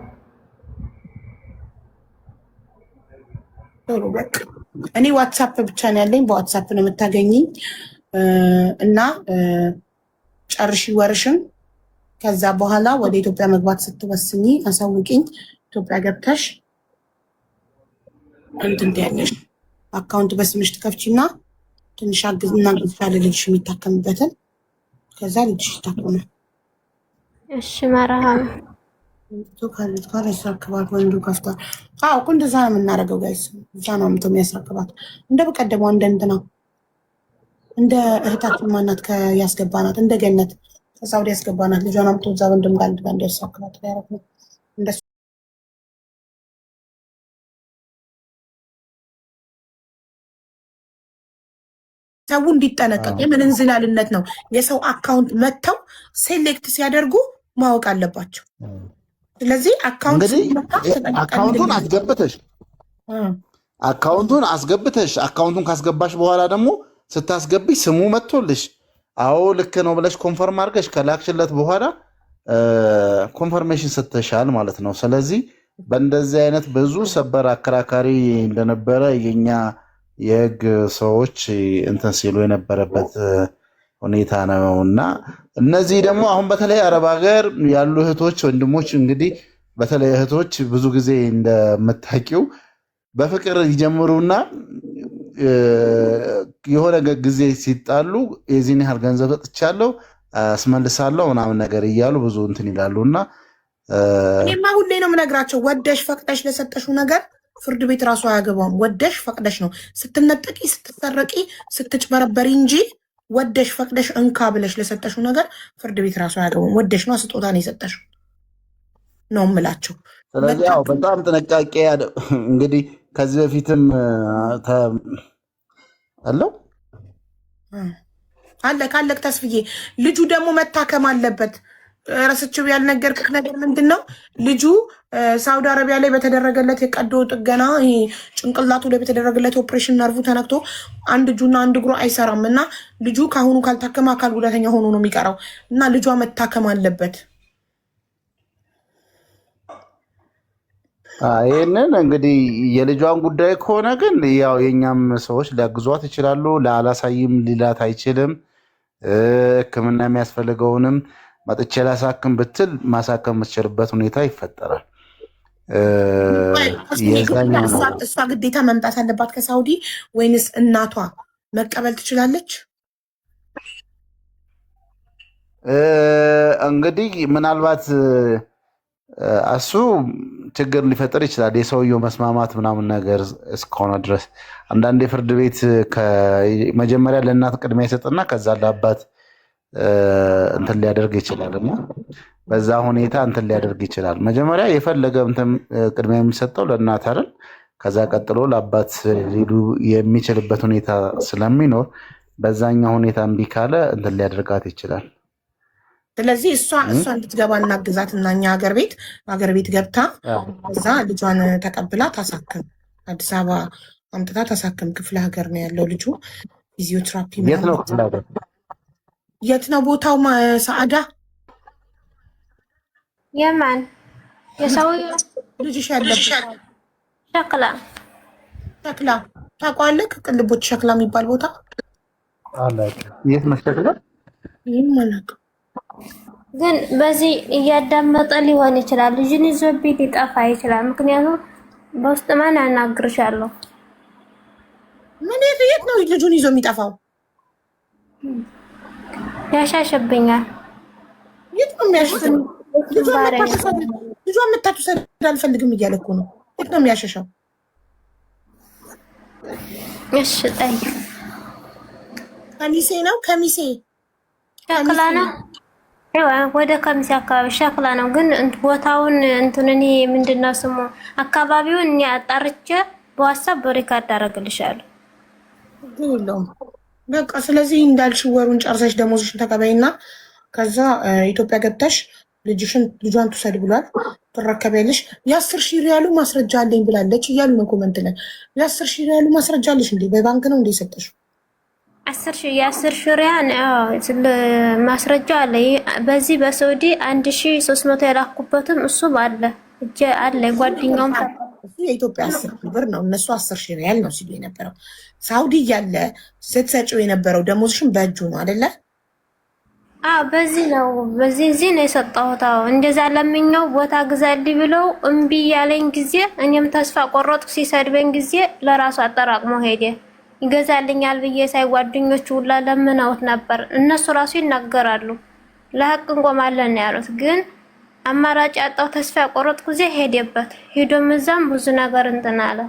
በቃ እኔ ዋትሳፕ ብቻ ነው ያለኝ። በዋትሳፕ ነው የምታገኘኝ እና ጨርሺ ወርሽን። ከዛ በኋላ ወደ ኢትዮጵያ መግባት ስትወስኚ አሳውቂኝ። ኢትዮጵያ ገብተሽ እንትን ትያለሽ። አካውንት በስምሽ ትከፍቺና ትንሽ እናግዝሻለ ልጅሽ የሚታከምበትን። ከዛ ልጅሽ ይታከማል። እሺ መርሃባ። ካሊድ ጋር ያስረክባት ወንዱ ከፍቷል። አዎ እኮ እንደዛ ነው የምናደርገው ጋይስ። እዛ ነው የሚያስረክባት። እንደ በቀደሟ እንደ እህታችን ማናት ያስገባናት እንደ ገነት ከሳውዲ ያስገባናት ልጇን አምጥቶ እዛ ወንድም ጋር እንዲያስረክባት ያደረግ ነው። እንደሱ ሰው እንዲጠነቀቅ የምን እንዝላልነት ነው። የሰው አካውንት መጥተው ሴሌክት ሲያደርጉ ማወቅ አለባቸው። ስለዚህ አካውንቱን አስገብተሽ አካውንቱን ካስገባሽ በኋላ ደግሞ ስታስገብሽ ስሙ መጥቶልሽ አዎ ልክ ነው ብለሽ ኮንፈርም አድርገሽ ከላክሽለት በኋላ ኮንፈርሜሽን ስትሻል ማለት ነው። ስለዚህ በእንደዚህ አይነት ብዙ ሰበር አከራካሪ እንደነበረ የኛ የህግ ሰዎች እንትን ሲሉ የነበረበት ሁኔታ ነው እና እነዚህ ደግሞ አሁን በተለይ አረብ ሀገር ያሉ እህቶች ወንድሞች፣ እንግዲህ በተለይ እህቶች ብዙ ጊዜ እንደምታውቂው በፍቅር ይጀምሩና የሆነ ጊዜ ሲጣሉ የዚህን ያህል ገንዘብ ሰጥቻለሁ አስመልሳለሁ ምናምን ነገር እያሉ ብዙ እንትን ይላሉና እኔማ ሁሌ ነው የምነግራቸው፣ ወደሽ ፈቅደሽ ለሰጠሽው ነገር ፍርድ ቤት ራሱ አያገባውም። ወደሽ ፈቅደሽ ነው ስትነጠቂ፣ ስትሰረቂ፣ ስትጭበረበሪ እንጂ ወደሽ ፈቅደሽ እንካ ብለሽ ለሰጠሽው ነገር ፍርድ ቤት ራሱ አያገባውም። ወደሽ ነው ስጦታ ነው የሰጠሽው ነው የምላቸው። ስለዚህ ያው በጣም ጥንቃቄ እንግዲህ ከዚህ በፊትም አለው አለክ ተስፍዬ ልጁ ደግሞ መታከም አለበት። ረስቼው ያልነገርኩት ነገር ምንድን ነው? ልጁ ሳውዲ አረቢያ ላይ በተደረገለት የቀዶ ጥገና ጭንቅላቱ ላይ በተደረገለት ኦፕሬሽን ነርቡ ተነክቶ አንድ እጁና አንድ እግሩ አይሰራም እና ልጁ ከአሁኑ ካልታከመ አካል ጉዳተኛ ሆኖ ነው የሚቀረው እና ልጇ መታከም አለበት። ይህንን እንግዲህ የልጇን ጉዳይ ከሆነ ግን ያው የእኛም ሰዎች ሊያግዟት ይችላሉ። ለአላሳይም ሊላት አይችልም። ሕክምና የሚያስፈልገውንም መጥቼ ላሳክም ብትል ማሳከም የምትችልበት ሁኔታ ይፈጠራል። እሷ ግዴታ መምጣት አለባት ከሳውዲ ወይንስ እናቷ መቀበል ትችላለች? እንግዲህ ምናልባት እሱ ችግር ሊፈጥር ይችላል። የሰውየው መስማማት ምናምን ነገር እስከሆነ ድረስ አንዳንዴ ፍርድ ቤት መጀመሪያ ለእናት ቅድሚያ ይሰጥና ከዛ ለአባት እንትን ሊያደርግ ይችላል እና በዛ ሁኔታ እንትን ሊያደርግ ይችላል። መጀመሪያ የፈለገ እንትን ቅድሚያ የሚሰጠው ለእናት አይደል? ከዛ ቀጥሎ ለአባት ሊሉ የሚችልበት ሁኔታ ስለሚኖር በዛኛው ሁኔታ እምቢ ካለ እንትን ሊያደርጋት ይችላል። ስለዚህ እሷ እንድትገባ እናግዛት እና እኛ ሀገር ቤት ገብታ እዛ ልጇን ተቀብላ ታሳክም። አዲስ አበባ አምጥታ ታሳክም። ክፍለ ሀገር ነው ያለው ልጁ። ፊዚዮቴራፒ የት ነው ቦታው? ሰዓዳ የማን የሰውዬው ልጅሽ ያለበት ሸክላ ታውቀዋለህ? ቅልቦች ሸክላ የሚባል ቦታ የት መሸክላ? ይህም አላውቅም። ግን በዚህ እያዳመጠ ሊሆን ይችላል። ልጅን ይዞብኝ ሊጠፋ ይችላል። ምክንያቱም በውስጥ ማን አናግርሻለሁ። ምን የት ነው ልጁን ይዞ የሚጠፋው? ያሻሸብኛል። የት ነው የሚያሸሸው? ልጇን መታችሁ አልፈልግም እያለ እኮ ነው። የት ነው የሚያሸሸው? እሺ ጠይቅ። ከሚሴ ነው። ከሚሴ ሸክላ ነው። ወደ ከሚሴ አካባቢ ሸክላ ነው። ግን ቦታውን እንትንኔ ምንድነው ስሙ አካባቢውን እኔ አጣርቼ በዋትስአፕ በሪካርድ አደርግልሻለሁ። ግን የለውም በቃ። ስለዚህ እንዳልሽ ወሩን ጨርሰሽ ደሞዝሽን ተቀበይና ከዛ ኢትዮጵያ ገብተሽ ልጇን ትውሰድ ብሏል። ትረከቢያለሽ። የ10,000 ሪያሉ ማስረጃ አለኝ ብላለች እያሉ ነው ኮመንት ላይ። የ10,000 ሪያሉ ማስረጃ አለሽ እንዴ? በባንክ ነው እንዴ የሰጠሽው? 10,000 ሪያል ማስረጃ አለ። በዚህ በሳውዲ 1300 የላኩበትም እሱ አለ እጄ አለ። ጓደኛውም እሱ የኢትዮጵያ 10,000 ብር ነው። እነሱ 10,000 ሪያል ነው ሲሉ የነበረው። ሳውዲ እያለ ስትሰጪው የነበረው ደሞዝሽን በእጁ ነው አይደለ? በዚህ ነው የሰጠሁት። እንደዛ ለምኛው ቦታ ግዛልኝ ብለው እምቢ ያለኝ ጊዜ እኔም ተስፋ ቆረጥኩ። ሲሰድበኝ ጊዜ ለራሱ አጠራቅሞ ሄደ። ይገዛልኛል ብዬ ሳይጓደኞቹ ሁላ ለምነውት ነበር። እነሱ ራሱ ይናገራሉ ለሀቅ እንቆማለን ነው ያሉት። ግን አማራጭ ያጣው ተስፋ ቆረጥኩ ጊዜ ሄደበት። ሄዶም እዛም ብዙ ነገር እንትን አለ።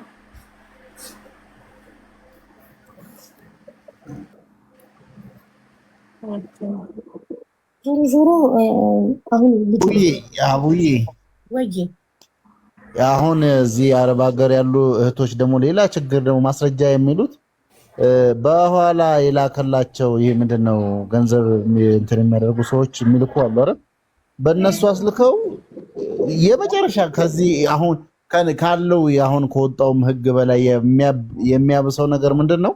ዞሮ አሁን አቡዬ አሁን እዚህ አረብ ሀገር ያሉ እህቶች ደግሞ ሌላ ችግር ደግሞ ማስረጃ የሚሉት በኋላ የላከላቸው ይሄ ምንድነው ገንዘብ እንትን የሚያደርጉ ሰዎች የሚልኩ አሉ አይደል? በእነሱ አስልከው የመጨረሻ ከዚህ አሁን ካለው አሁን ከወጣውም ህግ በላይ የሚያብሰው ነገር ምንድነው?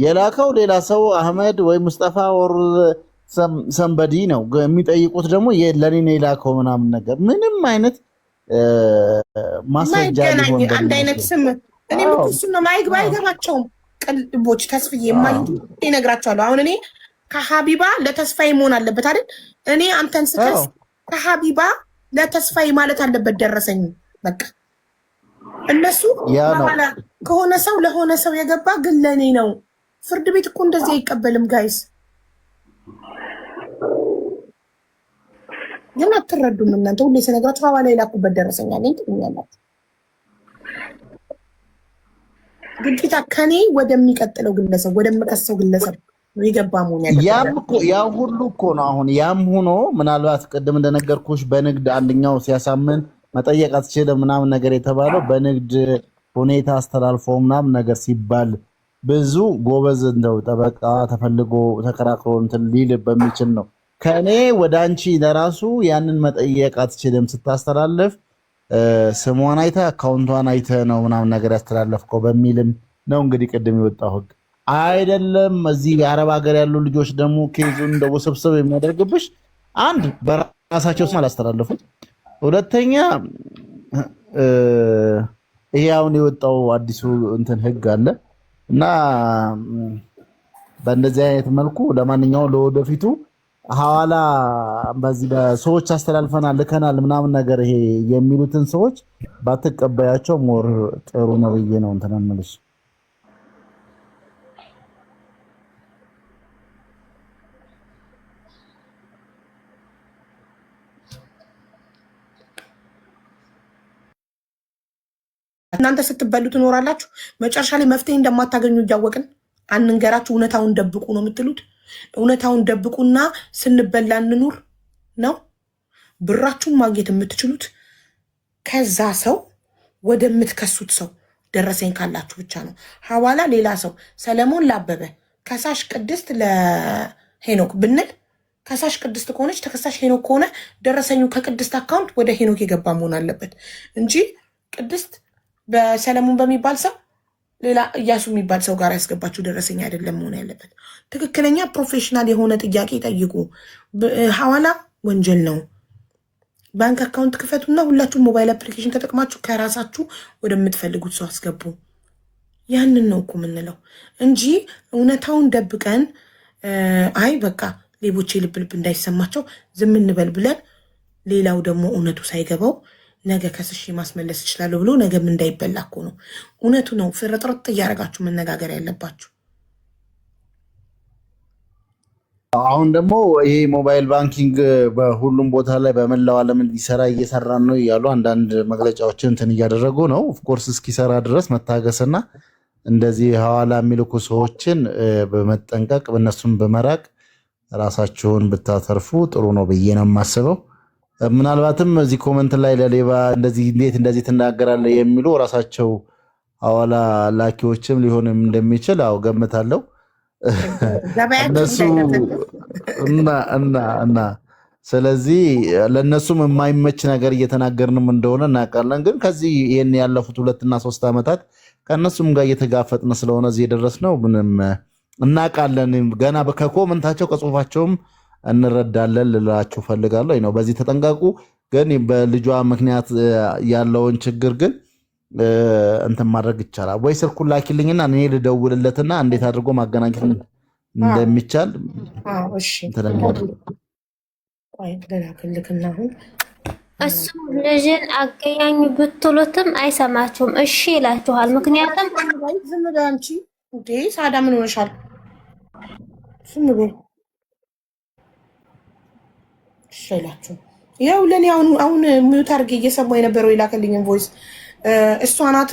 የላከው ሌላ ሰው አህመድ ወይ ሙስጠፋ ወር ሰንበዲ ነው የሚጠይቁት። ደግሞ ለኔ ነው የላከው ምናምን ነገር ምንም አይነት ማስረጃ ሊሆን አንድ አይነት ስም እኔ ምትሱ ነው ባይገባቸውም ቅልቦች ተስፍዬ ይነግራቸዋለሁ። አሁን እኔ ከሀቢባ ለተስፋዬ መሆን አለበት አይደል? እኔ አንተን ስከስ ከሀቢባ ለተስፋዬ ማለት አለበት ደረሰኝ በቃ። እነሱ ከሆነ ሰው ለሆነ ሰው የገባ ግን ለኔ ነው። ፍርድ ቤት እኮ እንደዚህ አይቀበልም ጋይስ። ግን አትረዱም እናንተ። ሁሌ ስነግራችሁ ሐዋላ የላኩበት ደረሰኛ ነኝ ትኛላችሁ። ግዴታ ከኔ ወደሚቀጥለው ግለሰብ ወደምከሰው ግለሰብ የገባ መሆን ያለበት። ያም ሁሉ እኮ ነው። አሁን ያም ሆኖ ምናልባት ቅድም እንደነገርኩሽ በንግድ አንደኛው ሲያሳምን መጠየቅ አትችልም ምናምን ነገር የተባለው በንግድ ሁኔታ አስተላልፎ ምናምን ነገር ሲባል ብዙ ጎበዝ እንደው ጠበቃ ተፈልጎ ተከራክሮ እንትን ሊል በሚችል ነው። ከኔ ወደ አንቺ ለራሱ ያንን መጠየቅ አትችልም ስታስተላልፍ ስሟን አይተ አካውንቷን አይተ ነው ምናምን ነገር ያስተላለፍከው በሚልም ነው እንግዲህ ቅድም የወጣው ህግ አይደለም። እዚህ የአረብ ሀገር ያሉ ልጆች ደግሞ ኬዙን እንደው ውስብስብ የሚያደርግብሽ አንድ በራሳቸው ስም አላስተላለፉት፣ ሁለተኛ ይሄ አሁን የወጣው አዲሱ እንትን ህግ አለ እና በእንደዚህ አይነት መልኩ ለማንኛውም ለወደፊቱ ሐዋላ በዚህ በሰዎች አስተላልፈናል ልከናል ምናምን ነገር ይሄ የሚሉትን ሰዎች ባትቀበያቸው ሞር ጥሩ ነው ብዬ ነው እንትን የምልሽ። እናንተ ስትበሉ ትኖራላችሁ። መጨረሻ ላይ መፍትሄ እንደማታገኙ እያወቅን አንንገራችሁ። እውነታውን ደብቁ ነው የምትሉት። እውነታውን ደብቁና ስንበላ እንኑር ነው። ብራችሁን ማግኘት የምትችሉት ከዛ ሰው ወደምትከሱት ሰው ደረሰኝ ካላችሁ ብቻ ነው። ሐዋላ ሌላ ሰው ሰለሞን ላበበ ከሳሽ ቅድስት ለሄኖክ ብንል ከሳሽ ቅድስት ከሆነች ተከሳሽ ሄኖክ ከሆነ ደረሰኙ ከቅድስት አካውንት ወደ ሄኖክ የገባ መሆን አለበት እንጂ ቅድስት በሰለሞን በሚባል ሰው ሌላ እያሱ የሚባል ሰው ጋር ያስገባችሁ ደረሰኝ አይደለም መሆን ያለበት። ትክክለኛ ፕሮፌሽናል የሆነ ጥያቄ ጠይቁ። ሐዋላ ወንጀል ነው። ባንክ አካውንት ክፈቱና ሁላችሁ ሞባይል አፕሊኬሽን ተጠቅማችሁ ከራሳችሁ ወደምትፈልጉት ሰው አስገቡ። ያንን ነው እኮ የምንለው እንጂ እውነታውን ደብቀን አይ በቃ ሌቦቼ ልብ ልብ እንዳይሰማቸው ዝም እንበል ብለን ሌላው ደግሞ እውነቱ ሳይገባው ነገ ከስሽ ማስመለስ ይችላለሁ ብሎ ነገም እንዳይበላ እኮ ነው። እውነቱ ነው ፍርጥርጥ እያደረጋችሁ መነጋገር ያለባችሁ። አሁን ደግሞ ይሄ ሞባይል ባንኪንግ በሁሉም ቦታ ላይ በመላው ዓለም እንዲሰራ እየሰራን ነው እያሉ አንዳንድ መግለጫዎችን እንትን እያደረጉ ነው። ኦፍኮርስ እስኪሰራ ድረስ መታገስና እንደዚህ ሐዋላ የሚልኩ ሰዎችን በመጠንቀቅ በእነሱም በመራቅ ራሳችሁን ብታተርፉ ጥሩ ነው ብዬ ነው የማስበው። ምናልባትም እዚህ ኮመንት ላይ ለሌባ እንደዚህ እንዴት እንደዚህ ትናገራለህ የሚሉ ራሳቸው ሐዋላ ላኪዎችም ሊሆንም እንደሚችል አው ገምታለሁ። እነሱ እና ስለዚህ ለነሱም የማይመች ነገር እየተናገርንም እንደሆነ እናውቃለን። ግን ከዚህ ይሄን ያለፉት 2 እና 3 ዓመታት ከነሱም ጋር እየተጋፈጥን ስለሆነ እዚህ የደረስነው ምንም እናውቃለን። ገና ከኮመንታቸው ከጽሁፋቸውም እንረዳለን ልላችሁ ፈልጋለሁ ነው። በዚህ ተጠንቀቁ። ግን በልጇ ምክንያት ያለውን ችግር ግን እንትን ማድረግ ይቻላል ወይ? ስልኩን ላኪልኝና እኔ ልደውልለትና እንዴት አድርጎ ማገናኘት እንደሚቻል እሱ ልጅን አገናኙ ብትሉትም አይሰማችሁም። እሺ ይላችኋል። ምክንያቱም ዝም በይ አንቺ እንዴ ሳዳ ምን ሆነሻል? ዝም በይ እሺ ይላችሁ። ያው ለኔ አሁን ሚውት አድርጌ እየሰማሁ የነበረው የላከልኝን ቮይስ እሷ ናት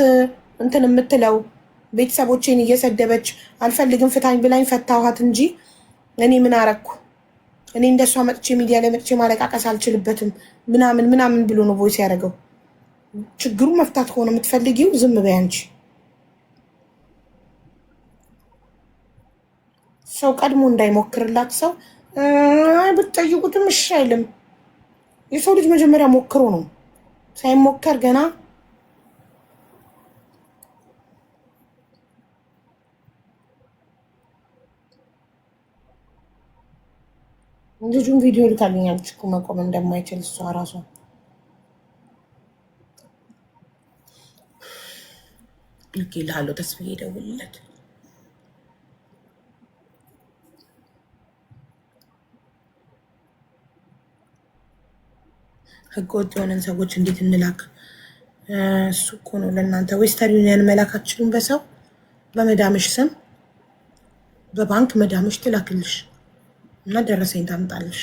እንትን የምትለው ቤተሰቦቼን እየሰደበች አልፈልግም ፍታኝ ብላኝ ፈታኋት እንጂ እኔ ምን አረኩ? እኔ እንደሷ መጥቼ ሚዲያ ላይ መጥቼ ማለቃቀስ አልችልበትም ምናምን ብሎ ነው ቮይስ ያደረገው። ችግሩ መፍታት ከሆነ የምትፈልጊው ዝም በይ አንቺ። ሰው ቀድሞ እንዳይሞክርላት ሰው ብትጠይቁትም እሺ አይልም። የሰው ልጅ መጀመሪያ ሞክሮ ነው። ሳይሞከር ገና ልጁን ቪዲዮ ልታገኛለች እኮ መቆም እንደማይችል እሷ ራሷ። ልኬልሃለሁ ተስፋዬ ደውልለት። ህገወጥ የሆነን ሰዎች እንዴት እንላክ? እሱ እኮ ነው ለእናንተ ዌስተርን ዩኒየን መላክ አትችሉም። በሰው በመዳምሽ ስም በባንክ መዳምሽ ትላክልሽ እና ደረሰኝ ታምጣልሽ።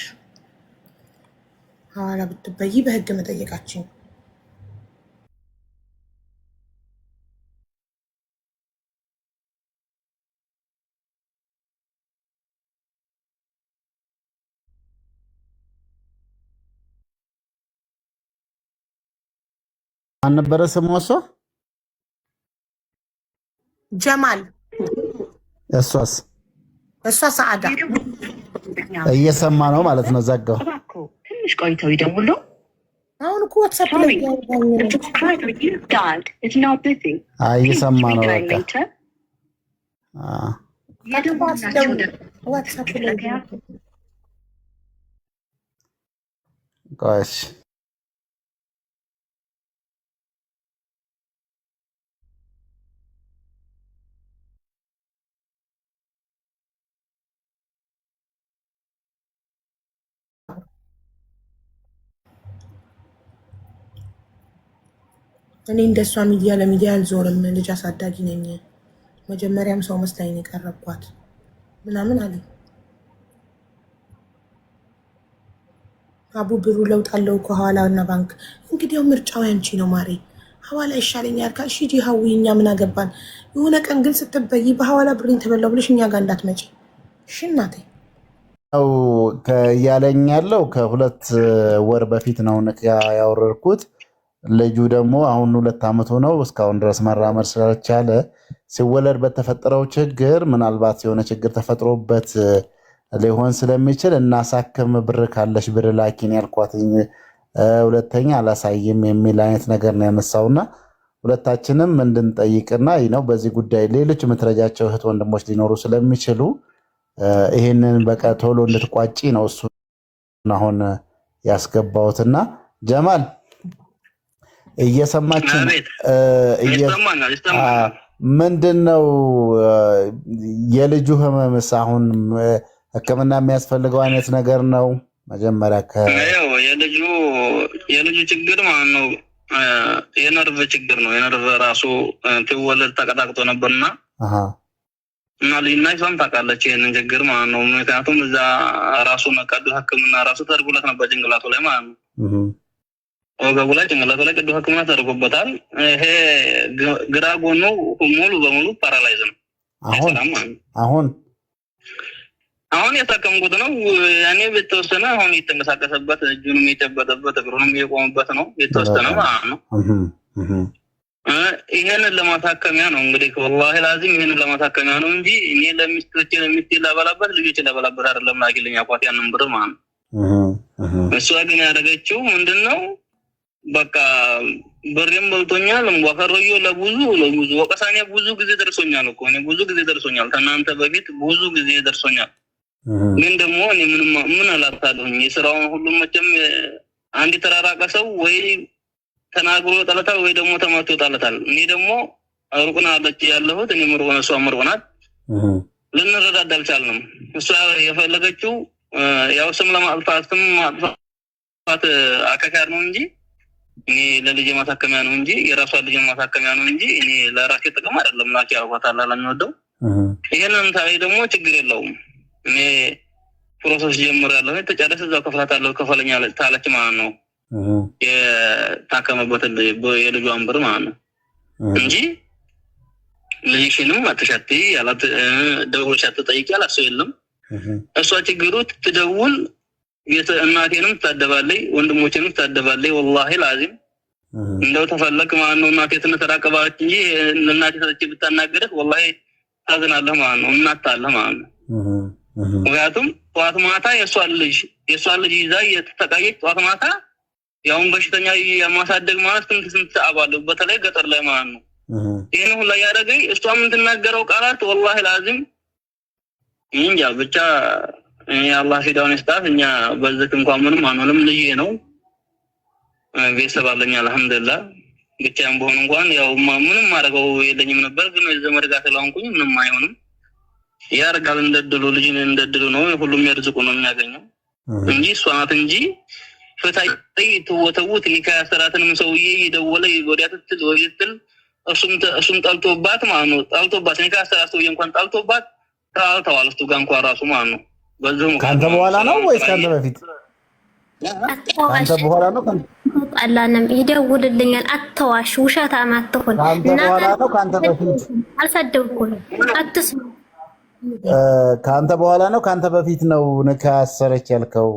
ሐዋላ ብትበይ በህግ መጠየቃችን አልነበረ ስሟ ጀማል። እሷ ሰዓዳ እየሰማ ነው ማለት ነው። ዘጋው። ትንሽ ቆይተው ይደውሉ። አሁን እኮ ዋትስአፕ ላይ እየሰማ ነው። በቃ እሺ እኔ እንደሷ ሚዲያ ለሚዲያ አልዞርም። ልጅ አሳዳጊ ነኝ። መጀመሪያም ሰው መስላኝ ነው የቀረብኳት ምናምን አለ። አቡ ብሩ ለውጥ አለው ከኋላ እና ባንክ። እንግዲህ ያው ምርጫው ያንቺ ነው ማሬ። ሐዋላ ይሻለኛል ካልሽ ሂጂ ሀዊ፣ እኛ ምን አገባን? የሆነ ቀን ግን ስትበይ በሐዋላ ብሬን ተበላው ብለሽ እኛ ጋር እንዳትመጪ እሺ እናቴ። ነው ያለኝ ያለው ከ2 ወር በፊት ነው ያወረድኩት። ልጁ ደግሞ አሁን 2 ዓመት ሆነው እስካሁን ድረስ መራመድ ስላልቻለ ሲወለድ በተፈጠረው ችግር ምናልባት የሆነ ችግር ተፈጥሮበት ሊሆን ስለሚችል እናሳክም፣ ብር ካለሽ ብር ላኪን ያልኳት። ሁለተኛ አላሳይም የሚል አይነት ነገር ነው ያነሳውና ሁለታችንም እንድንጠይቅና ነው በዚህ ጉዳይ ሌሎች የምትረጃቸው እህት ወንድሞች ሊኖሩ ስለሚችሉ ይሄንን በቃ ቶሎ እንድትቋጪ ነው እሱ አሁን ያስገባውትና ጀማል እየሰማችን ምንድነው የልጁ ህመምስ አሁን ህክምና የሚያስፈልገው አይነት ነገር ነው? መጀመሪያ የልጁ ችግር ማለት ነው የነርቭ ችግር ነው። የነርቭ ራሱ ትወለድ ተቀጣቅጦ ነበርና እና ሊናይሷም ታውቃለች ይሄንን ችግር ማለት ነው። ምክንያቱም እዛ ራሱ ቀዶ ህክምና ራሱ ተደርጎለት ነበር ጭንቅላቱ ላይ ማለት ነው። ወገቡ ላይ ጭንቅላቱ ላይ ቀዶ ህክምና ተደርጎበታል። ይሄ ግራ ጎኑ ሙሉ በሙሉ ፓራላይዝ ነው። አሁን የታከምኩት ነው። ያኔ በተወሰነ አሁን የተንቀሳቀሰበት እጁንም የጨበጠበት እግሩንም የቆመበት ነው የተወሰነ ማለት ነው። ይሄንን ለማሳከሚያ ነው እንግዲህ ወላሂ ላዚም ይሄንን ለማሳከሚያ ነው እንጂ እኔ ለሚስቶቼ ለሚላበላበት ልጆቼ ለበላበት አይደለም። ላኪልኝ አቋት ያንን ብር ማለት ነው። እሷ ግን ያደረገችው ምንድነው በቃ ብሬም በልቶኛል። ወከሮዮ ለብዙ ወቀሳኔ ብዙ ጊዜ ደርሶኛል እኮ እኔ ብዙ ጊዜ ደርሶኛል። ከናንተ በፊት ብዙ ጊዜ ደርሶኛል። ግን ደግሞ እኔ ምን አላታለሁኝ። የሥራውን ሁሉም መቼም አንድ ተራራቀ ሰው ወይ ተናግሮ ጠለታል ወይ ደግሞ ተማቶ ጠለታል። እኔ ደግሞ ሩቅና አለች ያለሁት እኔ ምሩና እሷ ምሩናት ልንረዳዳ አልቻልንም። እሷ የፈለገችው ያው ስም ለማጥፋት አካካር ነው እንጂ እኔ ለልጅ ማሳከሚያ ነው እንጂ የራሷ ልጅ ማሳከሚያ ነው እንጂ እኔ ለራሴ ጥቅም አይደለም። ላኪ ያርኳታል ለሚወደው ይሄንን ታይ ደግሞ ችግር የለውም። እኔ ፕሮሰስ ጀምራለሁ ተጨረሰ እዛው ከፍላታለሁ ከፈለኛ ታለች ማለት ነው። የታከመበት የልጇን ብር ማለት ነው እንጂ ልጅሽንም አትሻቲ ያላት ደውልሽ አትጠይቂ ያላት ሰው የለም። እሷ ችግሩ ትደውል እናቴንም ታደባለይ ወንድሞቼንም ታደባለይ። ወላሂ ላዚም እንደው ተፈለክ ማለት ነው እናቴ ተነተራቀባች እንጂ እናቴ ተጨ ብታናገረክ ወላሂ ታዝናለህ ማለት ነው። እናታለህ ማለት ነው። ምክንያቱም ጠዋት ማታ የሷ ልጅ ይዛ የተተቃየች ጠዋት ማታ ያውን በሽተኛ የማሳደግ ማለት ስንት አባሉ በተለይ ገጠር ላይ ማለት ነው። ይሄን ሁሉ ያደረገኝ እሷ ምን ትናገረው ቃላት ወላሂ ላዚም እንጃ ብቻ አላህ ፊዳውን ይስጣት። እኛ በዚህ እንኳን ምንም አንሆንም። ልጅ ነው ቤተሰብ አለኝ አልሐምዱሊላህ። ብቻም በሆነ እንኳን ያው ምንም ማድረገው የለኝም ነበር። ግን ዘመድ ጋር ስለሆንኩኝ ምንም አይሆንም። ያርጋል እንደድሉ ልጅን እንደድሉ ነው። ሁሉም የርዝቁ ነው የሚያገኘው እንጂ እሷ ናት እንጂ ፈታይ ተወተውት ሊካሰራተንም ሰውዬ ይደወለ ወዲያትል እሱም ጠልቶባት ማለት ነው። ጠልቶባት ሊካሰራት ሰውዬ እንኳን ጠልቶባት ታልተዋል እሱ ጋር እንኳን ራሱ ማለት ነው። በዚህም ካንተ በኋላ ነው ወይስ ካንተ በፊት? ካንተ በኋላ ነው። አላንም ይደውልልኛል። አትዋሽ፣ ውሸታም አትሁን። ካንተ በኋላ ነው ካንተ በፊት? አልሰደብኩም። አትስሙ። ካንተ በኋላ ነው ካንተ በፊት ነው ንካ ያሰረች ያልከው?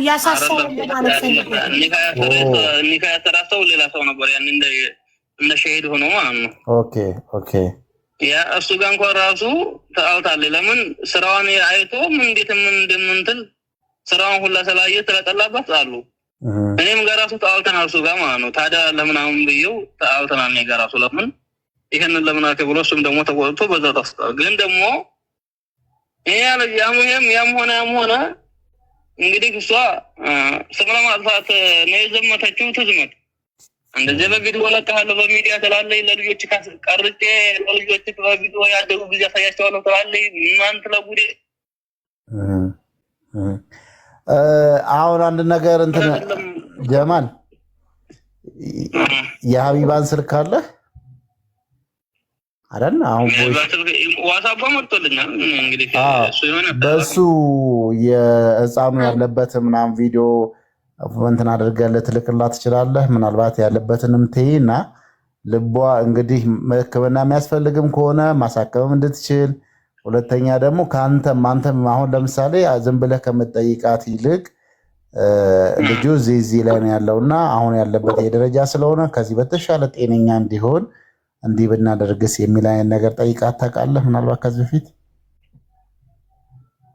ያሳሰው ማለት ነው። ኒካ ያሰራው ሌላ ሰው ነበር ያን እንደ ሸሂድ ሆኖ ማለት ነው። ኦኬ ያ እሱ ጋር እንኳን ራሱ ታውታለ። ለምን ስራውን አይቶ ምን እንደምንትል ስራውን ሁላ ሰላየ ተለጠላባት አሉ። እኔም ጋር ራሱ ታውተናል እሱ ጋር ማለት ነው። ታዲያ ለምን አሁን ብየው ታውተናል እኔ ጋር ራሱ ለምን ይሄንን ለምን አከብሮ እሱም ደግሞ ተቆጥቶ በዛ ተስጣ። ግን ደግሞ ያም ሆነ እንግዲህ እሷ ስምራ ማጥፋት ነው የዘመተችው። ትዝመት እንደዚህ በቪዲዮ ለቀሃለሁ በሚዲያ ተላለይ ለልጆች ቀርጬ ለልጆች በቪዲዮ ያደጉ ጊዜ አሳያቸዋለሁ ተላለይ እናንተ ለጉዴ። አሁን አንድ ነገር እንትን ጀማል የሀቢባን ስልክ አለ አይደል? አሁን ዋትስአፕ መጥቶልኛል። እንግዲህ በሱ የህፃኑ ያለበት ምናምን ቪዲዮ እንትን አድርገህ ትልክላት ትችላለህ። ምናልባት ያለበትንም ትይና ልቧ እንግዲህ ሕክምና የሚያስፈልግም ከሆነ ማሳከምም እንድትችል፣ ሁለተኛ ደግሞ ከአንተም አሁን ለምሳሌ ዝም ብለህ ከምትጠይቃት ይልቅ ልጁ እዚህ ላይ ነው ያለውና አሁን ያለበት የደረጃ ስለሆነ ከዚህ በተሻለ ጤነኛ እንዲሆን እንዲህ ብናደርግስ የሚል አይነት ነገር ጠይቃት ታውቃለህ? ምናልባት ከዚህ በፊት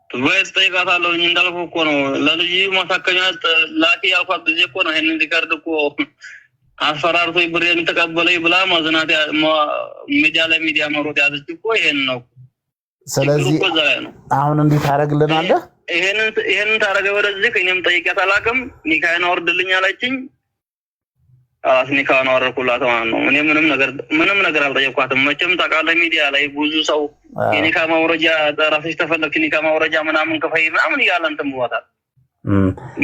ወይስ ጠይቃታለሁ? እንዳልኩህ እኮ ነው ለልጅ ማሳከኛ ላኪ ያልኳት ጊዜ እኮ ነው ይሄንን ሪካርድ እኮ አስፈራርቶ ብሬን ተቀበለኝ ብላ ማዝናት ሚዲያ መሮጥ ያዘች እኮ ይሄን ነው። ስለዚህ አሁን እንዴት ታረግልናለህ? ይሄንን ታረገ ወደዚህ ከእኔም ጠይቄያት አላውቅም። ኒካህን አወርድልኝ አለችኝ። ኒካህን አወረድኩላት ማለት ነው። እኔ ምንም ነገር አልጠየኳትም። መቼም ታውቃለህ ሚዲያ ላይ ብዙ ሰው የኒካ ማውረጃ ራስሽ ተፈለግሽ ኒካ ማውረጃ ምናምን ክፈይ ምናምን እያለ እንትን ብሏታል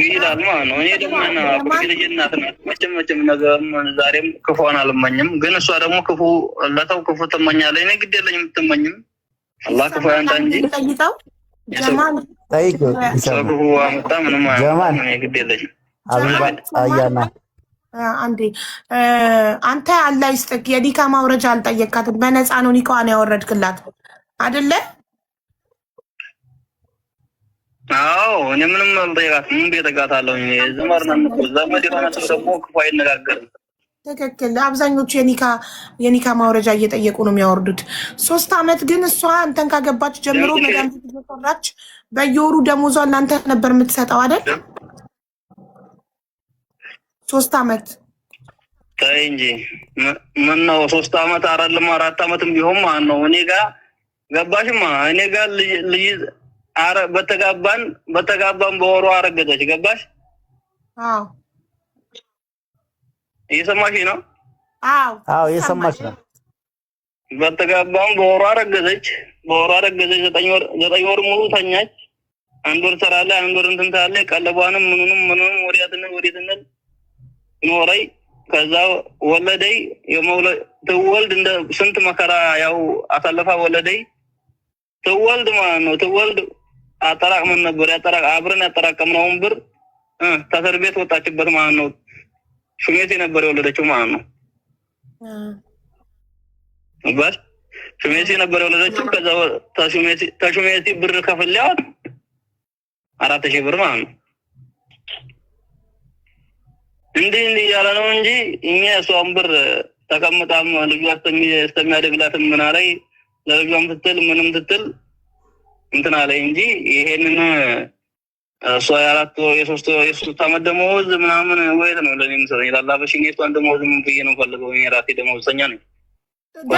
ይላል ማለት ነው። እኔ ደግሞ ልጅ እናት ናት። መቼም ነገር ዛሬም ክፉን አልመኝም፣ ግን እሷ ደግሞ ለሰው ክፉ ትመኛለች። እኔ ግድ የለኝም የምትመኝም አላህ ክፉ ያንተ እንጂ ጀማል ክፉ አመጣ ምንም ጀማል ግድ የለኝም። አያና አንዴ አንተ አላህ ይስጥክ የኒካ ማውረጃ አልጠየካትም። በነፃ ነው ኒካዋን ያወረድክላት አይደለ? አዎ እኔ ምንም አልጠየቃትም። ምን ቤተጋታለሁ? ዘመርነን ዘመድ የሆነ ሰው ደግሞ ክፉ አይነጋገርም። ትክክል። አብዛኞቹ የኒካ ማውረጃ እየጠየቁ ነው የሚያወርዱት። 3 አመት ግን እሷ አንተን ካገባች ጀምሮ መዳም እየሰራች በየወሩ ደሞዟን ለአንተ ነበር የምትሰጠው አይደል? 3 አመት ተይ እንጂ ምን ነው 3 አመት አይደለም 4 አመትም ቢሆን ማለት ነው። እኔ ጋር ገባሽማ? እኔ ጋር ልጅ በተጋባን በወሩ አረገዘች። ገባሽ? አዎ እየሰማሽ ነው? አዎ እየሰማሽ ነው። በተጋባን በወሩ አረገዘች። 9 ወር ሙሉ ተኛች። 1 ወር ሰራለች፣ 1 ወር እንትን ታለች። ቀለቧንም ምኑንም ወዲያትነል ኖረይ ከዛ ወለደይ ትወልድ እንደ ስንት መከራ ያው አሳለፋ ወለደይ ትወልድ ማለት ነው። ትወልድ አጠራቅመን ነበር አብረን ያጠራቀምነውን ብር ከእስር ቤት ወጣችበት ማለት ነው። ሹሜቴ ነበር የወለደችው ማለት ነው። ባስ ሹሜቴ ነበር የወለደችው። ከዛ ተሹሜቴ ብር ከፍለዋት 4000 ብር ማለት ነው። እንዲህ ያለ ነው እንጂ እኛ እሷን ብር ተቀምጣም ልጇ እስከሚያደግላትም ምን አለኝ ለልጇም ስትል ምንም ስትል እንትን አለኝ እንጂ ይሄንን እሷ የ3 አመት ደመወዝ ምናምን ወይት ነው ለኔ ምሰለኝ ላላበሽ እሷን ደመወዝ ምን ብዬ ነው ፈልገው እኔ ራሴ ደመወዝተኛ ነኝ።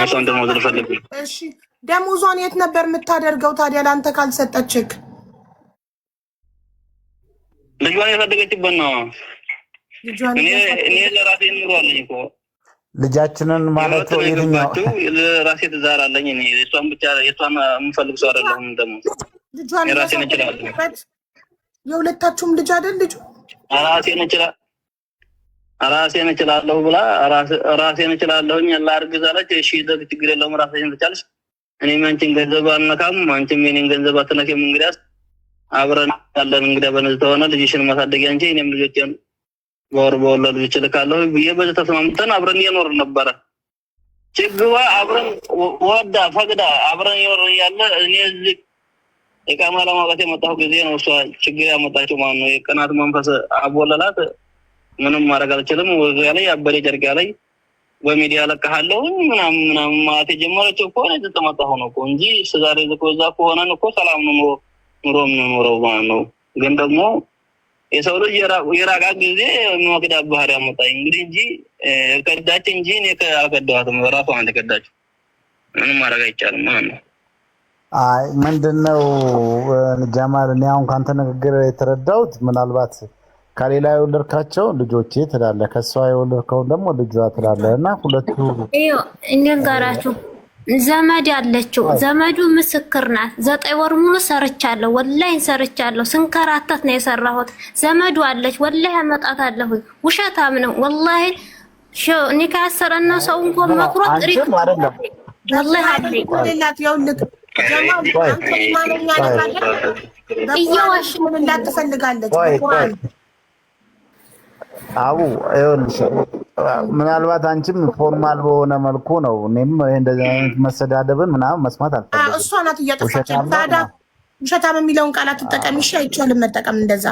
እሷን ደመወዝ ልፈልግ። እሺ ደመወዟን የት ነበር የምታደርገው ታዲያ ለአንተ ካልሰጠችክ? ልጇን የፈለገችበት ነው። እኔ ለራሴ ኑሮ አለኝ እኮ ልጃችንን ማለት ነው። የትኛው ለራሴ ትዳር አለኝ እኔ እሷን ብቻ የሷን የምፈልግ ሰው አይደለሁም። ደግሞ የራሴን እችላለሁ። የሁለታችሁም ልጅ አይደል? ልጁ ራሴን እችላለሁ ብላ ራሴን እችላለሁኝ ላርግዝ አለች። እሺ ችግር የለውም ራሴን ትቻለሽ። እኔም አንቺን ገንዘብ አልነካም፣ አንቺም የኔን ገንዘብ አትነኪም። እንግዲያስ አብረን ያለን እንግዲያ በነዚህ ተሆነ ልጅሽን ማሳደጊያ እንጂ እኔም ልጆቼን በወር ልጆች ልካለሁ ብዬ በዚህ ተስማምተን አብረን እየኖርን ነበረ። ችግሯ አብረን ወዳ ፈቅዳ አብረን እየኖርን ያለ እኔ እዚህ የቃማ ለማውጣት የመጣሁ ጊዜ ነው እሷ ችግር ያመጣችው ማለት ነው። የቅናት መንፈስ አቦለላት። ምንም ማድረግ አልችልም። ወዚያ ላይ አበሬ ጨርቃ ላይ በሚዲያ ለቀሃለሁ ምናምን ማለት የጀመረችው እኮ ነው የተመጣሁ ነው እኮ እንጂ ዛሬ ዝቆዛ ከሆነን እኮ ሰላም ነው ኑሮ የምንኖረው ማለት ነው። ግን ደግሞ የሰው ልጅ የራቃ ጊዜ መቅዳ ባህር ያመጣኝ እንግዲህ እንጂ ከዳች እንጂ እኔ አልከዳኋትም። ራሷ አንተ ከዳች ምንም ማድረግ አይቻልም ማለት ነው። አይ ምንድነው ጀማል፣ እኔ አሁን ካንተ ንግግር የተረዳሁት ምናልባት ከሌላ የወለድካቸው ልጆቼ ትላለህ፣ ከሷ የወለድከውን ደግሞ ልጇ ትላለህ እና ሁለቱ እንገራችሁ ዘመድ ያለችው ዘመዱ ምስክር ናት። 9 ወር ሙሉ ሰርቻለሁ፣ ወላሂ ሰርቻለሁ። ስንከራተት ነው የሰራሁት። ዘመዱ አለች፣ ወላሂ አመጣታለሁ። ውሸታም ነው ወላሂ። ኒካ ያሰረና ሰው እንኳን መክሮት ጥሪቅ አይደለም ወላሂ አለኝ ወላሂ ያውልክ ጀማል አንተ ማለኛ ነገር እየዋሽ ምን እንዳትፈልጋለች ቁርአን አቡ ይኸውልሽ ምናልባት አንቺም ፎርማል በሆነ መልኩ ነው። እኔም እንደዚህ አይነት መሰዳደብን ምናምን መስማት አልፈልግም። እሷ ናት እያጠፋች። ታዲያ ውሸታም የሚለውን ቃላት ተጠቀሚ። እሺ አይቻልም መጠቀም እንደዛ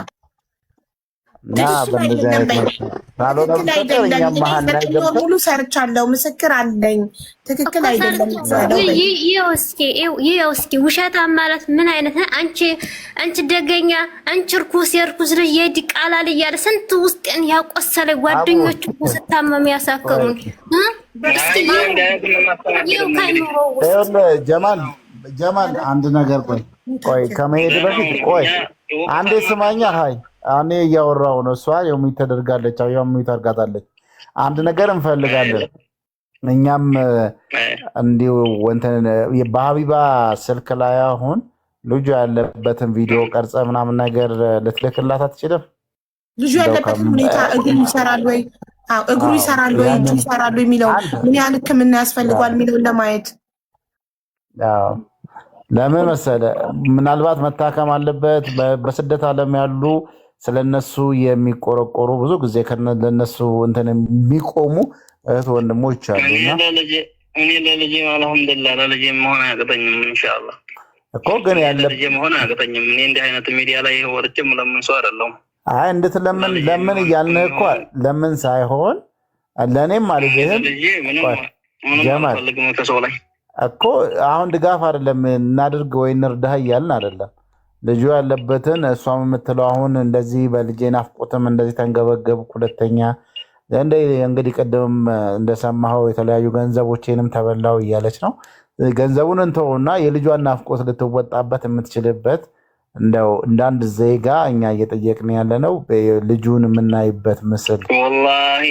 እና በእንደዚህ አይነት መልኩ ካልሆነ በስተቀር እኛም መሀል ላይ ገብተን ሙሉ ሰርቻለሁ፣ ምስክር አለኝ። ትክክል አይደለም። ይኸው እስኪ ውሸታም ማለት ምን አይነት ነው? አንቺ ደገኛ፣ አንቺ እርኩስ፣ የእርኩስ ልጅ የዲቃላ ልጅ እያለ ስንት ውስጤን ያቆሰለ ጓደኞቹ ስታመም ያሳከሙን። ጀማል አንድ ነገር ቆይ ከመሄድ በፊት ቆይ አንዴ ስማኛ። ሀይ እኔ እያወራሁ ነው። እሷ የሚት ተደርጋለች፣ የሚት አድርጋታለች። አንድ ነገር እንፈልጋለን እኛም እንዲሁ ወንተን በሀቢባ ስልክ ላይ አሁን ልጁ ያለበትን ቪዲዮ ቀርጸ ምናምን ነገር ልትልክላት አትችልም? ልጁ ያለበትን ሁኔታ እግሩ ይሰራል ወይ እግሩ ይሰራል ወይ እጁ ይሰራል የሚለው ምን ያህል ሕክምና ያስፈልጓል የሚለውን ለማየት ለምን መሰለ ምናልባት መታከም አለበት። በስደት ዓለም ያሉ ስለነሱ የሚቆረቆሩ ብዙ ጊዜ ለነሱ እንትን የሚቆሙ እህት ወንድሞች አሉና እኔ ለልጄ አልሐምዱሊላህ ለልጄ መሆን አያቅተኝም። ኢንሻአላህ እኮ ግን ለልጄ መሆን አያቅተኝም። እኔ እንዲህ አይነት ሚዲያ ላይ ወርቼም ለምን ሰው አይደለም። አይ እንድትለምን ለምን እያልን እኮ ለምን ሳይሆን ለኔም አልልህም ጀማል ከሰው ላይ እኮ አሁን ድጋፍ አይደለም እናድርግ ወይ እንርዳህ እያልን አይደለም። ልጁ ያለበትን እሷም የምትለው አሁን እንደዚህ በልጄ ናፍቆትም እንደዚህ ተንገበገብኩ፣ ሁለተኛ እንግዲህ ቅድም እንደሰማኸው የተለያዩ ገንዘቦቼንም ተበላው እያለች ነው። ገንዘቡን እንተውና የልጇን ናፍቆት ልትወጣበት የምትችልበት እንደው እንዳንድ ዜጋ እኛ እየጠየቅን ያለ ነው ልጁን የምናይበት ምስል። ወላሂ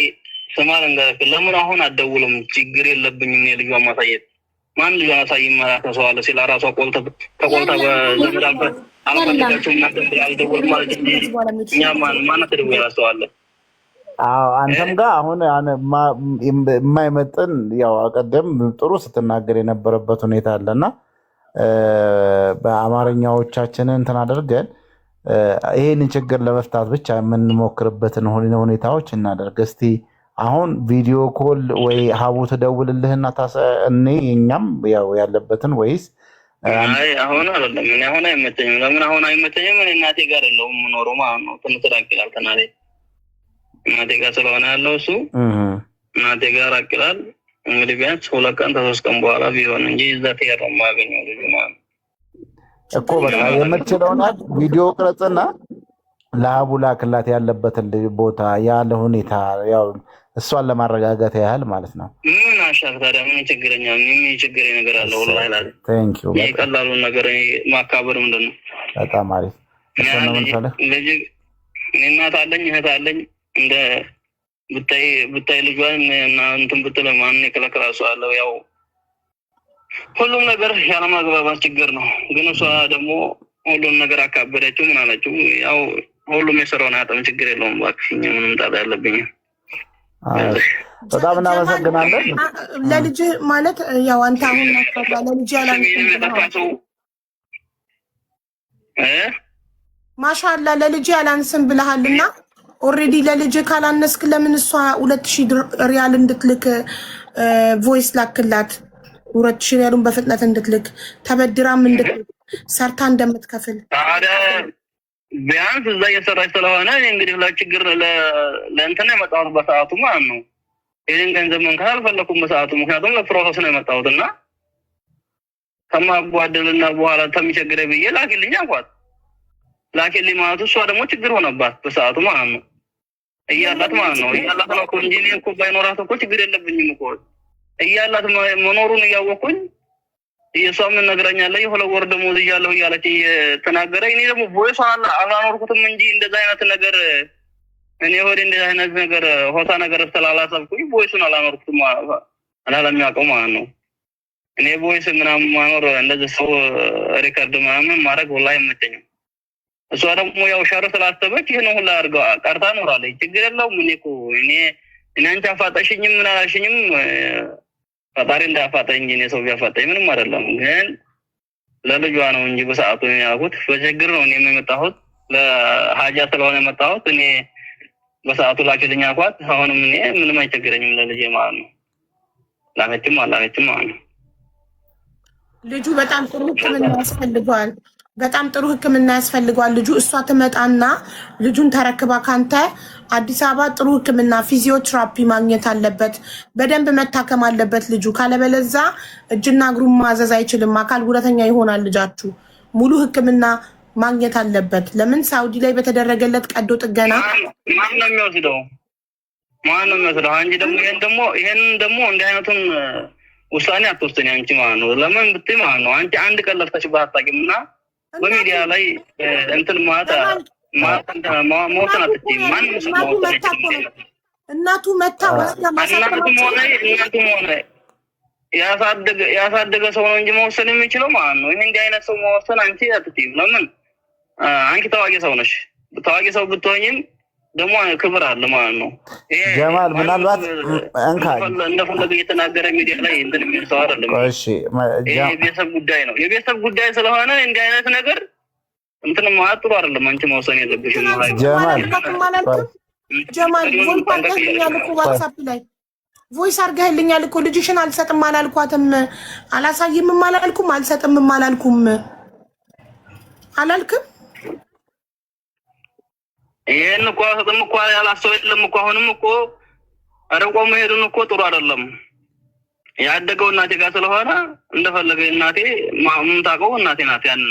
ስማል እንገረክ ለምን አሁን አትደውልም? ችግር የለብኝም የልጇን ማሳየት ማን ልጇን አሳይም ማለት ሰው አለ ሲላ ራሷ ቆልታ በዘመድ አልፈልጋቸውም አልደውል ማለት እንጂ እኛ ማን ተደውል ያስተዋለ አንተም ጋር አሁን የማይመጥን ያው አቀደም ጥሩ ስትናገር የነበረበት ሁኔታ አለና በአማርኛዎቻችንን እንትን አድርገን ይሄንን ችግር ለመፍታት ብቻ የምንሞክርበትን ሁኔታዎች እናደርግ። እስቲ አሁን ቪዲዮ ኮል ወይ ሀቡ ትደውልልህና እኔ እኛም ያው ያለበትን ወይስ አይ አሁን አይደለም። እኔ አሁን አይመቸኝም። ለምን አሁን አይመቸኝም? እኔ እናቴ ጋር አይደለም የምኖረው ማለት ነው። ትንሽ ራቅላል ተናሪ እናቴ ጋር ስለሆነ ያለው እሱ እናቴ ጋር ራቅላል። እንግዲህ ቢያንስ 2 ቀን 3 ቀን በኋላ ቢሆን እንጂ እዛ ትሄድ ነው የማገኘው ልጁ ማለት እኮ በቃ የምትችለውና ቪዲዮ ቅረጽና ለሀቡ ላክላት ያለበትን ቦታ ያለ ሁኔታ ያው እሷን ለማረጋጋት ያህል ማለት ነው። ምን አሻር ታዲያ ምን ችግረኛል? ምን ችግር ነገር አለው? ወላሂ ላል ቴንክ ዩ የቀላሉ ነገር ማካበር ምንድነው? በጣም አሪፍ ልጅ እናት አለኝ እህት አለኝ እንደ ብታይ ልጇን እና እንትን ብትለ ማን የከለከላ ሰው አለው? ያው ሁሉም ነገር ያለማግባባት ችግር ነው። ግን እሷ ደግሞ ሁሉም ነገር አካበደችው። ምን አላችሁ? ያው ሁሉም የሰራውን አያጠም ችግር የለውም። እባክሽ እኛ ምንም ጣጣ ያለብኝ። በጣም እናመሰግናለን። ለልጅ ማለት ያው አንተ አሁን ለልጅ ማሻአላ ለልጅ ያላንስም ብለሃልና ኦሬዲ ለልጅ ካላነስክ ለምን እሷ 2000 ሪያል እንድትልክ ቮይስ ላክላት። 2000 ሪያሉን በፍጥነት እንድትልክ ተበድራም እንድትልክ ሰርታ እንደምትከፍል ታዲያ ቢያንስ እዛ እየሰራች ስለሆነ እንግዲህ ለችግር ለእንትን የመጣሁት በሰዓቱ ማለት ነው። ይህን ገንዘብ መንካት አልፈለኩም በሰዓቱ፣ ምክንያቱም ለፕሮሰስ ነው የመጣሁት እና ከማጓደልና በኋላ ተሚቸግረኝ ብዬ ላኪልኝ አልኳት። ላኪልኝ ማለት እሷ ደግሞ ችግር ሆነባት በሰዓቱ ማለት ነው። እያላት ማለት ነው እያላት ነው እኮ እንጂ እኔ እኮ ባይኖራት እኮ ችግር የለብኝም እኮ እያላት መኖሩን እያወቅኩኝ እሷ ምን ነግራኛለች? 2 ወር ደሞዝ እያለሁ እያለች እየተናገረኝ እኔ ደግሞ ቮይስ አላኖርኩትም እንጂ እንደዛ አይነት ነገር እኔ ወደ እንደዛ አይነት ነገር ሆታ ነገር ስላላሰብኩኝ ቮይሱን አላኖርኩትም አላለሚያውቀው ማለት ነው። እኔ ቮይስ ምናምን ማኖር እንደዚህ ሰው ሪከርድ ምናምን ማድረግ ወላሂ አይመቸኝም። እሷ ደግሞ ያው ሸር ስላሰበች ይሄን ሁሉ አድርጋ ቀርታ ኖራለች። ችግር የለውም። እኔ አንቺ አፋጣሽኝም ምን አላሽኝም ፈጣሪ እንዳፋጣኝ እንጂ ሰው ቢያፋጣኝ ምንም አይደለም። ግን ለልጇ ነው እንጂ በሰዓቱ ያልኩት በችግር ነው እኔ የመጣሁት ለሀጃ ስለሆነ የመጣሁት። እኔ በሰዓቱ ላኪልኝ አልኳት። አሁንም እኔ ምንም አይቸግረኝም ለልጄ ማለት ነው። ላከችም አላከችም ማለት ነው። ልጁ በጣም ጥሩ ሕክምና ያስፈልገዋል። በጣም ጥሩ ሕክምና ያስፈልገዋል ልጁ። እሷ ትመጣና ልጁን ተረክባ ካንተ አዲስ አበባ ጥሩ ሕክምና ፊዚዮቴራፒ ማግኘት አለበት። በደንብ መታከም አለበት ልጁ። ካለበለዛ እጅና እግሩን ማዘዝ አይችልም። አካል ጉዳተኛ ይሆናል ልጃችሁ። ሙሉ ሕክምና ማግኘት አለበት። ለምን ሳውዲ ላይ በተደረገለት ቀዶ ጥገና ማን ነው የሚወስደው? ማን ነው የሚወስደው? አንቺ ደግሞ ይሄን ደግሞ እንዲህ አይነቱን ውሳኔ አትወስኝ አንቺ ማለት ነው። ለምን ብትይ ማለት ነው አንቺ አንድ ቀን ለፍተሽበት አታውቂምና በሚዲያ ላይ እንትን መወሰን አትችይም። ማንም ሰው መወሰን አይችልም። እናቱ መታ እናቱም ሆነ ያሳደገ ሰው ነው እንጂ መወሰን የሚችለው ማለት ነው። ይሄ እንዲህ አይነት ሰው መወሰን አንቺ አትችይም። ለምን አንቺ ታዋቂ ሰው ነሽ። ታዋቂ ሰው ብትሆኝም ደግሞ ክብር አለ ማለት ነው። ጀማል ምናልባት እንደፈለገ እየተናገረ ሚዲያ ላይ እንትን የሚል ሰው አይደለም። ይሄ የቤተሰብ ጉዳይ ነው። የቤተሰብ ጉዳይ ስለሆነ እንዲህ አይነት ነገር እንትን ማለት ጥሩ አይደለም። አንቺ መወሰን የለብሽም። ጀማል ቮይስ አድርገህልኛል እኮ ልጅሽን አልሰጥም አላልኳትም፣ አላሳይምም አላልኩም፣ አልሰጥምም አላልኩም አላልክም። ይሄን እኮ አልሰጥም እኮ ያላሰው የለም እኮ። አሁንም እኮ አረቆ መሄዱን እኮ ጥሩ አይደለም። ያደገው እናቴ ጋር ስለሆነ እንደፈለገ እናቴ የምታውቀው እናቴ ናት። ያን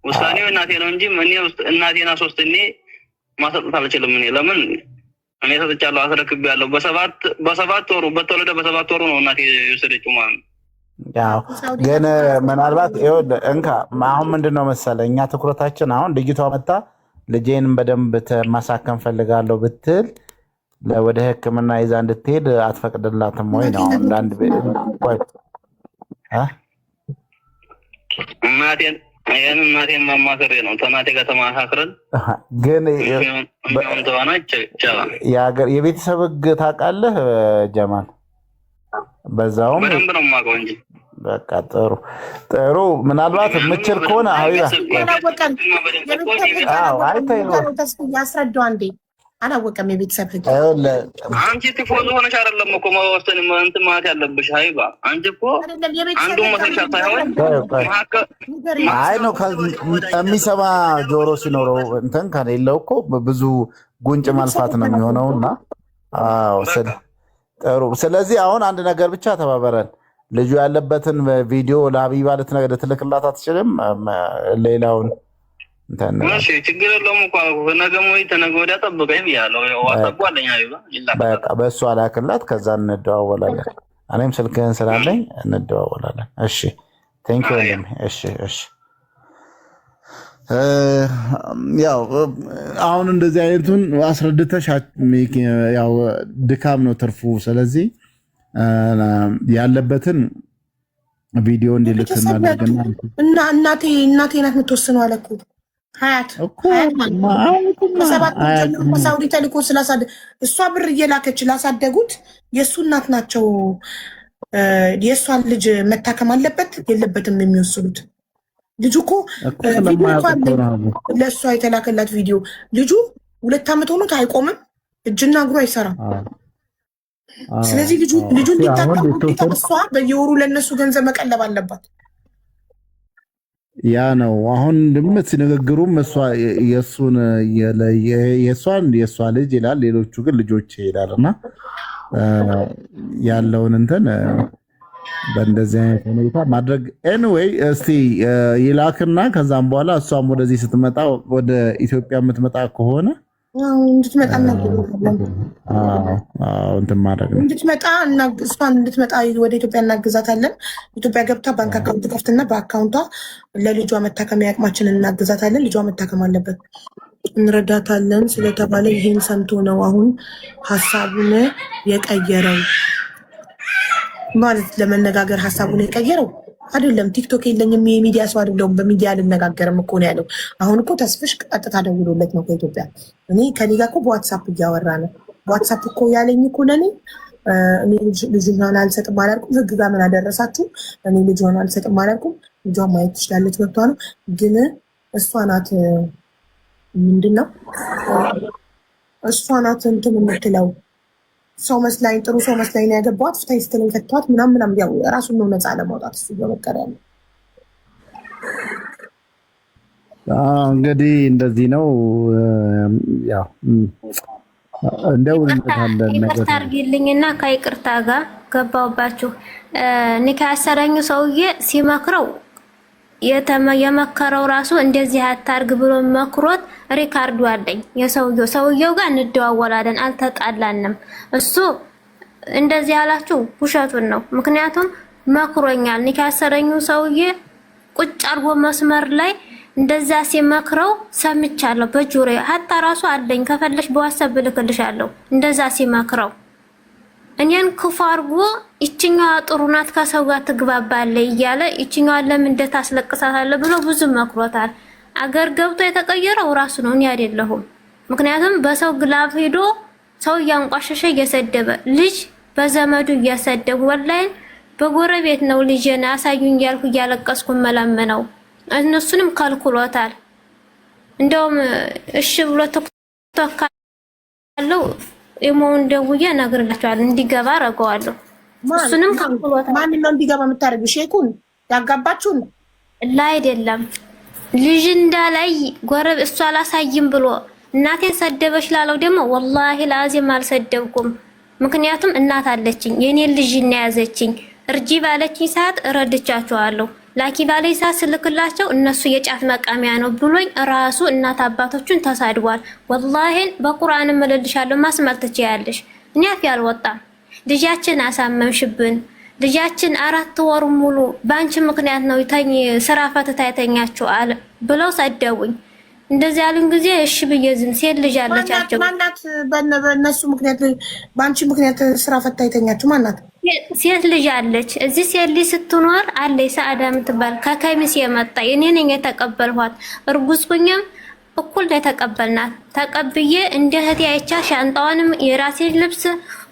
ውሳኔው እናቴ ነው እንጂ እኔ እናቴና ሶስት ማሰጠት አልችልም። እኔ ለምን እኔ ሰጥቻለሁ፣ አስረክቤያለሁ። በሰባት ወሩ በተወለደ በሰባት ወሩ ነው እናቴ የወሰደችው ማለት ነው። ያው ግን ምናልባት ይኸውልህ እንካ አሁን ምንድነው መሰለህ እኛ ትኩረታችን አሁን ልጅቷ መጣ ልጄንም በደንብ ማሳከም ፈልጋለሁ ብትል ወደ ሕክምና ይዛ እንድትሄድ አትፈቅድላትም ወይ ነው? አንዳንድ እናቴን ማማከር ነው። ተናቴ ጋር ተማካክረን ግን የቤተሰብ ሕግ ታውቃለህ ጀማል? በዛውም በደንብ ነው የማውቀው እንጂ በቃ ጥሩ ምናልባት የምችል ከሆነ ያስረዳው አንዴ አላወቀም። የቤተሰብ ሕግ አንቺ ቲፎዞ ሆነሽ አይደለም እኮ መወሰን እንትን ማለት ያለብሽ። አይባ አንቺ እኮ አንዱ መሰሻ ሳይሆን አይ ነው የሚሰማ ጆሮ ሲኖረው እንትን ከሌለው እኮ ብዙ ጉንጭ ማልፋት ነው የሚሆነውና ጥሩ። ስለዚህ አሁን አንድ ነገር ብቻ ተባበረን። ልጁ ያለበትን ቪዲዮ ለሀቢባ ልትልክላት አትችልም? ሌላውን ችግር የለውም እኮ ነገ ወይ ተነገ ወዲያ ጠብቀኝ ብያለሁ። ዋትስአፕ አለኝ ሀቢባ በቃ በእሱ አላክላት፣ ከዛ እንደዋወላለን። እኔም ስልክህን ስላለኝ እንደዋወላለን። እሺ ቴንክ ዩ። እሺ ያው አሁን እንደዚህ አይነቱን አስረድተሽ ያው ድካም ነው ትርፉ። ስለዚህ ያለበትን ቪዲዮ እንዲልክ እናደርግና እና እናቴ ናት የምትወስነው አለ እኮ ሀያት ሳውዲ ተልኮ ስላሳደ እሷ ብር እየላከች ላሳደጉት የእሱ እናት ናቸው። የእሷን ልጅ መታከም አለበት የለበትም የሚወስኑት። ልጁ እኮ ለእሷ የተላከላት ቪዲዮ ልጁ 2 ዓመት ሆኖት አይቆምም፣ እጅና እግሩ አይሰራም። ስለዚህ ልጁ እንዲታከም እሷ በየወሩ ለእነሱ ገንዘብ መቀለብ አለባት። ያ ነው አሁን ድምፅ ንግግሩም የእሷ ልጅ ይላል፣ ሌሎቹ ግን ልጆች ይሄዳል። እና ያለውን እንትን በእንደዚህ አይነት ሁኔታ ማድረግ ኤኒዌይ እስቲ ይላክና ከዛም በኋላ እሷም ወደዚህ ስትመጣ ወደ ኢትዮጵያ የምትመጣ ከሆነ እንድትመጣ እሷን እንድትመጣ ወደ ኢትዮጵያ እናግዛታለን። ኢትዮጵያ ገብታ ባንክ አካውንት ከፍትና በአካውንቷ ለልጇ መታከሚያ አቅማችንን እናግዛታለን። ልጇ መታከም አለበት እንረዳታለን ስለተባለ ይሄን ሰምቶ ነው አሁን ሀሳቡን የቀየረው። ማለት ለመነጋገር ሀሳቡን የቀየረው አይደለም። ቲክቶክ የለኝም የሚዲያ ሰው አይደለሁም፣ በሚዲያ አልነጋገርም እኮ ነው ያለው። አሁን እኮ ተስፍሽ ቀጥታ ደውሎለት ነው ከኢትዮጵያ። እኔ ከኔ ጋር እኮ በዋትሳፕ እያወራ ነው። በዋትሳፕ እኮ ያለኝ እኮ ለእኔ እኔ ልጅን አልሰጥም አላልኩም። ህግ ጋር ምን አደረሳችሁ? እኔ ልጅን አልሰጥም አላልኩም። ልጇን ማየት ትችላለች፣ መብቷ ነው። ግን እሷ ናት ምንድን ነው እሷ ናት እንትን የምትለው ሰው መስላኝ ጥሩ ሰው መስላኝ ነው ያገባኋት ፍታይ ስትለኝ ፈቷት ምናምን ያው ራሱን ነው ነፃ ለማውጣት እሱ እየመከረ ያለው። እንግዲህ እንደዚህ ነው። ያው እንደው ይቅርታ አድርጊልኝና ከይቅርታ ጋር ገባሁባችሁ። ኒካ ያሰረኝ ሰውዬ ሲመክረው የመከረው ራሱ እንደዚህ አታርግ ብሎ መክሮት ሪካርዱ አለኝ። ሰውየው ጋር እንደዋወላለን፣ አልተጣላንም። እሱ እንደዚህ ያላችሁ ውሸቱን ነው። ምክንያቱም መክሮኛል። ኒካ ያሰረኝ ሰውዬ ቁጭ አርጎ መስመር ላይ እንደዛ ሲመክረው ሰምቻለሁ በጆሮዬ። ሀታ ራሱ አለኝ፣ ከፈለሽ በዋትስአፕ ልክልሻለሁ። እንደዛ ሲመክረው እኔን ክፉ አርጎ ይችኛዋ ጥሩ ናት ከሰው ጋር ትግባባለች እያለ ይችኛዋ ለምን እንደታስለቅሳታለ ብሎ ብዙ መክሮታል። አገር ገብቶ የተቀየረው ራሱ ነው፣ እኔ አይደለሁም። ምክንያቱም በሰው ግላፍ ሄዶ ሰው እያንቋሸሸ እየሰደበ ልጅ በዘመዱ እያሰደቡ ወላሂ በጎረቤት ነው ልጄን አሳዩኝ እያልኩ እያለቀስኩ መለመነው። እነሱንም ከልክሎታል። እንደውም እሺ ብሎ ቲክቶክ ካለው ኢሞውን ደውዬ እነግርላችኋለሁ እንዲገባ አደርገዋለሁ። እሱንም ከልክሎታል። ማን ነው እንዲገባ የምታደርጊው? ሼኩን ያጋባችሁን ላይ አይደለም ልጅ እንዳላይ ጎረቤት እሱ አላሳይም ብሎ እናቴን ሰደበች ላለው ደግሞ ወላሂ ላዚም አልሰደብኩም። ምክንያቱም እናት አለችኝ፣ የኔን ልጅ እና ያዘችኝ። እርጂ ባለችኝ ሰዓት እረድቻቸዋለሁ። ላኪ ባለኝ ሰዓት ስልክላቸው እነሱ የጫት መቃሚያ ነው ብሎኝ ራሱ እናት አባቶቹን ተሳድቧል። ወላሂን በቁርአን እምልልሻለሁ ማስማል ትችያለሽ። እኔ አፌ አልወጣም። ልጃችን አሳመምሽብን፣ ልጃችን 4 ወር ሙሉ ባንቺ ምክንያት ነው ስራ ፈትታ የተኛችው አለ ብለው ሰደቡኝ። እንደዚህ ያሉን ጊዜ እሺ ብዬ ዝም ሴት ልጅ አለቻቸው። ማናት? በእነሱ ምክንያት ባንቺ ምክንያት ስራ ፈታ የተኛችው ማናት? ሴት ልጅ አለች። እዚህ ሴት ልጅ ስትኖር አለች ሰዓዳ የምትባል ከከሚስ የመጣ እኔ ነኝ የተቀበልኋት። እርጉዝ ሁኜም እኩል ነው የተቀበልናት። ተቀብዬ እንደ እህቴ አይቻ ሻንጣዋንም የራሴን ልብስ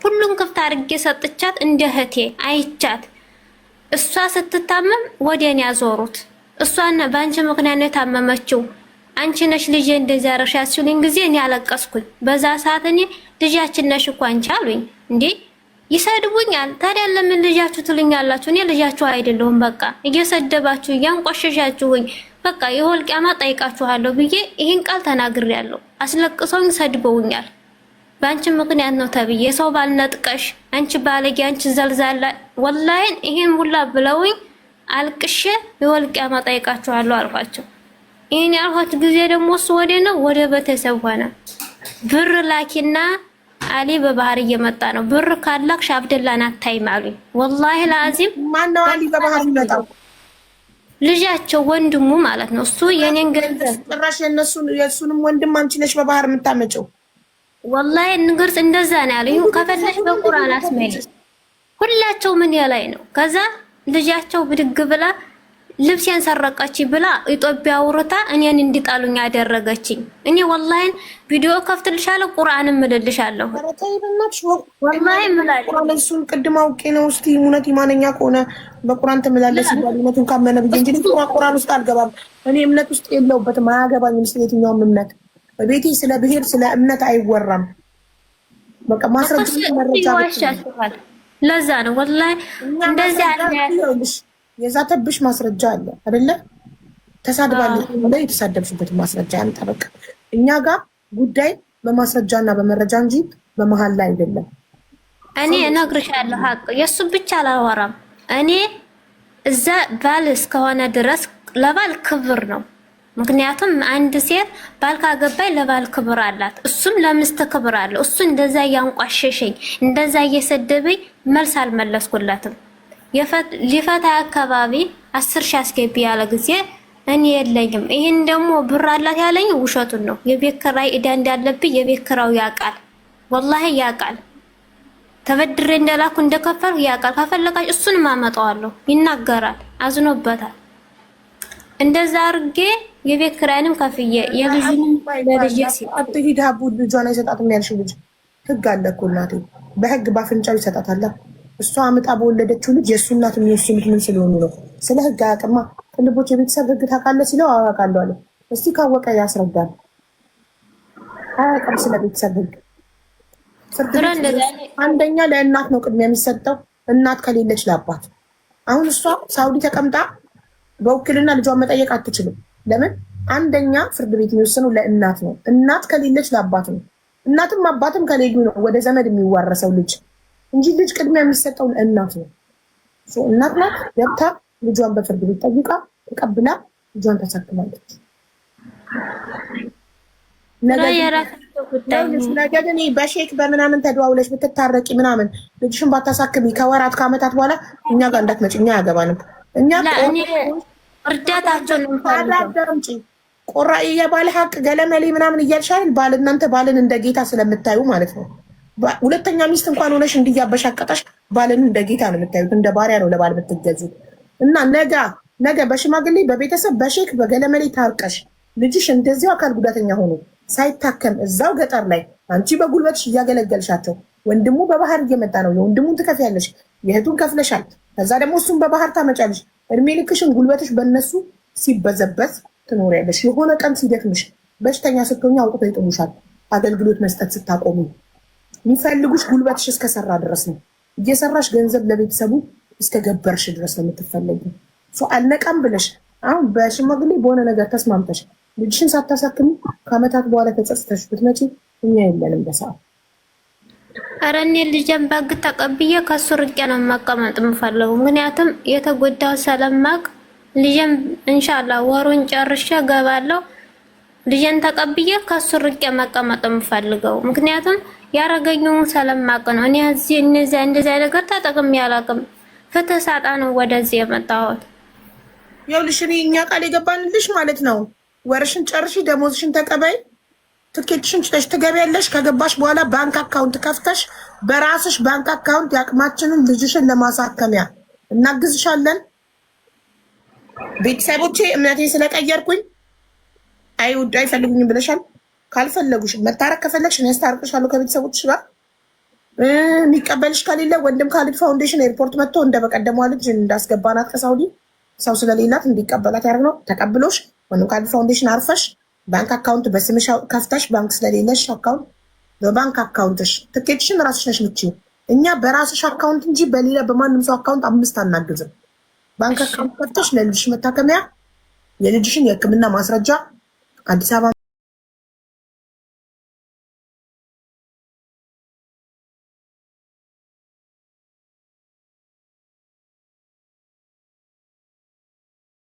ሁሉን ክፍት አድርጌ ሰጥቻት እንደ እህቴ አይቻት። እሷ ስትታመም ወዲያን ያዞሩት። እሷና በአንቺ ምክንያት ነው የታመመችው፣ አንቺ ነሽ ልጄ እንደዚህ አረሻ ሲሉኝ ጊዜ እኔ አለቀስኩኝ። በዛ ሰዓት እኔ ልጃችን ነሽ እኮ አንቺ አሉኝ። እንዴ ይሰድቡኛል። ታዲያ ለምን ልጃችሁ ትሉኛላችሁ? እኔ ልጃችሁ አይደለሁም። በቃ እየሰደባችሁ እያንቆሸሻችሁኝ በቃ የሆል ቂያማ ጠይቃችኋለሁ ብዬ ይሄን ቃል ተናግሬያለሁ። አስለቅሰውኝ ሰድበውኛል። በአንቺ ምክንያት ነው ተብዬ ሰው ባልነጥቀሽ አንቺ ባለጌ አንቺ ዘልዛላ ወላሂ ይሄን ሁላ ብለውኝ አልቅሼ የሆል ቂያማ ጠይቃችኋለሁ አልኳቸው። ይሄን ያልኳት ጊዜ ደግሞ እሱ ወደ ቤተሰብ ሆነ። ብር ላኪና አሊ በባህር እየመጣ ነው፣ ብር ካላክሽ አብደላን አታይም አሉኝ። ወላሂ ላዚም ማነው አሊ በባህር ይመጣው? ልጃቸው ወንድሙ ማለት ነው። እሱ የኔን ገንዘብ ጭራሽ የእሱንም ወንድም አንቺ ነሽ በባህር የምታመጪው? ወላሂ ንግርት እንደዛ ነው ያሉኝ። ከፈለሽ በቁርአን አስመኝ ሁላቸው ምን ያላይ ነው። ከዛ ልጃቸው ብድግ ብላ ልብሴን ሰረቀች ብላ ኢትዮጵያ አውርታ እኔን እንዲጣሉኝ ያደረገችኝ። እኔ ወላሂ ቪዲዮ ከፍትልሻለሁ፣ ቁርአን እምልልሻለሁ። ወላሂ እምላለሁ። ቁርአን እሱን ቅድም አውቄ ነው። እስቲ እውነት ኢማነኛ ከሆነ በቁርአን ትምላለች ይባል እውነቱን ካመነ ብዬ እንጂ ቁርአን ውስጥ አልገባም። እኔ እምነት ውስጥ የለውበትም፣ አያገባኝም። ስለ የትኛውም እምነት በቤቴ ስለ ብሔር ስለ እምነት አይወራም። በቃ ማስረጃ መረጃ ይዋሻችኋል። ለዛ ነው ወላሂ እንደዚህ አለ የዛተብሽ ማስረጃ አለ አይደለ? ተሳድባለች ላይ የተሳደብሽበት ማስረጃ ያምጣ። በቃ እኛ ጋር ጉዳይ በማስረጃና በመረጃ እንጂ በመሃል ላይ አይደለም። እኔ እነግርሻለሁ ሀቅ የሱ ብቻ አላወራም። እኔ እዛ ባል እስከሆነ ድረስ ለባል ክብር ነው። ምክንያቱም አንድ ሴት ባል ካገባይ ለባል ክብር አላት፣ እሱም ለሚስት ክብር አለው። እሱ እንደዛ እያንቋሸሸኝ እንደዛ እየሰደበኝ መልስ አልመለስኩለትም። ሊፈታ አካባቢ 10 ሺህ አስገቢ ያለ ጊዜ እኔ የለኝም። ይሄን ደግሞ ብር አላት ያለኝ ውሸቱን ነው። የቤት ኪራይ ዕዳ እንዳለብኝ የቤት ኪራዩ ያውቃል፣ ወላሂ ያውቃል። ተበድሬ እንደላኩ እንደከፈልኩ ያውቃል። ከፈለጋች እሱን ማመጣዋለሁ፣ ይናገራል፣ አዝኖበታል። እንደዛ አርጌ የቤት ኪራይንም ከፍዬ የልጅንም ለልጅ አትሂድ ሀቡ ልጇን አይሰጣትም ያልሽ ልጅ ህግ አለ እኮ እናቴ፣ በህግ ባፍንጫው ይሰጣታል። እሷ አምጣ በወለደችው ልጅ የእሱ እናት የሚወስኑት ምን ስለሆኑ ነው? ስለ ህግ አያውቅማ። ቅልቦች የቤተሰብ ህግ ታውቃለህ ሲለው አዋቃለሁ አለ። እስቲ ካወቀ ያስረዳል። አያውቅም ስለ ቤተሰብ ህግ። ፍርድ ቤት አንደኛ ለእናት ነው ቅድሚያ የሚሰጠው፣ እናት ከሌለች ለአባት። አሁን እሷ ሳውዲ ተቀምጣ በውክልና ልጇን መጠየቅ አትችልም። ለምን? አንደኛ ፍርድ ቤት የሚወስነው ለእናት ነው። እናት ከሌለች ለአባት ነው። እናትም አባትም ከሌሉ ነው ወደ ዘመድ የሚዋረሰው ልጅ እንጂ ልጅ ቅድሚያ የሚሰጠው ለእናት ነው። እናት ናት ገብታ ልጇን በፍርድ ቤት ጠይቃ ተቀብላ ልጇን ተሳክማለች። ነገ ግን በሼክ በምናምን ተደዋውለሽ ብትታረቂ ምናምን ልጅሽን ባታሳክሚ ከወራት ከአመታት በኋላ እኛ ጋር እንዳትመጪ፣ እኛ አያገባንም። እኛ እርዳታቸውን እንጂ ቆራ የባል ሀቅ ገለመሌ ምናምን እያልሻል ባል እናንተ ባልን እንደ ጌታ ስለምታዩ ማለት ነው። ሁለተኛ ሚስት እንኳን ሆነሽ እንዲያበሻቀጠሽ ባልን እንደ ጌታ ነው የምታዩት፣ እንደ ባሪያ ነው ለባል የምትገዙት። እና ነገ በሽማግሌ በቤተሰብ በሼክ በገለመሌ ታርቀሽ ልጅሽ እንደዚሁ አካል ጉዳተኛ ሆኖ ሳይታከም እዛው ገጠር ላይ አንቺ በጉልበትሽ እያገለገልሻቸው፣ ወንድሙ በባህር እየመጣ ነው፣ የወንድሙን ትከፍያለሽ፣ የእህቱን ከፍለሻል። ከዛ ደግሞ እሱን በባህር ታመጫለሽ። እድሜ ልክሽን ጉልበትሽ በእነሱ ሲበዘበዝ ትኖሪያለሽ። የሆነ ቀን ሲደክምሽ በሽተኛ ስትሆኛ አውጥቶ ይጥሉሻል። አገልግሎት መስጠት ስታቆሚ የሚፈልጉሽ ጉልበትሽ እስከሰራ ድረስ ነው። እየሰራሽ ገንዘብ ለቤተሰቡ እስከገበርሽ ድረስ ነው የምትፈለጊ። አልነቃም ብለሽ አሁን በሽማግሌ በሆነ ነገር ተስማምተሽ ልጅሽን ሳታሳክሚ ከአመታት በኋላ ተጸጽተሽ ብትመጪ እኛ የለንም በሰዓት። ኧረ እኔ ልጄን በግ ተቀብዬ ከሱ ርቄ ነው መቀመጥ የምፈልገው። ምክንያቱም የተጎዳው ስለማቅ ልጄን ኢንሻአላህ ወሩን ጨርሼ ገባለሁ። ልጄን ተቀብዬ ከሱ ርቄ መቀመጥ የምፈልገው ምክንያቱም ያረገኘውን ስለማቅ ነው። እኔ እዚህ እንደዚህ ነገር ተጠቅሜ አላውቅም። ፍትህ ሳጣ ነው ወደዚህ የመጣሁት። ይኸውልሽ እኔ እኛ ቃል የገባንልሽ ማለት ነው ወርሽን ጨርሺ፣ ደሞዝሽን ተቀበይ፣ ትኬትሽን ጭተሽ ትገቢያለሽ። ከገባሽ በኋላ ባንክ አካውንት ከፍተሽ በራስሽ ባንክ አካውንት ያቅማችንን ልጅሽን ለማሳከሚያ እናግዝሻለን። ቤተሰቦቼ እምነቴ ስለቀየርኩኝ አይፈልጉኝም ብለሻል። ካልፈለጉሽ መታረቅ ከፈለግሽ እኔ አስታርቅሻለሁ ከቤተሰቦችሽ ጋር። የሚቀበልሽ ከሌለ ወንድም ካሊድ ፋውንዴሽን ኤርፖርት መጥቶ እንደ በቀደሟ ልጅ እንዳስገባናት ከሳውዲ ሰው ስለሌላት እንዲቀበላት ያደርግነው ተቀብሎሽ ወንድም ካሊድ ፋውንዴሽን አርፈሽ ባንክ አካውንት በስምሽ ከፍተሽ ባንክ ስለሌለሽ አካውንት በባንክ አካውንትሽ ትኬትሽን ራስሽ ነሽ ምቺው። እኛ በራስሽ አካውንት እንጂ በሌላ በማንም ሰው አካውንት 5 አናግዝም። ባንክ አካውንት ከፍተሽ ለልጅሽ መታከሚያ የልጅሽን የሕክምና ማስረጃ አዲስ አበባ